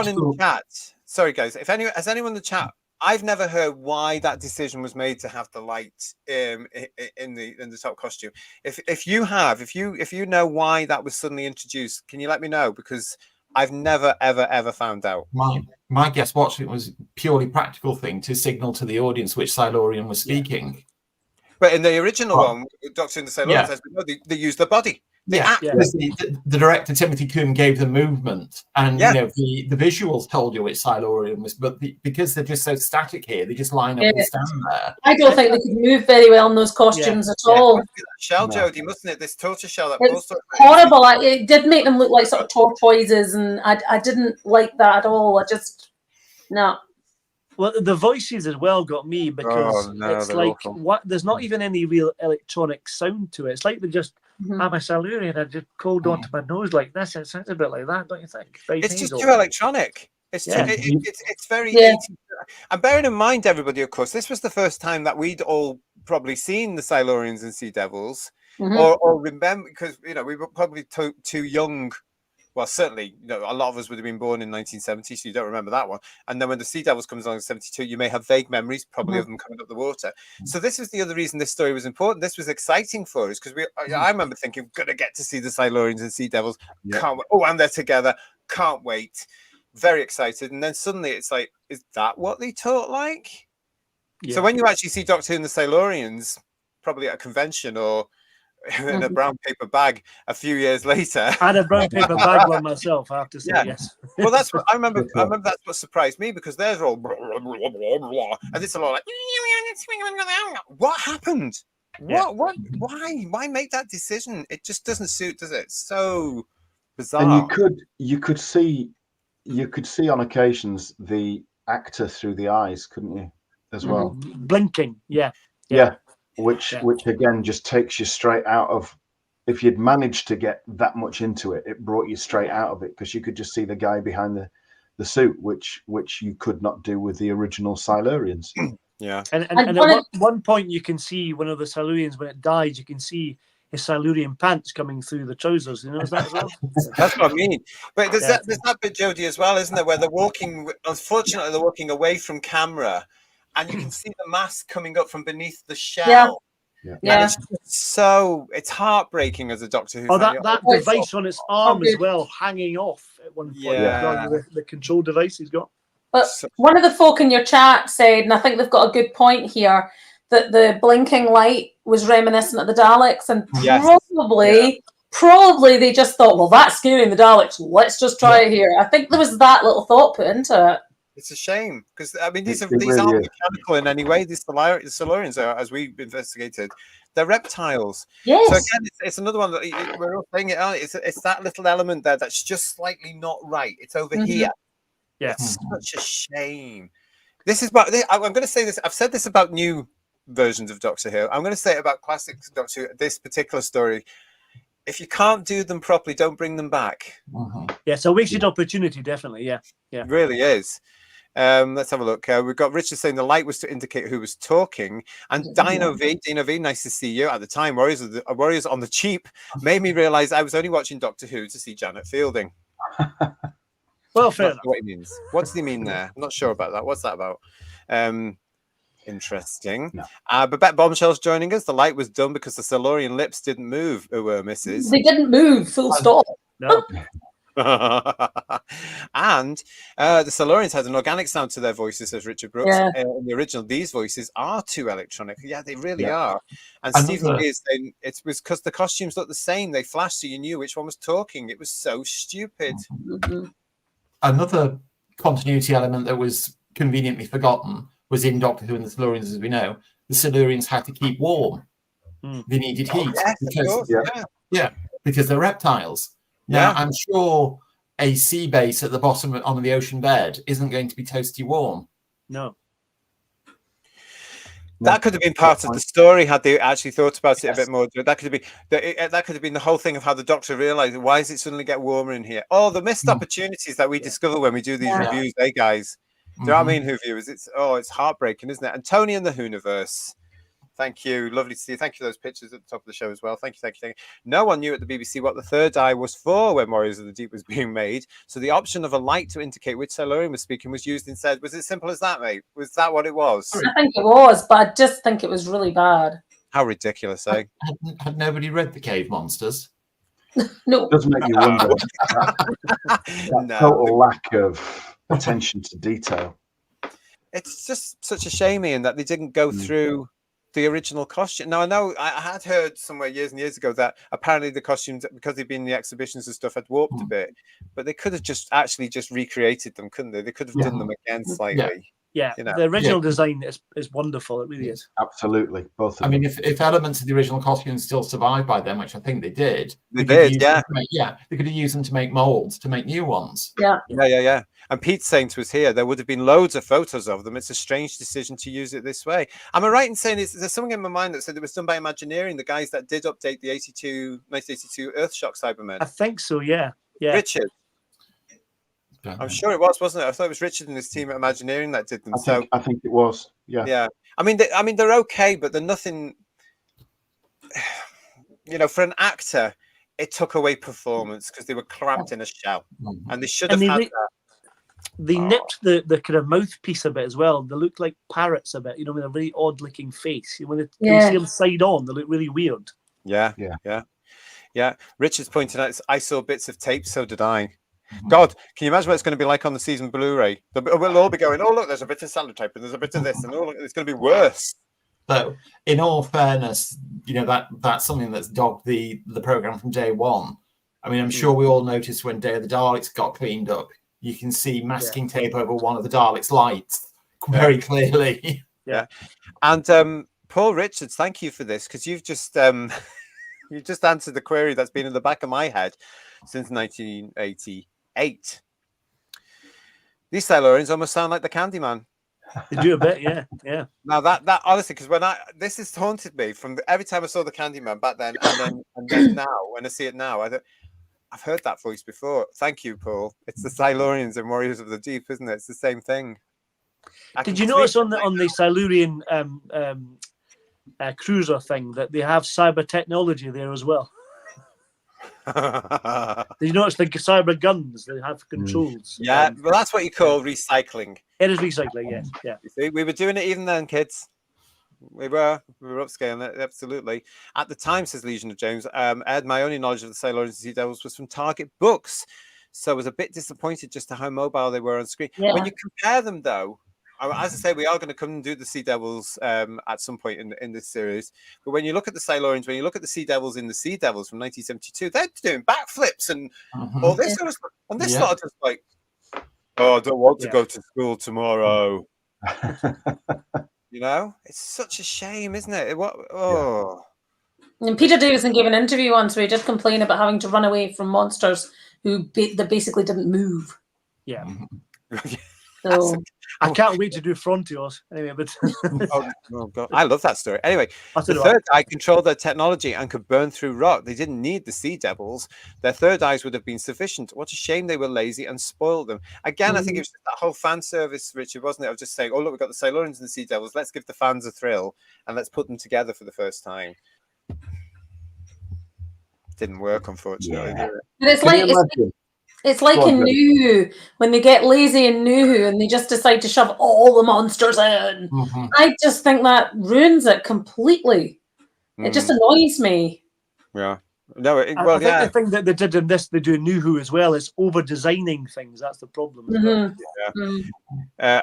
in the chat? Sorry, guys. Has anyone in the chat? I've never heard why that decision was made to have the light in the top costume. If you know why that was suddenly introduced, can you let me know? Because I've never ever found out. My guess was it was purely practical thing to signal to the audience which Silurian was speaking. But in the original one, Doctor in the Silurians, they use the body. The director Timothy Coombe gave the movement, and the visuals told you which Silurian was, but because they're just so static here, they just line up and stand there. I don't think they could move very well in those costumes at all. Shell, Jodie, mustn't it? This tortoise shell. It's horrible. It did make them look like sort of tortoises, and I didn't like that at all. No. Well, the voices as well got me because it's like there's not even any real electronic sound to it. It's like they just, I'm a Silurian, I just called onto my nose like this. It sounds a bit like that, don't you think? It's just too electronic. It's very easy. And bearing in mind, everybody, of course, this was the first time that we'd all probably seen the Silurians and Sea Devils, or remember, because we were probably too young. Well, certainly, a lot of us would have been born in 1970, so you don't remember that one. And then when the Sea Devils comes along in 72, you may have vague memories, probably of them coming up the water. So this is the other reason this story was important. This was exciting for us, because I remember thinking, we're going to get to see the Silurians and Sea Devils. Can't wait. Oh, and they're together. Can't wait. Very excited. And then suddenly it's like, is that what they talk like? Yeah. So when you actually see Doctor Who and the Silurians, probably at a convention or in a brown paper bag a few years later. I had a brown paper bag one myself, I have to say, yes. Well, that's what I remember. I remember that's what surprised me, because theirs are all blah, blah, blah, blah, blah, and it's a lot like, what happened? What? Why make that decision? It just doesn't suit, does it? It's so bizarre. And you could see on occasions the actor through the eyes, couldn't you? As well, blinking, yeah. Which again just takes you straight out of. If you'd managed to get that much into it, it brought you straight out of it, because you could just see the guy behind the suit, which you could not do with the original Silurians. Yeah, and at one point you can see one of the Silurians when it dies. You can see his Silurian pants coming through the trousers. You know that as well? That's what I mean. But there's that bit, Jodie, as well, isn't there, where they're walking. Unfortunately, they're walking away from camera. And you can see the mask coming up from beneath the shell. Yeah. It's heartbreaking as a Doctor Who. Oh, that device on its arm as well, hanging off at one point. The control device he's got. But one of the folk in your chat said, and I think they've got a good point here, that the blinking light was reminiscent of the Daleks, and probably they just thought, well, that's scaring the Daleks. Let's just try it here. I think there was that little thought put into it. It's a shame, because I mean these aren't mechanical in any way. These Silurians are, as we've investigated, they're reptiles. Yes. So again, it's another one that we're all saying it. It's that little element there that's just slightly not right. It's over here. Yeah, it's such a shame. This is about. I'm going to say this. I've said this about new versions of Doctor Who. I'm going to say it about classic Doctor Who. This particular story. If you can't do them properly, don't bring them back. Yeah, so wasted opportunity, definitely. Yeah, it really is. Let's have a look. We've got Richard saying the light was to indicate who was talking. And Dino V, nice to see you. At the time, Warriors on the cheap made me realise I was only watching Doctor Who to see Janet Fielding. Well, fair enough. What he means. What does he mean there? I'm not sure about that. What's that about? Interesting. No. Babette Bombshell's joining us. The light was done because the Silurian lips didn't move. Misses. They didn't move. Full stop. No. And the Silurians had an organic sound to their voices, says Richard Brooks. In the original, these voices are too electronic. Yeah, they really are. And Stephen B is saying it was because the costumes looked the same. They flashed, so you knew which one was talking. It was so stupid. Another continuity element that was conveniently forgotten was in Doctor Who and the Silurians, as we know. The Silurians had to keep warm. They needed heat because they're reptiles. Now, I'm sure a sea base at the bottom on the ocean bed isn't going to be toasty warm. No. That could have been part of the story had they actually thought about it a bit more. That could have been the whole thing of how the Doctor realised, why does it suddenly get warmer in here? Oh, the missed opportunities that we discover when we do these reviews, guys. Do you know what I mean, Who viewers? It's heartbreaking, isn't it? And Tony in the Whoniverse. Thank you. Lovely to see you. Thank you for those pictures at the top of the show as well. Thank you. No one knew at the BBC what the third eye was for when Warriors of the Deep was being made. So the option of a light to indicate which Silurian was speaking was used instead. Was it simple as that, mate? Was that what it was? I think it was, but I just think it was really bad. How ridiculous, eh? Had nobody read The Cave Monsters? No. It does make you wonder. that total lack of attention to detail. It's just such a shame, Ian, that they didn't go through the original costume. Now, I know I had heard somewhere years and years ago that apparently the costumes, because they've been in the exhibitions and stuff, had warped a bit, but they could have just recreated them, couldn't they? They could have done them again slightly. Yeah, you know? The original design is wonderful. It really is. Absolutely, both of I them. mean, if elements of the original costumes still survive by then, which I think they did, they could have used them to make molds, to make new ones. Yeah. And Pete Saint was here. There would have been loads of photos of them. It's a strange decision to use it this way. Am I right in saying there's something in my mind that said it was done by Imagineering, the guys that did update the 1982 Earthshock Cybermen? I think so. Yeah. Richard. I'm sure it was, wasn't it? I thought it was Richard and his team at Imagineering that did them. I think it was. Yeah. Yeah. I mean, they're okay, but they're nothing. For an actor, it took away performance because they were cramped in a shell, and they should have had that. They nipped the kind of mouthpiece a bit as well. They look like parrots a bit, with a very odd-looking face. When you see them side on, they look really weird. Yeah. Richard's pointing out, I saw bits of tape, so did I. God, can you imagine what it's going to be like on the season Blu-ray? We'll all be going, oh, look, there's a bit of sellotape and there's a bit of this, and oh, look, it's going to be worse. So, in all fairness, that's something that's dogged the program from day one. I mean, I'm sure we all noticed when Day of the Daleks got cleaned up, you can see masking tape over one of the Daleks' lights very clearly. Yeah. And Paul Richards, thank you for this, because you've just answered the query that's been in the back of my head since 1988. These Silurians almost sound like the Candyman. They do a bit, yeah. Now that honestly, because this has haunted me from every time I saw the Candyman back then, and then now when I see it now, I've heard that voice before. Thank you, Paul. It's the Silurians and Warriors of the Deep, isn't it? It's the same thing. Did you notice on the Silurian cruiser thing that they have cyber technology there as well? Did you notice the cyber guns? They have controls. Yeah, well, that's what you call recycling. It is recycling, yes. Yeah. You see, we were doing it even then, kids. We were upscaling it, absolutely. At the time, says Legion of James, Ed, my only knowledge of the Silurians and Sea Devils was from Target books. So I was a bit disappointed just to how mobile they were on screen. Yeah. When you compare them, though, as I say, we are going to come and do the Sea Devils at some point in this series. But when you look at the Silurians, when you look at the Sea Devils in the Sea Devils from 1972, they're doing backflips and all this sort of stuff. And this lot just like, oh, I don't want to go to school tomorrow. It's such a shame, isn't it? And Peter Davison gave an interview once where he did complain about having to run away from monsters that basically didn't move. Yeah. So I can't wait to do Frontiers anyway. But oh God, I love that story. Anyway, the third eye controlled their technology and could burn through rock. They didn't need the Sea Devils. Their third eyes would have been sufficient. What a shame they were lazy and spoiled them. Again, I think it was just that whole fan service, Richard, wasn't it? Of just saying, oh look, we've got the Silurians and the Sea Devils. Let's give the fans a thrill and let's put them together for the first time. Didn't work, unfortunately. Yeah. But it's like in New when they get lazy in New and they just decide to shove all the monsters in. I just think that ruins it completely. It just annoys me. Yeah. No, I think the thing that they did in this, they do in Nuhu as well, is over-designing things. That's the problem.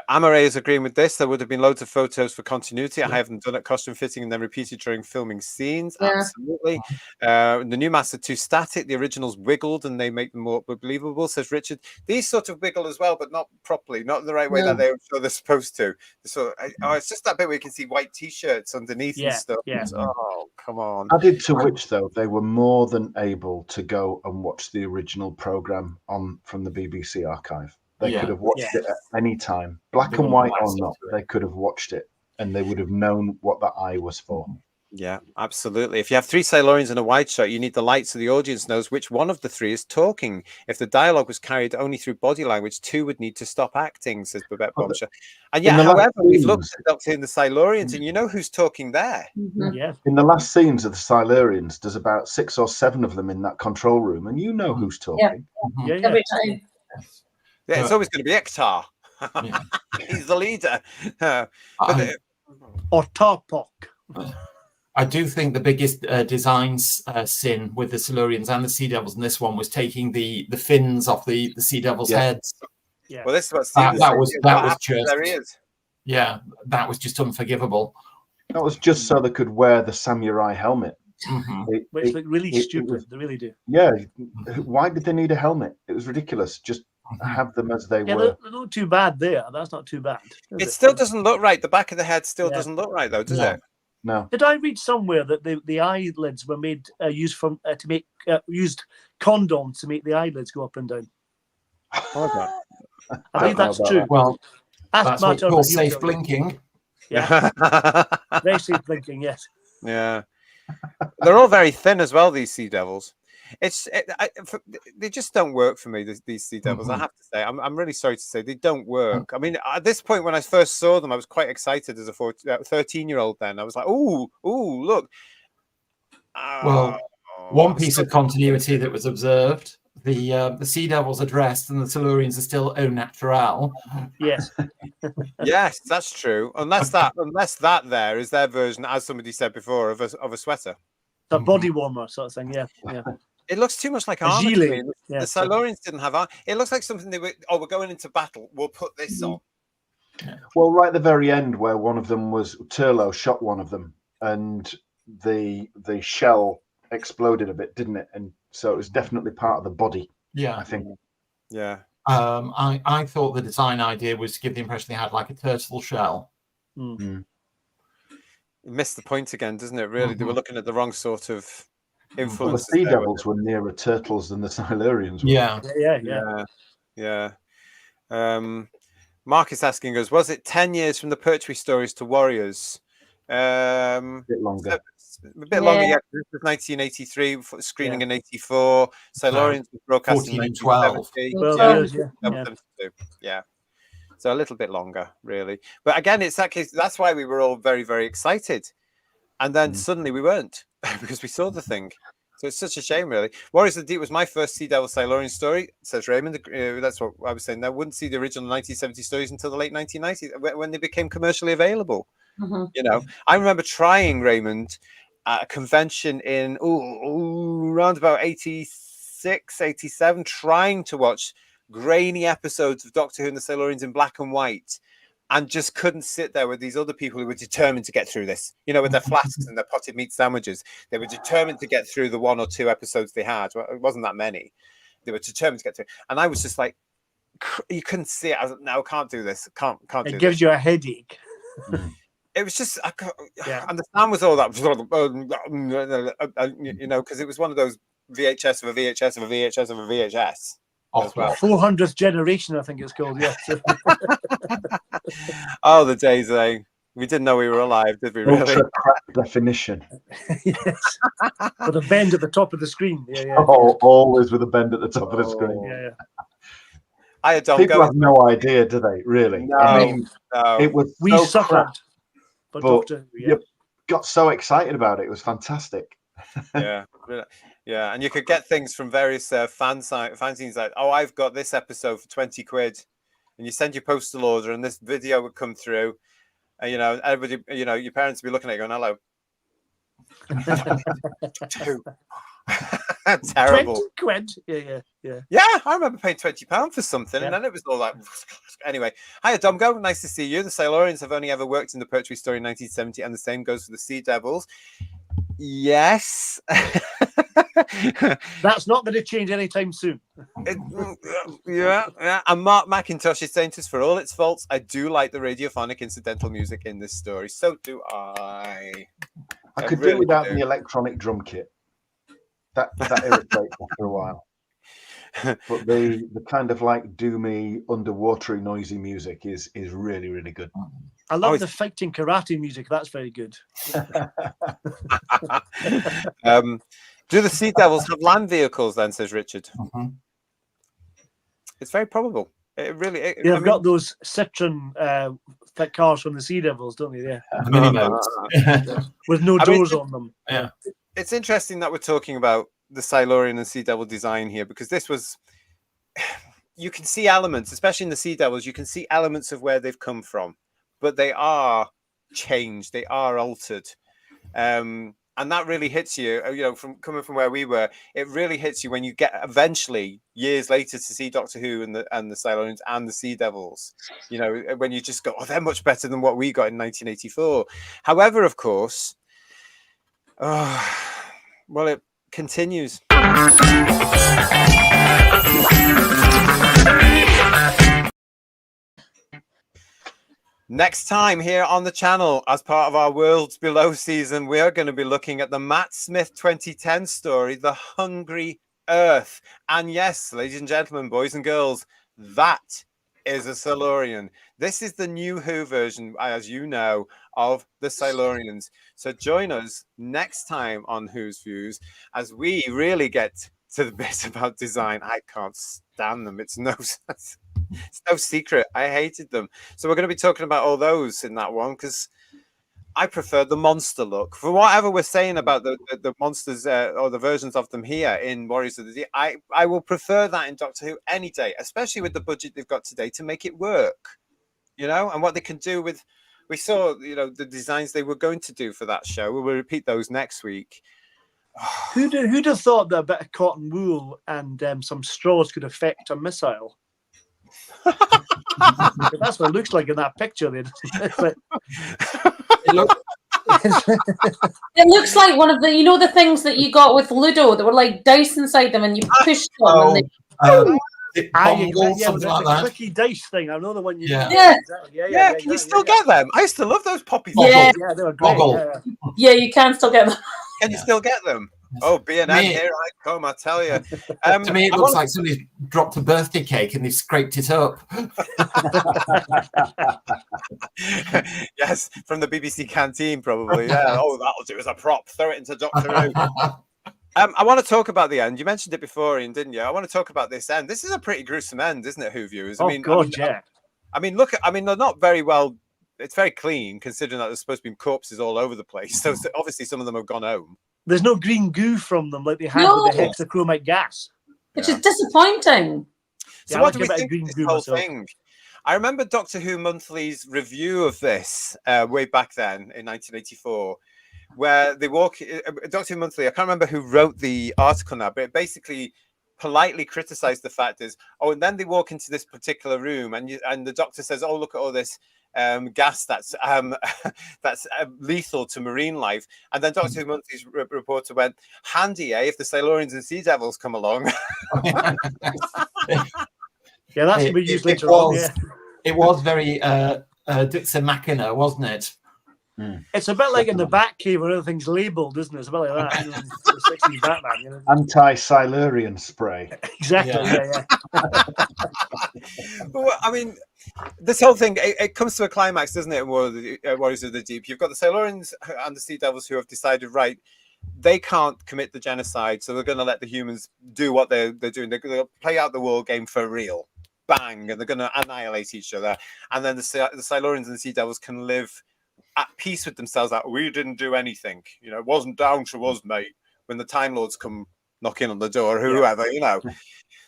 Amare is agreeing with this. There would have been loads of photos for continuity. I haven't done it, costume fitting and then repeated during filming scenes. Absolutely. The new masks are too static. The originals wiggled and they make them more believable, says Richard. These sort of wiggle as well, but not properly, not in the right way that they're supposed to. So it's just that bit where you can see white t-shirts underneath and stuff. Oh, come on. Added to which, though, they were more than able to go and watch the original program from the BBC archive. They could have watched it at any time, black and white or not. They could have watched it, and they would have known what that eye was for. Yeah, absolutely. If you have 3 Silurians in a wide shot, you need the light so the audience knows which one of the 3 is talking. If the dialogue was carried only through body language, 2 would need to stop acting, says Babette Bombshell. And however, we've looked at Doctor in the Silurians, and you know who's talking there. In the last scenes of the Silurians, there's about 6 or 7 of them in that control room, and you know who's talking. Every time. Yeah, it's always going to be Ektar. He's the leader. Or Tarpok. I do think the biggest design sin with the Silurians and the Sea Devils in this one was taking the fins off the Sea Devils' heads. Yeah. Well, this is what that was just there he is. Yeah, that was just unforgivable. That was just so they could wear the samurai helmet. Which look really stupid. Was, they really do. Yeah. Why did they need a helmet? It was ridiculous. Just have them as they were. They're not too bad there. That's not too bad. It still doesn't look right. The back of the head still doesn't look right, though, does it? No. Did I read somewhere that the eyelids were made used to make used condoms to make the eyelids go up and down? Oh, I believe that's true. That. Well, Ask that's what Matt calls Urban, he'll safe tell you. blinking. Yeah, very safe blinking. Yes. Yeah. They're all very thin as well, these Sea Devils. They just don't work for me, these Sea Devils. I have to say, I'm really sorry to say they don't work. I mean, at this point, when I first saw them, I was quite excited as a 13-year-old. Then I was like, "Ooh, look!" Well, one piece of continuity that was observed: the Sea Devils are dressed, and the Silurians are still au naturel. Yes. Yes, that's true. Unless that there is their version, as somebody said before, of a sweater. A body warmer sort of thing. Yeah. Yeah. It looks too much like A armor to gilet. me. Yeah, The Silurians didn't have armor. It looks like something they were. Oh, we're going into battle. We'll put this on. Well, right at the very end, where one of them was Turlo shot one of them, and the shell exploded a bit, didn't it? And so it was definitely part of the body. Yeah, I think. Yeah. I thought the design idea was to give the impression they had like a turtle shell. It missed the point again, doesn't it? Really, they were looking at the wrong sort of influence. Well, the Sea Devils were nearer turtles than the Silurians were. Yeah. Mark is asking us, was it 10 years from the Pertwee stories to Warriors? A bit longer. A bit longer, yeah. This was 1983, screening in 84. Silurians was broadcast in 1970. Yeah. So a little bit longer, really. But again, it's that case. That's why we were all very, very excited. And then suddenly we weren't because we saw the thing. So it's such a shame, really. Warriors of the Deep was my first Sea Devil Silurian story, says Raymond. That's what I was saying. I wouldn't see the original 1970 stories until the late 1990s when they became commercially available. You know, I remember trying, Raymond, at a convention in around about 86, 87, trying to watch grainy episodes of Doctor Who and the Silurians in black and white, and just couldn't sit there with these other people who were determined to get through this, you know, with their flasks and their potted meat sandwiches. They were determined to get through the 1 or 2 episodes they had. Well, it wasn't that many. They were determined to get through. And I was just like, you couldn't see it. I was like, no, can't do this. Can't do this. It gives you a headache. It was just, and the sound was all that, you know, because it was one of those VHS of a VHS of a VHS of a VHS. As well. 400th generation, I think it's called. Yeah. Oh, the days, eh? We didn't know we were alive, did we? Really? Ultra crap definition. Yes. With a bend at the top of the screen. Yeah. Oh, always with a bend at the top of the screen. Yeah. People have no idea, do they? Really? No, I mean, it was we so suffered. crap, but you got so excited about it. It was fantastic. Yeah. Yeah, and you could get things from various fanzines like, oh, I've got this episode for 20 quid, and you send your postal order, and this video would come through, and you know, everybody, you know, your parents would be looking at you going, hello. Terrible. 20 quid. Yeah. Yeah, I remember paying £20 for something, and then it was all like, anyway. Hiya, Domgo. Nice to see you. The Silurians have only ever worked in the Pertwee story in 1970, and the same goes for the Sea Devils. Yes. That's not going to change anytime soon. Yeah. And Mark McIntosh is saying to us, for all its faults, I do like the radiophonic incidental music in this story. So do I. I could do without the electronic drum kit. That irritates after a while. But the kind of like doomy, underwatery, noisy music is really, really good. I love the fighting karate music. That's very good. Do the Sea Devils have land vehicles then, says Richard? It's very probable. It really. They've got those Citroen cars from the Sea Devils, don't they? Yeah. With no doors on them. Yeah. It's interesting that we're talking about the Silurian and Sea Devil design here, because this was. You can see elements, especially in the Sea Devils, you can see elements of where they've come from, but they are changed. They are altered. And that really hits you, from coming from where we were. It really hits you when you get eventually years later to see Doctor Who and the Silurians and the Sea Devils. When you just go, oh, they're much better than what we got in 1984. However, of course, it continues. Next time here on the channel, as part of our Worlds Below season, we are going to be looking at the Matt Smith 2010 story, The Hungry Earth. And yes, ladies and gentlemen, boys and girls, that is a Silurian. This is the new Who version, as you know, of the Silurians. So join us next time on Who's Views as we really get to the bit about design. I can't stand them. It's no secret. I hated them. So we're going to be talking about all those in that one because I prefer the monster look. For whatever we're saying about the monsters or the versions of them here in Warriors of the Deep, I will prefer that in Doctor Who any day, especially with the budget they've got today to make it work. And what they can do with. We saw, the designs they were going to do for that show. We will repeat those next week. Who'd have thought that a bit of cotton wool and some straws could affect a missile? That's what it looks like in that picture. It looks like one of the, the things that you got with Ludo that were like dice inside them, and you pushed them. The clicky dice thing. I know the one you. Yeah. Can you still get them? I used to love those poppy. Yeah, they were great. Yeah, you can still get them. Can you still get them? Oh, B&M, here I come, I tell you. To me, it looks like somebody dropped a birthday cake and they scraped it up. Yes, from the BBC canteen, probably. Yeah. Oh, that'll do as a prop. Throw it into Doctor Who. I want to talk about the end. You mentioned it before, Ian, didn't you? I want to talk about this end. This is a pretty gruesome end, isn't it, Who viewers? Yeah. They're not very well. It's very clean, considering that there's supposed to be corpses all over the place. So obviously, some of them have gone home. There's no green goo from them like they had with the hexachromic gas, which is disappointing. So what do we think of this whole thing? I remember Doctor Who Monthly's review of this way back then in 1984, where they walk. Doctor Who Monthly, I can't remember who wrote the article now, but it basically politely criticized the fact is, and then they walk into this particular room, and the Doctor says, "Oh, look at all this gas that's lethal to marine life." And then Doctor Who Monthly's reporter went, "Handy, if the Silurians and Sea Devils come along." Yeah, that's going to be used later on. Yeah. It was very Dixon Machina, wasn't it? It's a bit like in the Batcave where everything's labelled, isn't it? It's a bit like that. The 60s Batman, Anti-Silurian spray. Exactly. Yeah. Well, I mean, this whole thing, it comes to a climax, doesn't it? In Warriors of the Deep. You've got the Silurians and the Sea Devils who have decided, right, they can't commit the genocide, so they're going to let the humans do what they're doing. They're going to play out the war game for real. Bang! And they're going to annihilate each other. And then the Silurians and the Sea Devils can live at peace with themselves. That we didn't do anything. It wasn't down to us, mate. When the Time Lords come knocking on the door, whoever,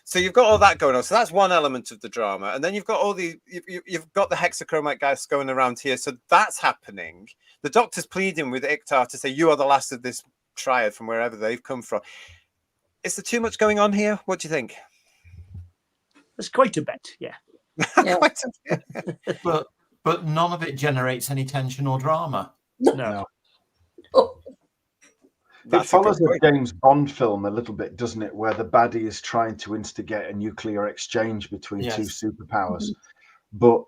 So you've got all that going on. So that's one element of the drama. And then you've got you've got the hexachromic gas going around here. So that's happening. The Doctor's pleading with Iktar to say, you are the last of this triad from wherever they've come from. Is there too much going on here? What do you think? There's quite a bit, yeah. Quite a bit. But none of it generates any tension or drama. No. It follows a James Bond film a little bit, doesn't it? Where the baddie is trying to instigate a nuclear exchange between two superpowers. But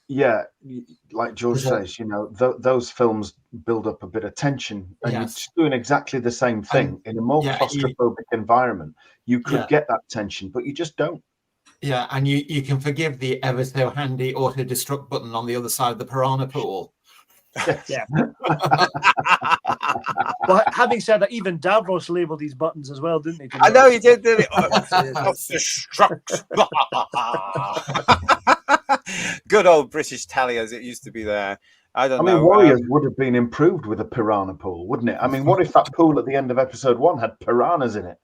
yeah, like George says, those films build up a bit of tension, and you're just doing exactly the same thing in a more claustrophobic environment. You could get that tension, but you just don't. Yeah, and you can forgive the ever so handy auto-destruct button on the other side of the piranha pool. Yeah. Well, having said that, even Davros labelled these buttons as well, didn't he? I know he did, didn't he? Destruct. Good old British tally as it used to be there. I mean, Warriors would have been improved with a piranha pool, wouldn't it? I mean, what if that pool at the end of episode 1 had piranhas in it?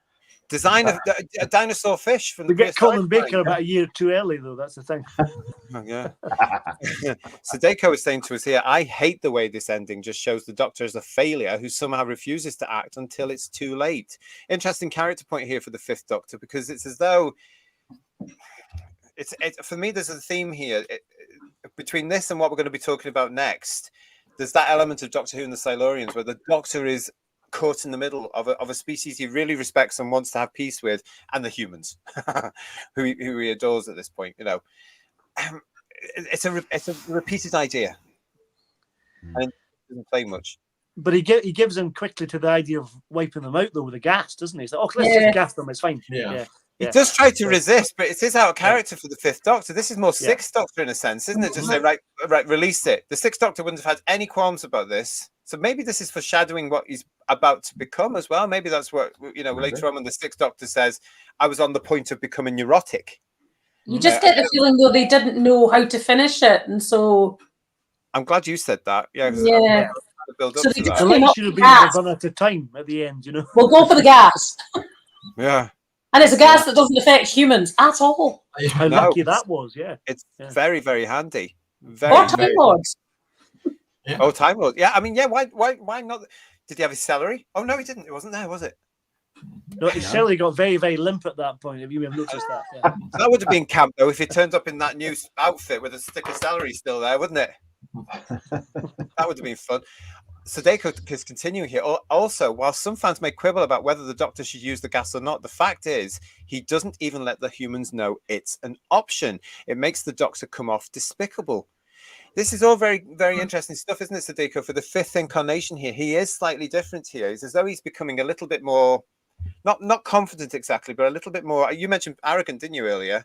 Design of a dinosaur fish from We the get Colin prehistoric Baker about a year too early, though. That's the thing. Oh, yeah. Sadeko is saying to us here, I hate the way this ending just shows the Doctor as a failure who somehow refuses to act until it's too late. Interesting character point here for the Fifth Doctor, because it's as though it's for me, there's a theme here between this and what we're going to be talking about next. There's that element of Doctor Who and the Silurians where the Doctor is caught in the middle of a species he really respects and wants to have peace with, and the humans who he adores at this point. You know, it's a repeated idea, and it doesn't play much. But he gives in quickly to the idea of wiping them out, though, with a gas, doesn't he? He's like, "Oh, let's just gas them. It's fine." Yeah. He does try to resist, but it is out of character for the Fifth Doctor. This is more Sixth Doctor in a sense, isn't it? Just say, right, release it. The Sixth Doctor wouldn't have had any qualms about this. So maybe this is foreshadowing what he's about to become as well. Maybe that's what, later on when the Sixth Doctor says, I was on the point of becoming neurotic. You just get the feeling, though, they didn't know how to finish it. And so... I'm glad you said that. Yeah. Build up so to they that. The light should have been run out of time at the end, We'll go for the gas. Yeah. And it's a gas that doesn't affect humans at all. How lucky that was, It's very, very handy. Or Time Lords. Yeah. Oh, Time Lords. Yeah, I mean, yeah, why not? Did he have his celery? Oh, no, he didn't. It wasn't there, was it? No, his celery got very, very limp at that point, if you have noticed that. Yeah. That would have been camp, though, if he turned up in that new outfit with a stick of celery still there, wouldn't it? That would have been fun. Sadeko is continuing here. Also, while some fans may quibble about whether the Doctor should use the gas or not, the fact is he doesn't even let the humans know it's an option. It makes the Doctor come off despicable. This is all very, very interesting stuff, isn't it, Sadeko? For the fifth incarnation here, he is slightly different here. It's as though he's becoming a little bit more, not confident exactly, but a little bit more. You mentioned arrogant, didn't you, earlier?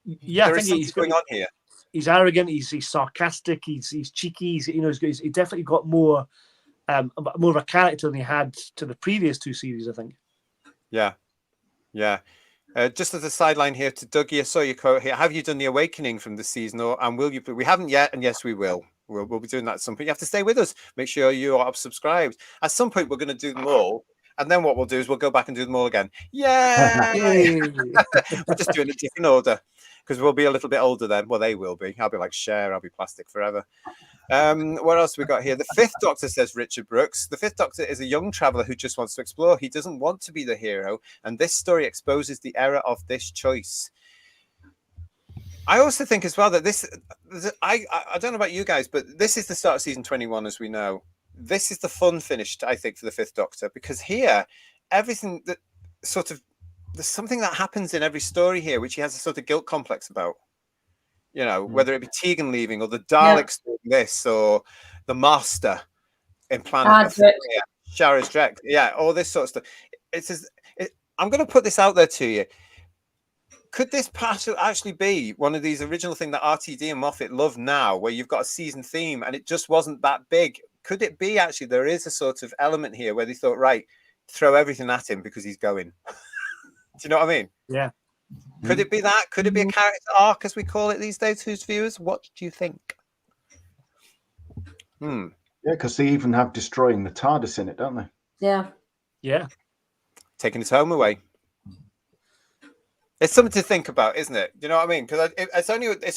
Yeah, there I is think something going on here. He's arrogant. He's sarcastic. He's cheeky. He definitely got more of a character than he had to the previous two series, I think. Yeah. Just as a sideline here to Dougie, I saw your quote here. Have you done the Awakening from this season, and will you? We haven't yet, and yes, we will. We'll be doing that at some point. You have to stay with us. Make sure you are subscribed. At some point, we're going to do them all. And then what we'll do is we'll go back and do them all again. Yay! We're just doing a different order because we'll be a little bit older then. Well, they will be. I'll be like Cher. I'll be plastic forever. What else we got here? The Fifth Doctor, says Richard Brooks. The Fifth Doctor is a young traveller who just wants to explore. He doesn't want to be the hero. And this story exposes the error of this choice. I also think as well that I don't know about you guys, but this is the start of season 21, as we know. This is the fun finish, I think, for the Fifth Doctor, because here, everything that sort of, there's something that happens in every story here, which he has a sort of guilt complex about. Whether it be Tegan leaving, or the Daleks doing this, or the Master in Planet Shara's Drek. Yeah, all this sort of stuff. I'm going to put this out there to you. Could this actually be one of these original things that RTD and Moffat love now, where you've got a season theme and it just wasn't that big? Could it be actually there is a sort of element here where they thought, right, throw everything at him because he's going? Do you know what I mean? Yeah. Could it be that? Could it be a character arc, as we call it these days, whose viewers? What do you think? Yeah, because they even have destroying the TARDIS in it, don't they? Yeah. Taking his home away. It's something to think about, isn't it? You know what I mean? Because it's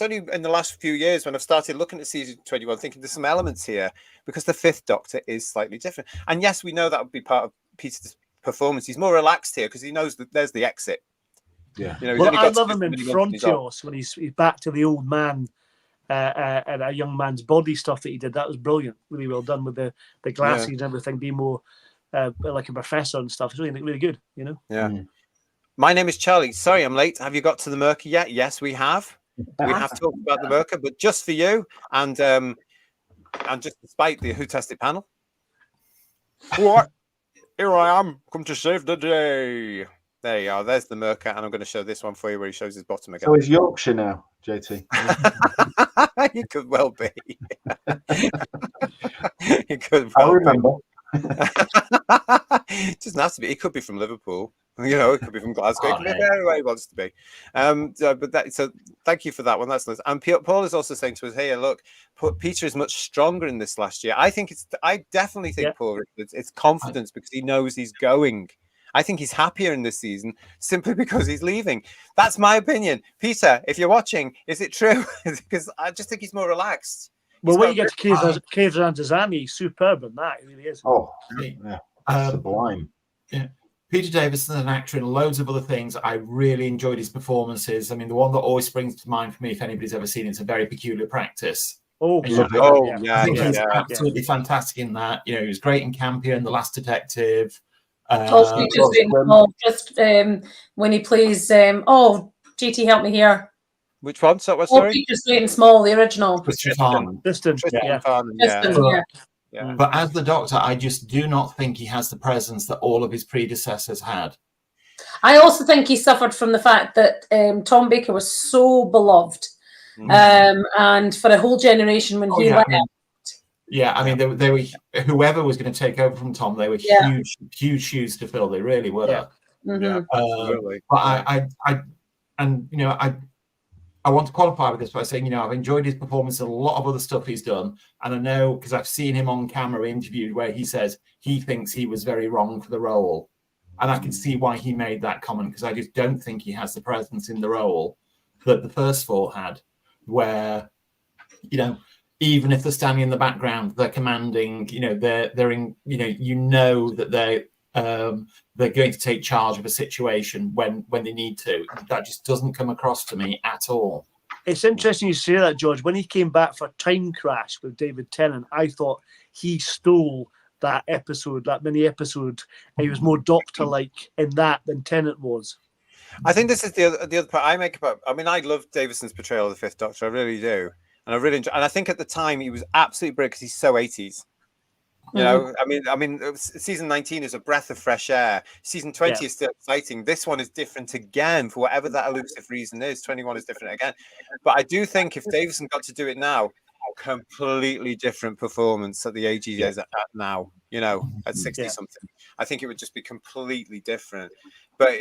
only in the last few years when I've started looking at season 21, thinking there's some elements here, because the Fifth Doctor is slightly different. And yes, we know that would be part of Peter's performance. He's more relaxed here because he knows that there's the exit. Yeah. Well, I love him in Frontios when he's back to the old man and a young man's body stuff that he did. That was brilliant. Really well done with the glasses and everything, being more like a professor and stuff. It's really, really good, Yeah. My name is Charlie. Sorry, I'm late. Have you got to the Myrka yet? Yes, we have. We have talked about the Myrka, but just for you and just despite the Who Tested panel. What? Here I am, come to save the day. There you are. There's the Myrka, and I'm going to show this one for you where he shows his bottom again. So he's Yorkshire now, JT. You could well be. You could well I remember. It doesn't have to be. He could be from Liverpool. It could be from Glasgow. It could be anywhere he wants to be. So thank you for that one. That's nice. And Paul is also saying to us, "Hey, look, Peter is much stronger in this last year." I definitely think Paul, it's confidence because he knows he's going, I think he's happier in this season simply because he's leaving. That's my opinion. Peter, if you're watching, is it true? Because I just think he's more relaxed. Well, when you get to Caves Rantazani, he's superb in that. He really is. Oh, yeah. Sublime. Yeah. Peter Davison is an actor in loads of other things. I really enjoyed his performances. I mean, the one that always springs to mind for me, if anybody's ever seen it, it's A Very Peculiar Practice. Oh, I think he's absolutely fantastic in that. You know, he was great in Campion, The Last Detective. When he plays, GT, help me here. Which one? Sorry? Peter Straight and Small, the original. Tristan. Yeah. But as the Doctor, I just do not think he has the presence that all of his predecessors had. I also think he suffered from the fact that Tom Baker was so beloved. And for a whole generation when he left. Yeah, I mean, they were whoever was going to take over from Tom, they were huge shoes to fill. They really were. Yeah. Really. But I want to qualify with this by saying, you know, I've enjoyed his performance and a lot of other stuff he's done. And I know, because I've seen him on camera interviewed where he says he thinks he was very wrong for the role. And I can see why he made that comment, because I just don't think he has the presence in the role that the first four had, where, you know, even if they're standing in the background, they're commanding, you know, they're in, you know that they're going to take charge of a situation when they need to. That just doesn't come across to me at all. It's interesting you say that, George. When he came back for Time Crash with David Tennant, I thought he stole that episode, that mini episode. He was more Doctor-like in that than Tennant was. I think this is the other part I make about. I mean, I love Davison's portrayal of the Fifth Doctor. I really do, and I really enjoy. And I think at the time he was absolutely brilliant because he's so 80s. You know, I mean, season 19 is a breath of fresh air. Season 20 is still exciting. This one is different again for whatever that elusive reason is. 21 is different again. But I do think if Davison got to do it now, completely different performance at the age he is at now, you know, at 60 something. I think it would just be completely different. But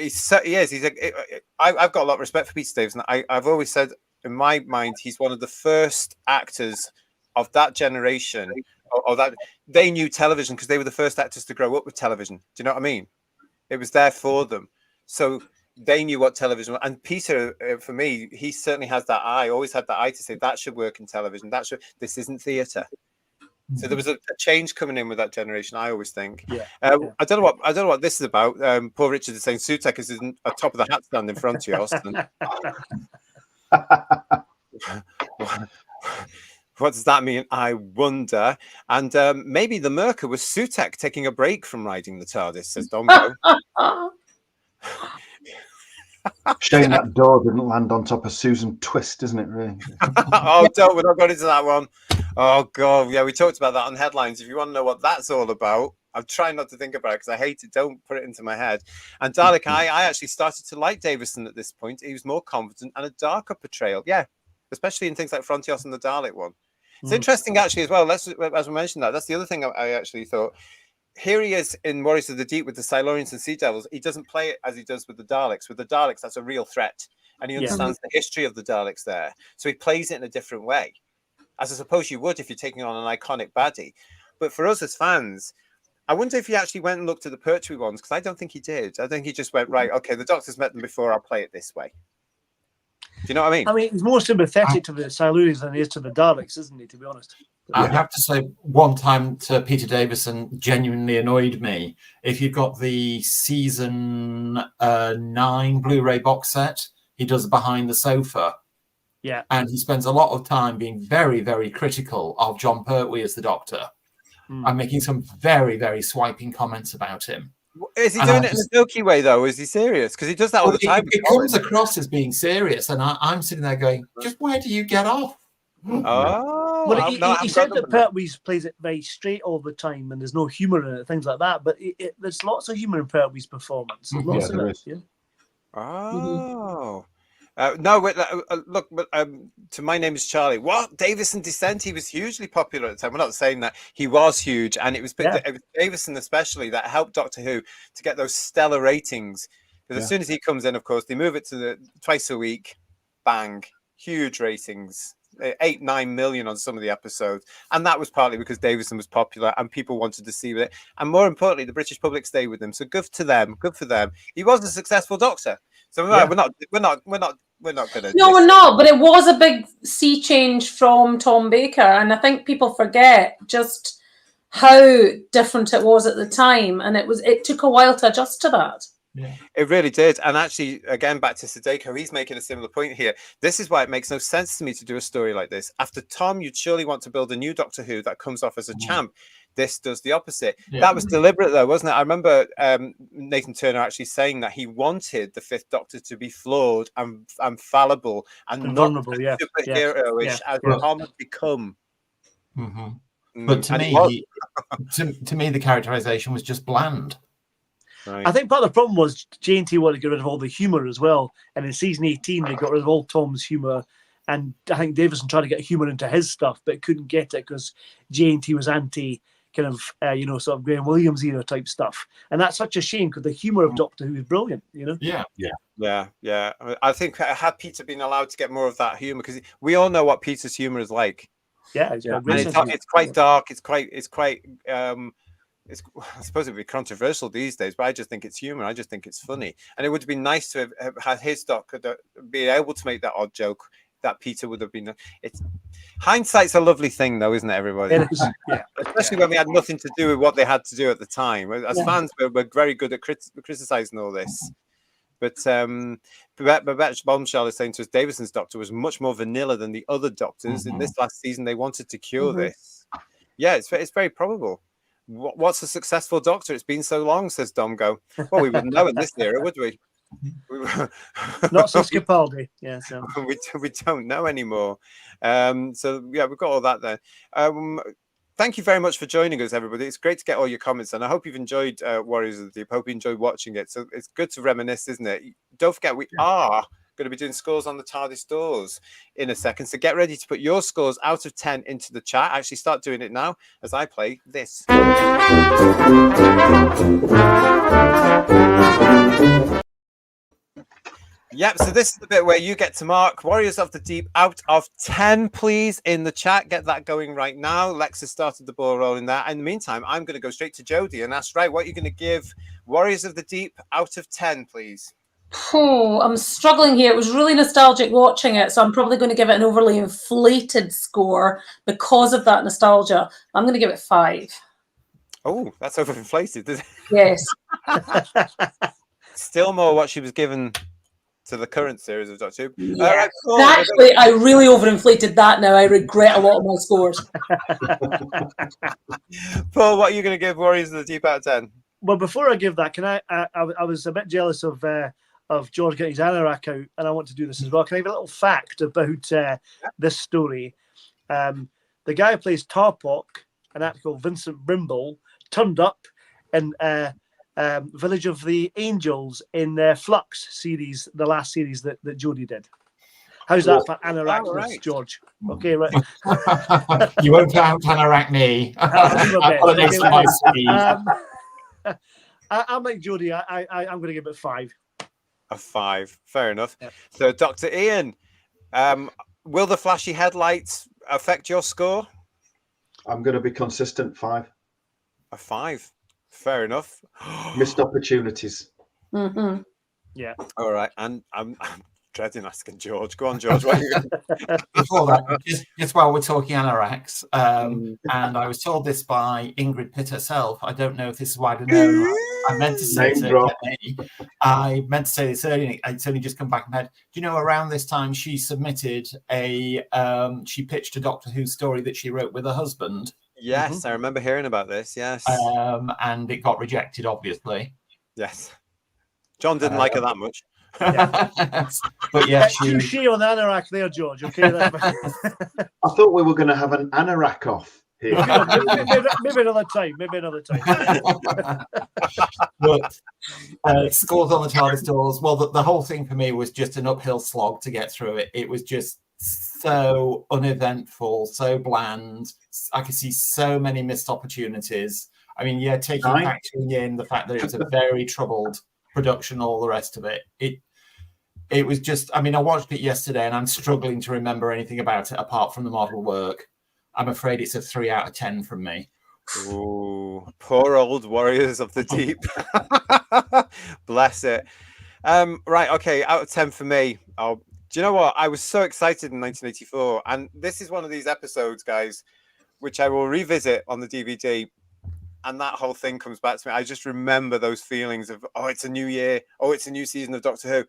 I've got a lot of respect for Peter Davison. I've always said in my mind, he's one of the first actors of that generation, or that they knew television because they were the first actors to grow up with television. Do you know what I mean? It was there for them. So they knew what television was. And Peter, for me, he certainly has that eye, always had that eye to say that should work in television. This isn't theatre. So there was a change coming in with that generation, I always think. I don't know what this is about. Poor Richard is saying Sutek is in a top of the hat stand in front of you, Austin. What does that mean? I wonder. And maybe the Myrka was Sutek taking a break from riding the TARDIS, says Domino. Shame that door didn't land on top of Susan Twist, isn't it, really? We're not going into that one. Oh, God. Yeah, we talked about that on Headlines. If you want to know what that's all about, I'm trying not to think about it because I hate it. Don't put it into my head. And Dalek, I actually started to like Davison at this point. He was more confident and a darker portrayal. Yeah, especially in things like Frontios and the Dalek one. It's interesting, actually, as well. As we mentioned that's the other thing I actually thought. Here he is in Warriors of the Deep with the Silurians and Sea Devils. He doesn't play it as he does with the Daleks. With the Daleks, that's a real threat. And he understands the history of the Daleks there. So he plays it in a different way, as I suppose you would if you're taking on an iconic baddie. But for us as fans, I wonder if he actually went and looked at the Pertwee ones, because I don't think he did. I think he just went, right, okay, the Doctor's met them before, I'll play it this way. Do you know what I mean? I mean, he's more sympathetic to the Silurians than he is to the Daleks, isn't he, to be honest? I have to say, one time to Peter Davison genuinely annoyed me. If you've got the season 9 Blu-ray box set, he does Behind the Sofa. Yeah. And he spends a lot of time being very, very critical of John Pertwee as the Doctor. And making some very, very swiping comments about him. Is he doing it in a jokey way, though? Is he serious? Because he does that all the time. It comes across as being serious, and I'm sitting there going, just where do you get off? Well, he said that Pertwee plays it very straight all the time, and there's no humour in it, things like that. But there's lots of humour in Pertwee's performance. Lots of it. Yeah. Oh. No, wait, look, to My Name is Charlie. What? Davison Descent? He was hugely popular at the time. We're not saying that. He was huge, and it was Davison especially that helped Doctor Who to get those stellar ratings. Because as soon as he comes in, of course, they move it to the twice a week. Bang. Huge ratings. 8-9 million on some of the episodes, and that was partly because Davison was popular and people wanted to see it, and more importantly, the British public stayed with him. So good to them. Good for them. He was a successful Doctor. So we're not going to. No, we're not. But it was a big sea change from Tom Baker, and I think people forget just how different it was at the time, and it took a while to adjust to that. Yeah, it really did. And actually, again, back to Sudeiko, he's making a similar point here. This is why it makes no sense to me to do a story like this. After Tom, you'd surely want to build a new Doctor Who that comes off as a champ. This does the opposite. Yeah. That was deliberate, though, wasn't it? I remember Nathan Turner actually saying that he wanted the Fifth Doctor to be flawed and fallible and not vulnerable, superhero-ish as Tom had become. But to me, the characterization was just bland. Right. I think part of the problem was J&T wanted to get rid of all the humour as well. And in season 18, they got rid of all Tom's humour. And I think Davison tried to get humour into his stuff, but couldn't get it because J&T was anti kind of, sort of Graham Williams era type stuff. And that's such a shame because the humour of Doctor Who is brilliant, Yeah. I think had Peter been allowed to get more of that humour, because we all know what Peter's humour is like. Yeah. It's quite dark. It's quite I suppose it would be controversial these days, but I just think it's humor. I just think it's funny, and it would have been nice to have had his Doctor be able to make that odd joke that Peter would have been. It's hindsight's a lovely thing, though, isn't it, everybody? It is. Yeah. Especially when we had nothing to do with what they had to do at the time. As fans, we're very good at criticizing all this. But Babette Bombshell is saying to us, Davison's Doctor was much more vanilla than the other Doctors. In this last season, they wanted to cure this. Yeah, it's very probable. What's a successful Doctor? It's been so long, says Domgo. Well, we wouldn't know in this era, would we? Not since Capaldi. Yeah, so we don't know anymore. So yeah, we've got all that there. Thank you very much for joining us, everybody. It's great to get all your comments, and I hope you've enjoyed Warriors of the Deep. Hope you enjoyed watching it. So it's good to reminisce, isn't it? Don't forget, we are going to be doing scores on the TARDIS doors in a second. So get ready to put your scores out of 10 into the chat. Actually, start doing it now as I play this. Yep, so this is the bit where you get to mark Warriors of the Deep out of 10, please, in the chat. Get that going right now. Lex has started the ball rolling there. In the meantime, I'm going to go straight to Jodie and ask, right, what are you going to give Warriors of the Deep out of 10, please? Oh, I'm struggling here. It was really nostalgic watching it, so I'm probably going to give it an overly inflated score because of that nostalgia. I'm going to give it 5. Oh, that's overinflated. Yes. Still more what she was given to the current series of Doctor Who. Yeah. Right, cool. Actually, I really overinflated that now. I regret a lot of my scores. Paul, what are you going to give Warriors of the Deep out of 10? Well, before I give that, can I was a bit jealous of George getting his anorak out, and I want to do this as well. Can I give a little fact about this story? The guy who plays Tarpok, an actor called Vincent Brimble, turned up in Village of the Angels in Flux series, the last series that Jodie did. How's that for anorak, George? Okay, right. You won't count anorak me. I'll make Jodie. I'm going to give it 5. A 5, fair enough. Yep. So, Dr. Ian, will the flashy headlights affect your score? I'm going to be consistent. 5. A 5, fair enough. Missed opportunities. Yeah. All right, and I'm dreading asking George. Go on, George. What are you Before that, just while we're talking anoraks, and I was told this by Ingrid Pitt herself. I don't know if this is widely known. I meant to say I meant to say this earlier. It's only just come back in my head. Do you know around this time she submitted she pitched a Doctor Who story that she wrote with her husband? Yes, I remember hearing about this. Yes, and it got rejected, obviously. Yes, John didn't like her that much. Yeah. But yeah, touche on the anorak there, George. Okay. I thought we were going to have an anorak off here. maybe another time. But scores on the TARDIS doors. Well, the whole thing for me was just an uphill slog to get through it. It was just so uneventful, so bland. I could see so many missed opportunities. I mean, factoring in the fact that it was a very troubled production, all the rest of it. it was just, I mean, I watched it yesterday and I'm struggling to remember anything about it apart from the model work. I'm afraid it's a 3 out of 10 from me. Ooh, poor old Warriors of the Deep. Bless it. Right, okay, out of 10 for me. Do you know what? I was so excited in 1984, and this is one of these episodes, guys, which I will revisit on the DVD, and that whole thing comes back to me. I just remember those feelings of, oh, it's a new year. Oh, it's a new season of Doctor Who.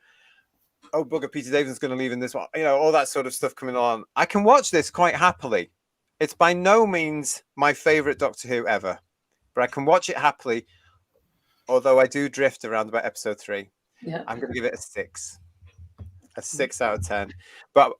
Oh, bugger, Peter Davison's going to leave in this one. You know, all that sort of stuff coming on. I can watch this quite happily. It's by no means my favorite Doctor Who ever, but I can watch it happily, although I do drift around about episode 3. Yeah. I'm going to give it a 6. A 6 out of 10. But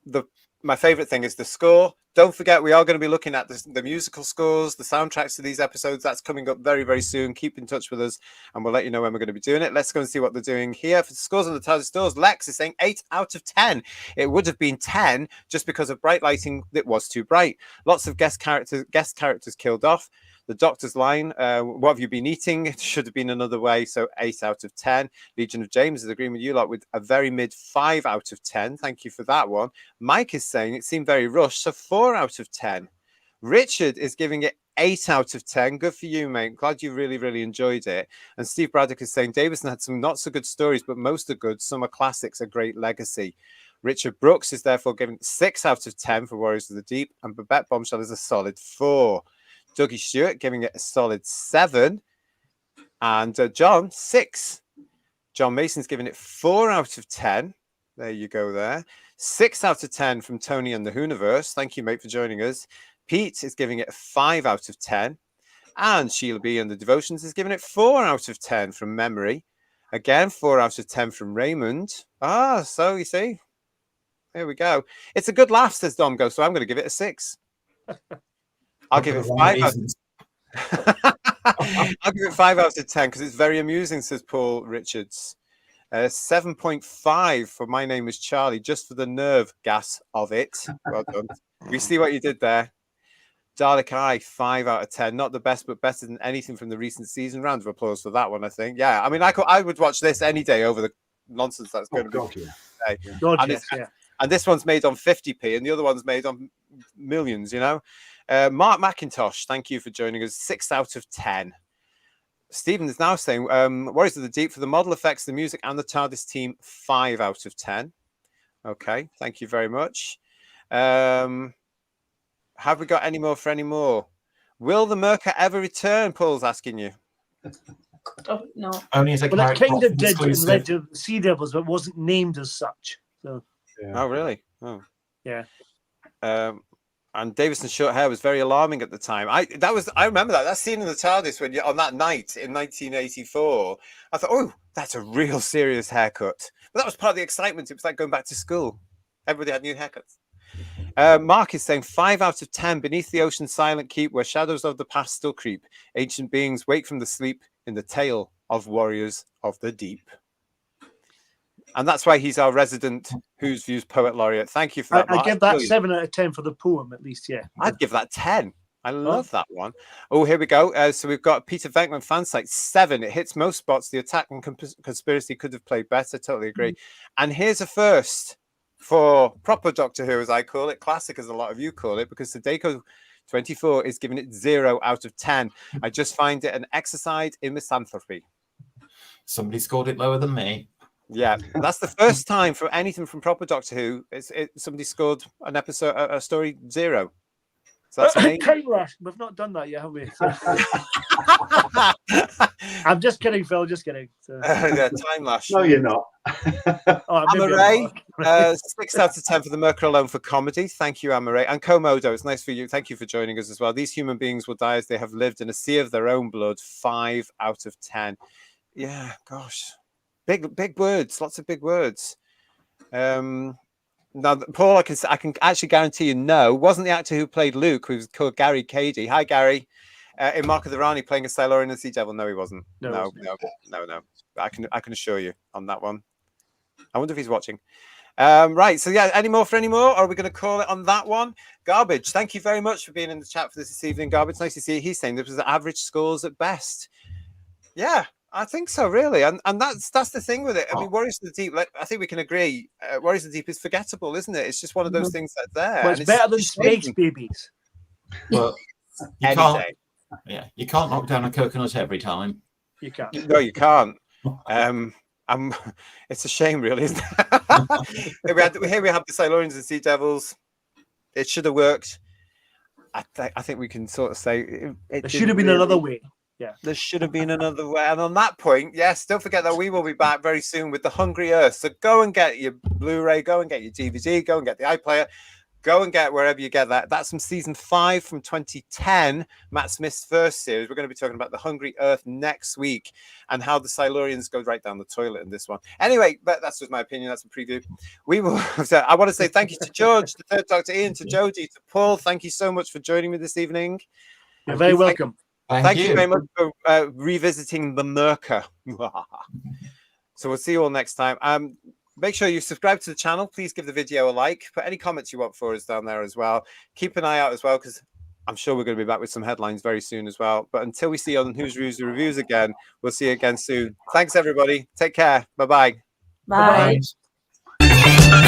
my favorite thing is the score. Don't forget, we are going to be looking at the musical scores, the soundtracks to these episodes. That's coming up very, very soon. Keep in touch with us, and we'll let you know when we're going to be doing it. Let's go and see what they're doing here. For the scores on the TARDIS stores, Lex is saying 8 out of 10. It would have been 10 just because of bright lighting that was too bright. Lots of guest characters killed off. The Doctor's line, what have you been eating? It should have been another way, so 8 out of 10. Legion of James is agreeing with you lot with a very mid 5 out of 10. Thank you for that one. Mike is saying it seemed very rushed, so 4 out of 10. Richard is giving it 8 out of 10. Good for you, mate. Glad you really, really enjoyed it. And Steve Braddock is saying Davison had some not so good stories, but most are good. Some are classics, a great legacy. Richard Brooks is therefore giving 6 out of 10 for Warriors of the Deep, and Babette Bombshell is a solid 4. Dougie Stewart giving it a solid 7. And John, 6. John Mason's giving it 4 out of 10. There you go there. 6 out of 10 from Tony and the Hooniverse. Thank you, mate, for joining us. Pete is giving it a 5 out of 10. And Sheila B and the Devotions is giving it 4 out of 10 from memory. Again, 4 out of 10 from Raymond. So you see. There we go. It's a good laugh, says Domgo, so I'm going to give it a 6. I'll give it 5 I'll give it 5 out of 10 because it's very amusing, says Paul Richards. 7.5 for My Name is Charlie, just for the nerve gas of it. Well done. We see what you did there. Dalek Eye, 5 out of 10. Not the best, but better than anything from the recent season. Round of applause for that one, I think. Yeah, I mean, I would watch this any day over the nonsense that's going to be today. And this one's made on 50p, and the other one's made on millions, you know. Mark McIntosh, thank you for joining us. 6 out of 10. Stephen is now saying Warriors of the Deep for the model effects, the music, and the TARDIS team. 5 out of 10. Okay, thank you very much. Have we got any more for any more? Will the Myrka ever return? Paul's asking you. No. Only as a Well, it character kind of did in exclusive. Legend of the Sea Devils, but wasn't named as such. So. Yeah. Oh, really? Oh, yeah. And Davison's short hair was very alarming at the time. I remember that scene in the TARDIS when on that night in 1984. I thought, oh, that's a real serious haircut. But that was part of the excitement. It was like going back to school. Everybody had new haircuts. Mark is saying 5 out of 10. Beneath the ocean, silent keep, where shadows of the past still creep. Ancient beings wake from the sleep in the tale of Warriors of the Deep. And that's why he's our resident Who's Views Poet Laureate. Thank you for that, Mark. I give that 7 out of 10 for the poem, at least, yeah. I'd give that 10. I love that one. Oh, here we go. So we've got Peter Venkman fan site 7. It hits most spots. The attack and conspiracy could have played better. Totally agree. And here's a first for proper Doctor Who, as I call it, classic as a lot of you call it, because Sudeco 24 is giving it 0 out of 10. I just find it an exercise in misanthropy. Somebody scored it lower than me. Yeah, that's the first time for anything from proper Doctor Who. Somebody scored an episode, a story 0. So that's amazing. Climax. We've not done that yet, have we? I'm just kidding, Phil. Just kidding. So. Yeah, Time Lash. No, you're not. Amaray, 6 out of 10 for the Myrka alone for comedy. Thank you, Amaray. And Komodo, it's nice for you. Thank you for joining us as well. These human beings will die as they have lived in a sea of their own blood. 5 out of 10. Yeah, gosh. Big words, lots of big words. Now, Paul, I can actually guarantee you, no, wasn't the actor who played Luke, who was called Gary Cady. Hi, Gary. In Mark of the Rani playing a Silurian and Sea Devil. No, he wasn't. No. I can assure you on that one. I wonder if he's watching. Right. So yeah, any more for any more? Or are we going to call it on that one? Garbage. Thank you very much for being in the chat for this evening. Garbage. Nice to see you. He's saying this was average scores at best. Yeah. I think so, really, and that's the thing with it. I mean, Warriors of the Deep. I think we can agree. Warriors of the Deep is forgettable, isn't it? It's just one of those things that's there. Well, it's better than Space Babies. Well, you can't. Yeah, you can't knock down a coconut every time. You can't. No, you can't. It's a shame, really, isn't it? Here we have the Silurians and Sea Devils. It should have worked. I think we can sort of say it should have been another way. Yeah, there should have been another way. And on that point, yes, don't forget that we will be back very soon with The Hungry Earth. So go and get your Blu-ray, go and get your DVD, go and get the iPlayer, go and get wherever you get that. That's from season 5 from 2010, Matt Smith's first series. We're going to be talking about The Hungry Earth next week and how the Silurians go right down the toilet in this one. Anyway, that's just my opinion. That's a preview. We will. I want to say thank you to George, to Third Doctor Ian, to Jodie, to Paul. Thank you so much for joining me this evening. You're very welcome. Thank you very much for revisiting the Myrka. So we'll see you all next time. Make sure you subscribe to the channel. Please give the video a like. Put any comments you want for us down there as well. Keep an eye out as well, because I'm sure we're going to be back with some headlines very soon as well. But until we see you on Who's Reviews Reviews again, we'll see you again soon. Thanks, everybody. Take care. Bye-bye. Bye. Bye.